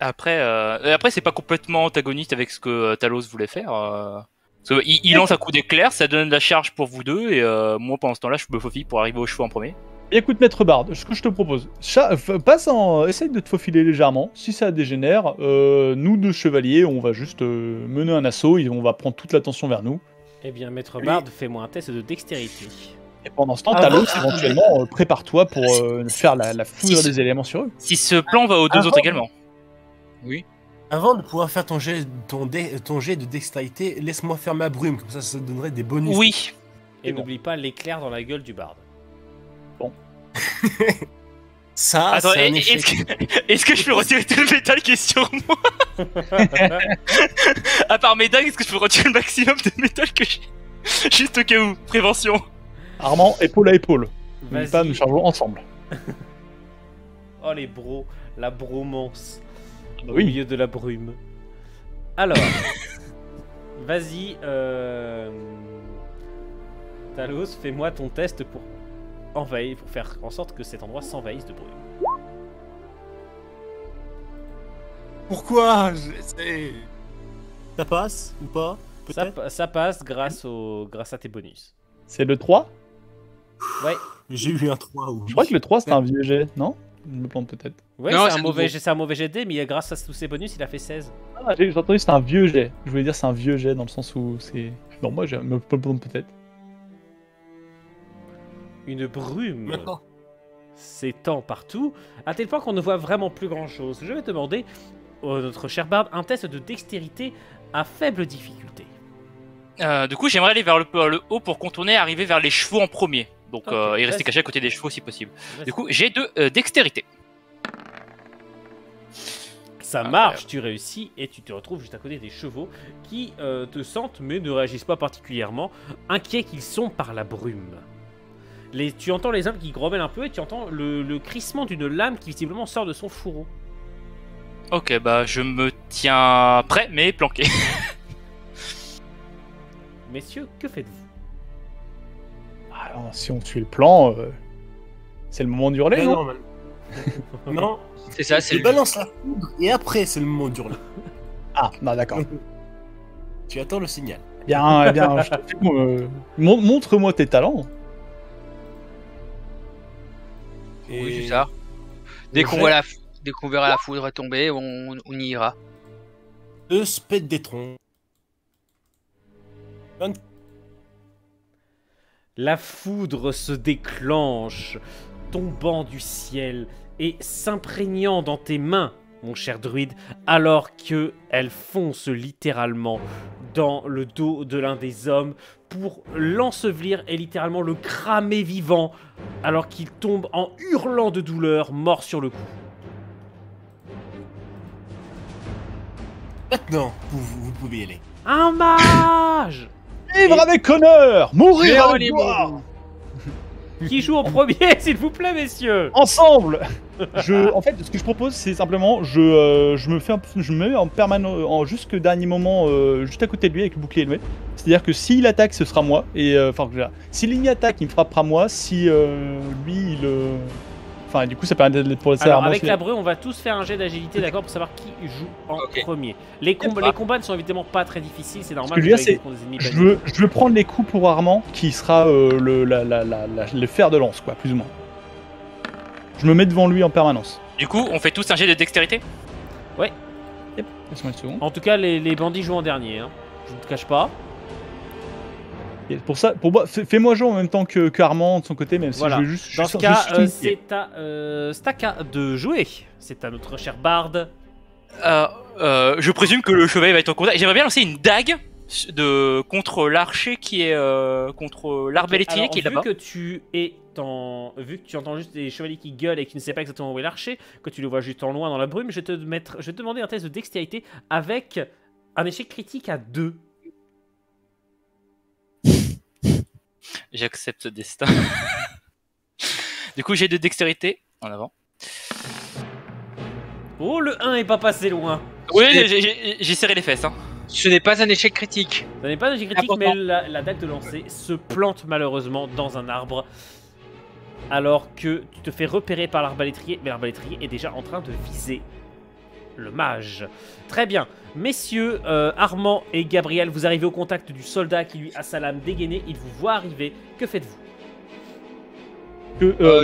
Après, c'est pas complètement antagoniste avec ce que Talos voulait faire. Parce que il lance un coup d'éclair, ça donne de la charge pour vous deux, et moi pendant ce temps-là, je me faufile pour arriver aux chevaux en premier. Et écoute, Maître Bard, ce que je te propose, essaye de te faufiler légèrement. Si ça dégénère, nous deux chevaliers, on va juste mener un assaut et on va prendre toute l'attention vers nous. Eh bien, Maître Bard, fais-moi un test de dextérité. Et pendant ce temps, Talos, éventuellement, prépare-toi pour faire la foudre des éléments sur eux. Si ce plan va aux deux Ah, autres bon. également. Oui. Avant de pouvoir faire ton jet de dextérité, laisse-moi faire ma brume, comme ça donnerait des bonus. Oui. Et bon. n'oublie pas l'éclair dans la gueule du Bard. Ça, Attends, c'est un échec. est-ce que je peux retirer tout le métal qui est sur moi? À part mes dagues, est-ce que je peux retirer le maximum de métal que j'ai? Juste au cas où, prévention. Armand, épaule à épaule. N'oublie Vas-y. pas, nous chargeons ensemble. Oh les bros, la bromance au Oui. milieu de la brume. Alors, vas-y, Talos, fais-moi ton test pour envahir, pour faire en sorte que cet endroit s'envahisse de brume. Pourquoi Ça passe ou pas? Ça, Peut-être. ça passe grâce à tes bonus. C'est le 3. Ouais, J'ai eu un 3 ou. Je crois que le 3 c'était un vieux jet, non? Je me plante peut-être. ouais, Non, c'est c'est un mauvais nouveau. jet, c'est un mauvais jet de dés, mais grâce à tous ses bonus, il a fait 16. Ah, j'ai entendu c'est un vieux jet. Je voulais dire c'est un vieux jet dans le sens où c'est. Non, moi je me plante peut-être. Une brume Maintenant. s'étend partout, à tel point qu'on ne voit vraiment plus grand-chose. Je vais demander à notre cher Bard un test de dextérité à faible difficulté. Du coup, j'aimerais aller vers le haut pour contourner et arriver vers les chevaux en premier. Donc, Ok, et vas-y. rester caché à côté des chevaux si possible. Vas-y. Du coup, j'ai de dextérité. Ça marche, tu réussis et tu te retrouves juste à côté des chevaux qui te sentent mais ne réagissent pas particulièrement, inquiets qu'ils sont par la brume. Tu entends les hommes qui grommellent un peu et tu entends le crissement d'une lame qui visiblement sort de son fourreau. Ok, bah je me tiens prêt mais planqué. Messieurs, que faites-vous? Alors, si on suit le plan, c'est le moment d'hurler, Ouais, non? non, non, C'est ça, c'est tu le balances la foudre et après c'est le moment d'hurler. Ah, non, d'accord. Tu attends le signal. Bien, eh bien, je te fais, montre-moi tes talents. Oui, c'est ça. Dès qu'on verra la foudre tomber, on y ira. 2 spades des troncs. La foudre se déclenche, tombant du ciel et s'imprégnant dans tes mains, mon cher druide, alors que elle fonce littéralement dans le dos de l'un des hommes pour l'ensevelir et littéralement le cramer vivant, alors qu'il tombe en hurlant de douleur, mort sur le coup. Maintenant, vous pouvez y aller. Un mage Vivre avec honneur, mourir Vivre avec les gloire. qui joue en premier, s'il vous plaît, messieurs. Ensemble. En fait, ce que je propose, c'est simplement, je me mets en permanence, jusqu'au dernier moment, juste à côté de lui avec le bouclier élevé. C'est-à-dire que s'il attaque, ce sera moi. Et si l'ennemi attaque, il me frappera moi. Si lui, enfin, du coup, ça permet d'être pour le Alors, avec la breu, on va tous faire un jet d'agilité, d'accord, pour savoir qui joue en premier. Les combats ne sont évidemment pas très difficiles, c'est normal. Ce que je veux dire, c'est, je veux prendre les coups pour Armand, qui sera le fer de lance, quoi, plus ou moins. Je me mets devant lui en permanence. Du coup, on fait tous un jet de dextérité. Ouais. Yep. Laisse-moi une seconde. En tout cas, les bandits jouent en dernier, hein. Je ne te cache pas. Et pour ça, pour moi, fais-moi jouer en même temps que Armand de son côté, même si Voilà. je vais juste. Dans ce cas, c'est à Staka de jouer. C'est à notre cher barde. Je présume que le chevalier va être en contact. J'aimerais bien lancer une dague contre l'archer qui est contre l'arbalétrier qui est là-bas. Vu que tu entends juste des chevaliers qui gueulent et qui ne savent pas exactement où est l'archer, que tu le vois juste en loin dans la brume, je vais te demander un test de dextérité avec un échec critique à 2. J'accepte ce destin. Du coup, j'ai de dextérité en avant. Oh, le 1 est pas passé loin. Oui, j'ai serré les fesses. Hein. Ce n'est pas un échec critique. Ce n'est pas un échec critique, Important. mais la dague de lancer se plante malheureusement dans un arbre. Alors que tu te fais repérer par l'arbalétrier, mais l'arbalétrier est déjà en train de viser le mage. Très bien. Messieurs, Armand et Gabriel, vous arrivez au contact du soldat qui lui a sa lame dégainée. Il vous voit arriver. Que faites-vous?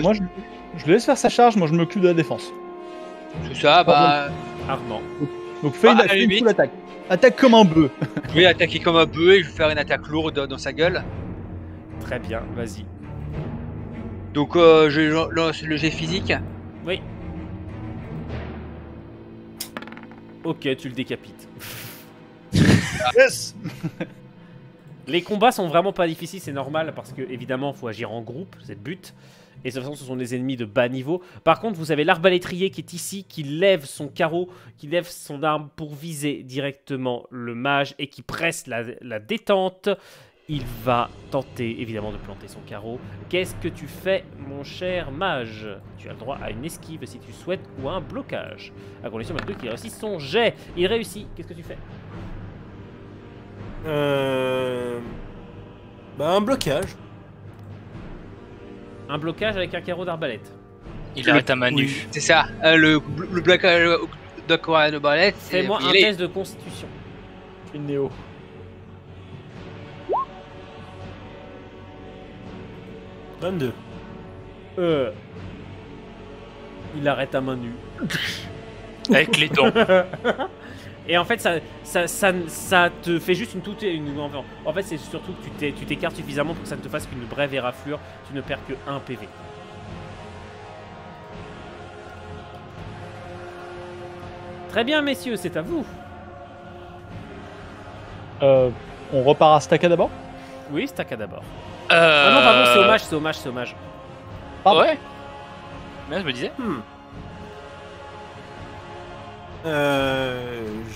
Moi, je le laisse faire sa charge, moi je m'occupe de la défense. C'est ça, bah. Armand. Donc fais une full attaque. Attaque comme un bœuf. Je vais attaquer comme un bœuf et je vais faire une attaque lourde dans sa gueule. Très bien, vas-y. Donc je lance le jet physique. Oui. Ok, tu le décapites. Yes. Les combats sont vraiment pas difficiles, c'est normal, parce que évidemment, il faut agir en groupe, c'est le but. Et de toute façon, ce sont des ennemis de bas niveau. Par contre, vous avez l'arbalétrier qui est ici, qui lève son carreau, qui lève son arme pour viser directement le mage et qui presse la détente. Il va tenter évidemment de planter son carreau. Qu'est-ce que tu fais, mon cher mage? Tu as le droit à une esquive si tu souhaites ou à un blocage. À condition maintenant qu'il réussisse son jet. Il réussit. Qu'est-ce que tu fais? Un blocage. Un blocage avec un carreau d'arbalète. Il arrête à main nue. Oui, c'est ça. Le blocage de balette. Fais-moi un test de constitution. Une néo. « 22. Il arrête à main nue. Avec les dents. Et en fait, ça te fait juste en fait, c'est surtout que tu t'écartes suffisamment pour que ça ne te fasse qu'une brève éraflure. Tu ne perds que 1 PV. Très bien, messieurs, c'est à vous. On repart à Staka d'abord? Oui, Staka d'abord. Ah non, pardon, c'est hommage. Pardon. Ouais. Mais je me disais.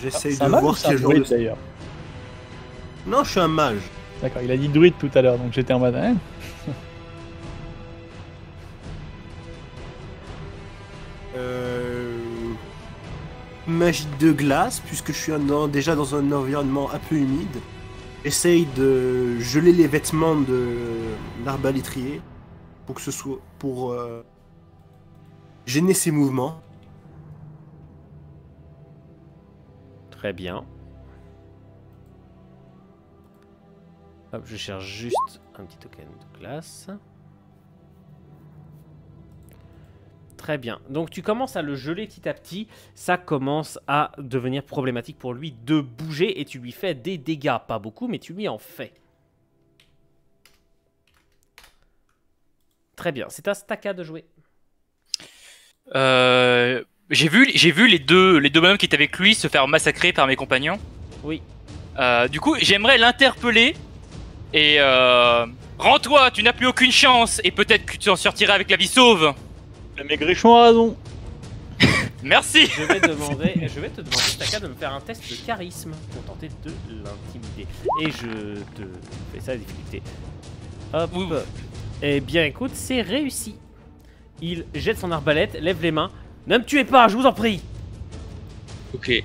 J'essaye C'est un de mage ou voir c'est un quel genre druide de... d'ailleurs? Non, je suis un mage. D'accord, il a dit druide tout à l'heure, donc j'étais en mode. Hein. Magie de glace, puisque je suis déjà dans un environnement un peu humide. essaye de geler les vêtements de l'arbalétrier pour que ce soit pour gêner ses mouvements. Très bien. Hop, je cherche juste un petit token de classe. Très bien. Donc tu commences à le geler petit à petit. Ça commence à devenir problématique pour lui de bouger et tu lui fais des dégâts. Pas beaucoup, mais tu lui en fais. Très bien. C'est à Staka de jouer. J'ai vu les deux bonhommes qui étaient avec lui se faire massacrer par mes compagnons. Oui. Du coup, j'aimerais l'interpeller et rends-toi, tu n'as plus aucune chance et peut-être que tu en sortiras avec la vie sauve. Le maigrichon a raison. Merci. Je vais te demander, Staka, de me faire un test de charisme pour tenter de l'intimider. Et je te fais ça à difficulté. Hop. Oui. Eh bien, écoute, c'est réussi. Il jette son arbalète, lève les mains. Ne me tuez pas, je vous en prie. Ok.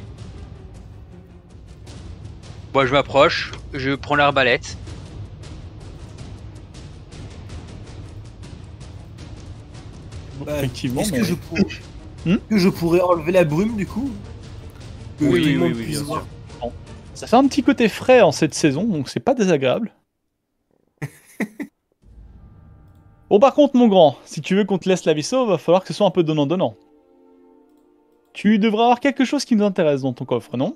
Moi je m'approche, je prends l'arbalète. Effectivement. Est-ce mais- que je pourrais enlever la brume du coup? Que Oui, tout le oui, monde oui, puisse bien voir. sûr. Ça fait un petit côté frais en cette saison, donc c'est pas désagréable. Bon, par contre, mon grand, si tu veux qu'on te laisse la vie sauve, va falloir que ce soit un peu donnant-donnant. Tu devrais avoir quelque chose qui nous intéresse dans ton coffre, non?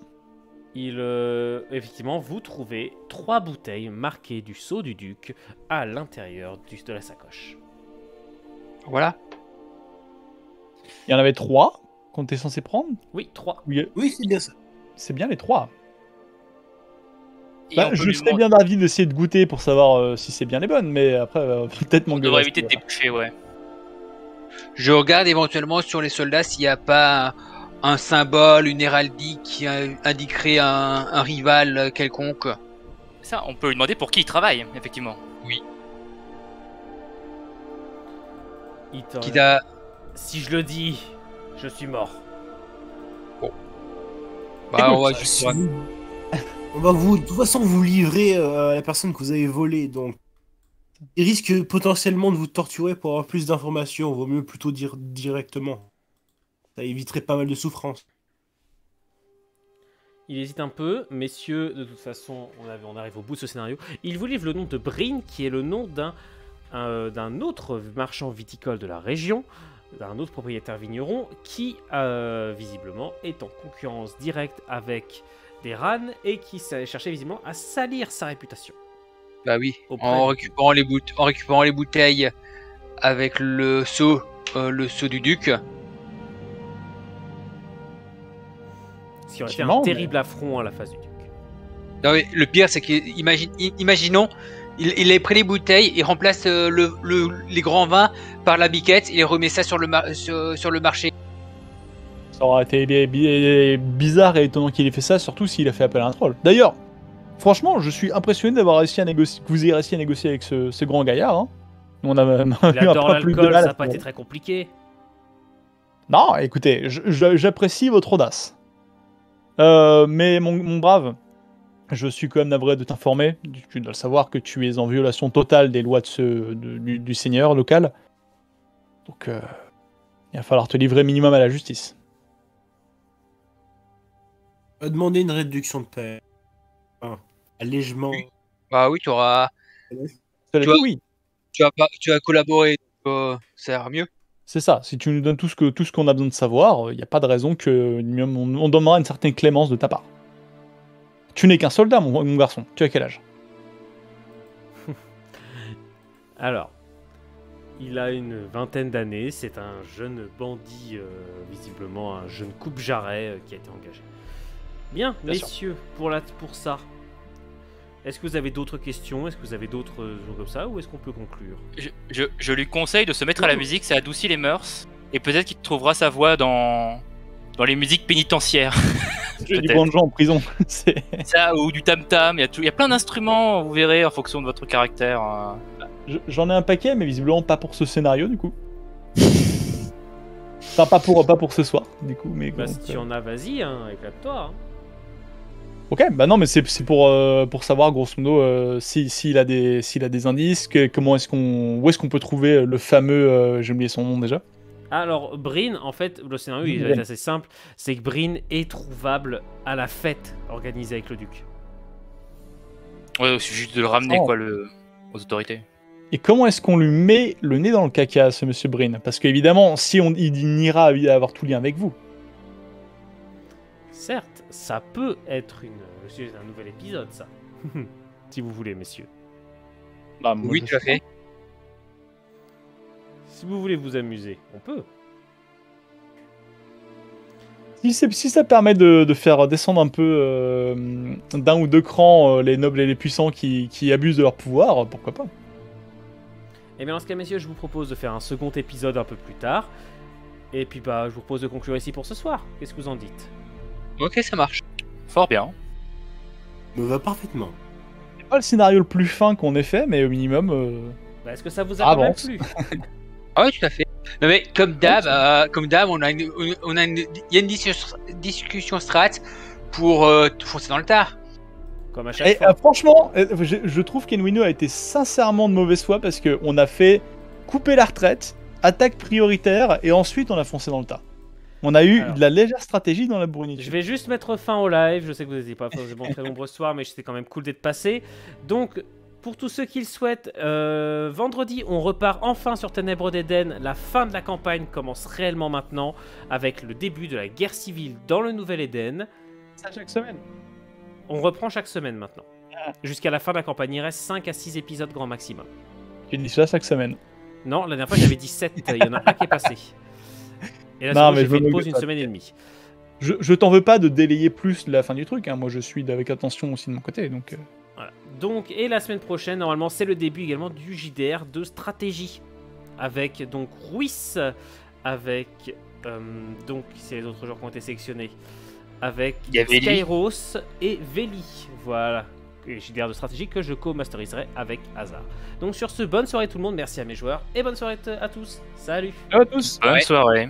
Effectivement, vous trouvez 3 bouteilles marquées du sceau du duc à l'intérieur de la sacoche. Voilà. Il y en avait 3 qu'on était censé prendre? Oui, 3. Oui, Oui, c'est bien ça. c'est bien les 3. Et Bah, on peut je lui serais demander- bien d'avis d'essayer de goûter pour savoir si c'est bien les bonnes, mais après, peut-être On mon devrait éviter de déboucher, ouais. Je regarde éventuellement sur les soldats s'il n'y a pas un symbole, une héraldique qui indiquerait un rival quelconque. Ça, on peut lui demander pour qui il travaille, effectivement. Il t'en- Qui a... Si je le dis, je suis mort. Bah, on va Écoute, juste... si vous- on va de toute façon vous livrer à la personne que vous avez volée, donc il risque potentiellement de vous torturer pour avoir plus d'informations. Vaut mieux plutôt dire directement. Ça éviterait pas mal de souffrance. Il hésite un peu, messieurs, de toute façon, on arrive au bout de ce scénario. Il vous livre le nom de Bryn, qui est le nom d'un autre marchand viticole de la région, d'un autre propriétaire vigneron, qui, visiblement, est en concurrence directe avec des Ran et qui cherchait visiblement à salir sa réputation. Bah oui, Auprès en du- récupérant les bouteilles avec le sceau du duc. Ce qui aurait été un Effectivement, terrible affront à la face du duc. Non mais le pire c'est imaginons, il a pris les bouteilles, il remplace les grands vins par la biquette, il remet ça sur le marché. Ça aurait été bizarre et étonnant qu'il ait fait ça, surtout s'il a fait appel à un troll. D'ailleurs, franchement, je suis impressionné d'avoir réussi à négocier, que vous ayez réussi à négocier avec ce grand gaillard. Hein. On a même Il eu un adore peu plus de l'alcool, mal ça à n'a pas ce été moment. très compliqué. Non, écoutez, j'apprécie votre audace. Mais mon brave, je suis quand même navré de t'informer. Tu dois le savoir que tu es en violation totale des lois du seigneur local. Donc, il va falloir te livrer minimum à la justice. Demander une réduction de paix. Enfin, allègement. Oui. Bah oui, tu auras Cela Tu dit, vois- oui, tu as collaboré, ça ira mieux. c'est ça. Si tu nous donnes tout ce qu'on a besoin de savoir, il n'y a pas de raison que on demandera une certaine clémence de ta part. Tu n'es qu'un soldat, mon garçon. Tu as quel âge? Alors, il a une vingtaine d'années, c'est un jeune bandit, visiblement un jeune coupe-jarret qui a été engagé. Bien, Bien sûr. messieurs, pour ça, est-ce que vous avez d'autres questions? Est-ce que vous avez d'autres choses comme ça? Ou est-ce qu'on peut conclure? Je lui conseille de se mettre à la musique, ça adoucit les mœurs. Et peut-être qu'il trouvera sa voix dans les musiques pénitentiaires. J'ai du Peut-être. banjo en prison. C'est- Ça, ou du tam-tam, il y a plein d'instruments, vous verrez, en fonction de votre caractère. J'en ai un paquet, mais visiblement pas pour ce scénario, du coup. Enfin, pas pour ce soir, du coup. Mais Bah, bon, si tu en as, vas-y, hein, éclate-toi. Hein. Ok, bah non, mais c'est pour savoir grosso modo s'il a des indices, où est-ce qu'on peut trouver le fameux, j'ai oublié son nom déjà. Alors, Bryn, en fait, le scénario il est assez simple, c'est que Bryn est trouvable à la fête organisée avec le duc. Ouais, c'est juste de le ramener quoi, aux autorités. Et comment est-ce qu'on lui met le nez dans le caca, ce monsieur Bryn? Parce qu'évidemment, il n'ira avoir tout lien avec vous. Certes, ça peut être le sujet d'un nouvel épisode, ça. Si vous voulez, messieurs. Bah, Oui, tout à fait. Si vous voulez vous amuser, on peut. Si ça permet de faire descendre un peu d'un ou deux crans les nobles et les puissants qui abusent de leur pouvoir, pourquoi pas? Et bien dans ce cas, messieurs, je vous propose de faire un second épisode un peu plus tard. Et puis bah, je vous propose de conclure ici pour ce soir. Qu'est-ce que vous en dites? Ok, ça marche. Fort bien. Me va parfaitement. C'est pas le scénario le plus fin qu'on ait fait, mais au minimum... Bah, est-ce que ça vous a quand même plu? Ah oui, tout à fait. Non mais comme d'hab, il y a une discussion strat pour foncer dans le tas. Comme à chaque fois. Franchement, je trouve qu'Enwino a été sincèrement de mauvaise foi parce qu'on a fait couper la retraite, attaque prioritaire, et ensuite on a foncé dans le tas. On a eu de la légère stratégie dans la brunitude. Je vais juste mettre fin au live. Je sais que vous n'étiez pas forcément très nombreux ce soir, mais c'était quand même cool d'être passé. Donc, pour tous ceux qui le souhaitent, vendredi, on repart enfin sur Ténèbres d'Éden. La fin de la campagne commence réellement maintenant, avec le début de la guerre civile dans le Nouvel Éden. Ça chaque semaine. On reprend chaque semaine maintenant. Jusqu'à la fin de la campagne, il reste 5 à 6 épisodes grand maximum. Tu dis ça chaque semaine. Non, la dernière fois j'avais dit 7, il y en a un qui est passé. Et là, j'ai fait une pause d'une semaine et demie. Je t'en veux pas de délayer plus la fin du truc, hein. Moi je suis avec attention aussi de mon côté, donc... Voilà. Donc, et la semaine prochaine, normalement, c'est le début également du JDR de stratégie. Avec donc Ruiz, avec... donc, c'est les autres joueurs qui ont été sélectionnés. Avec Skyros et Veli. Voilà. Et JDR de stratégie que je co-masteriserai avec Hazard. Donc sur ce, bonne soirée tout le monde, merci à mes joueurs et bonne soirée à tous. Salut. Ciao à tous. Bonne soirée.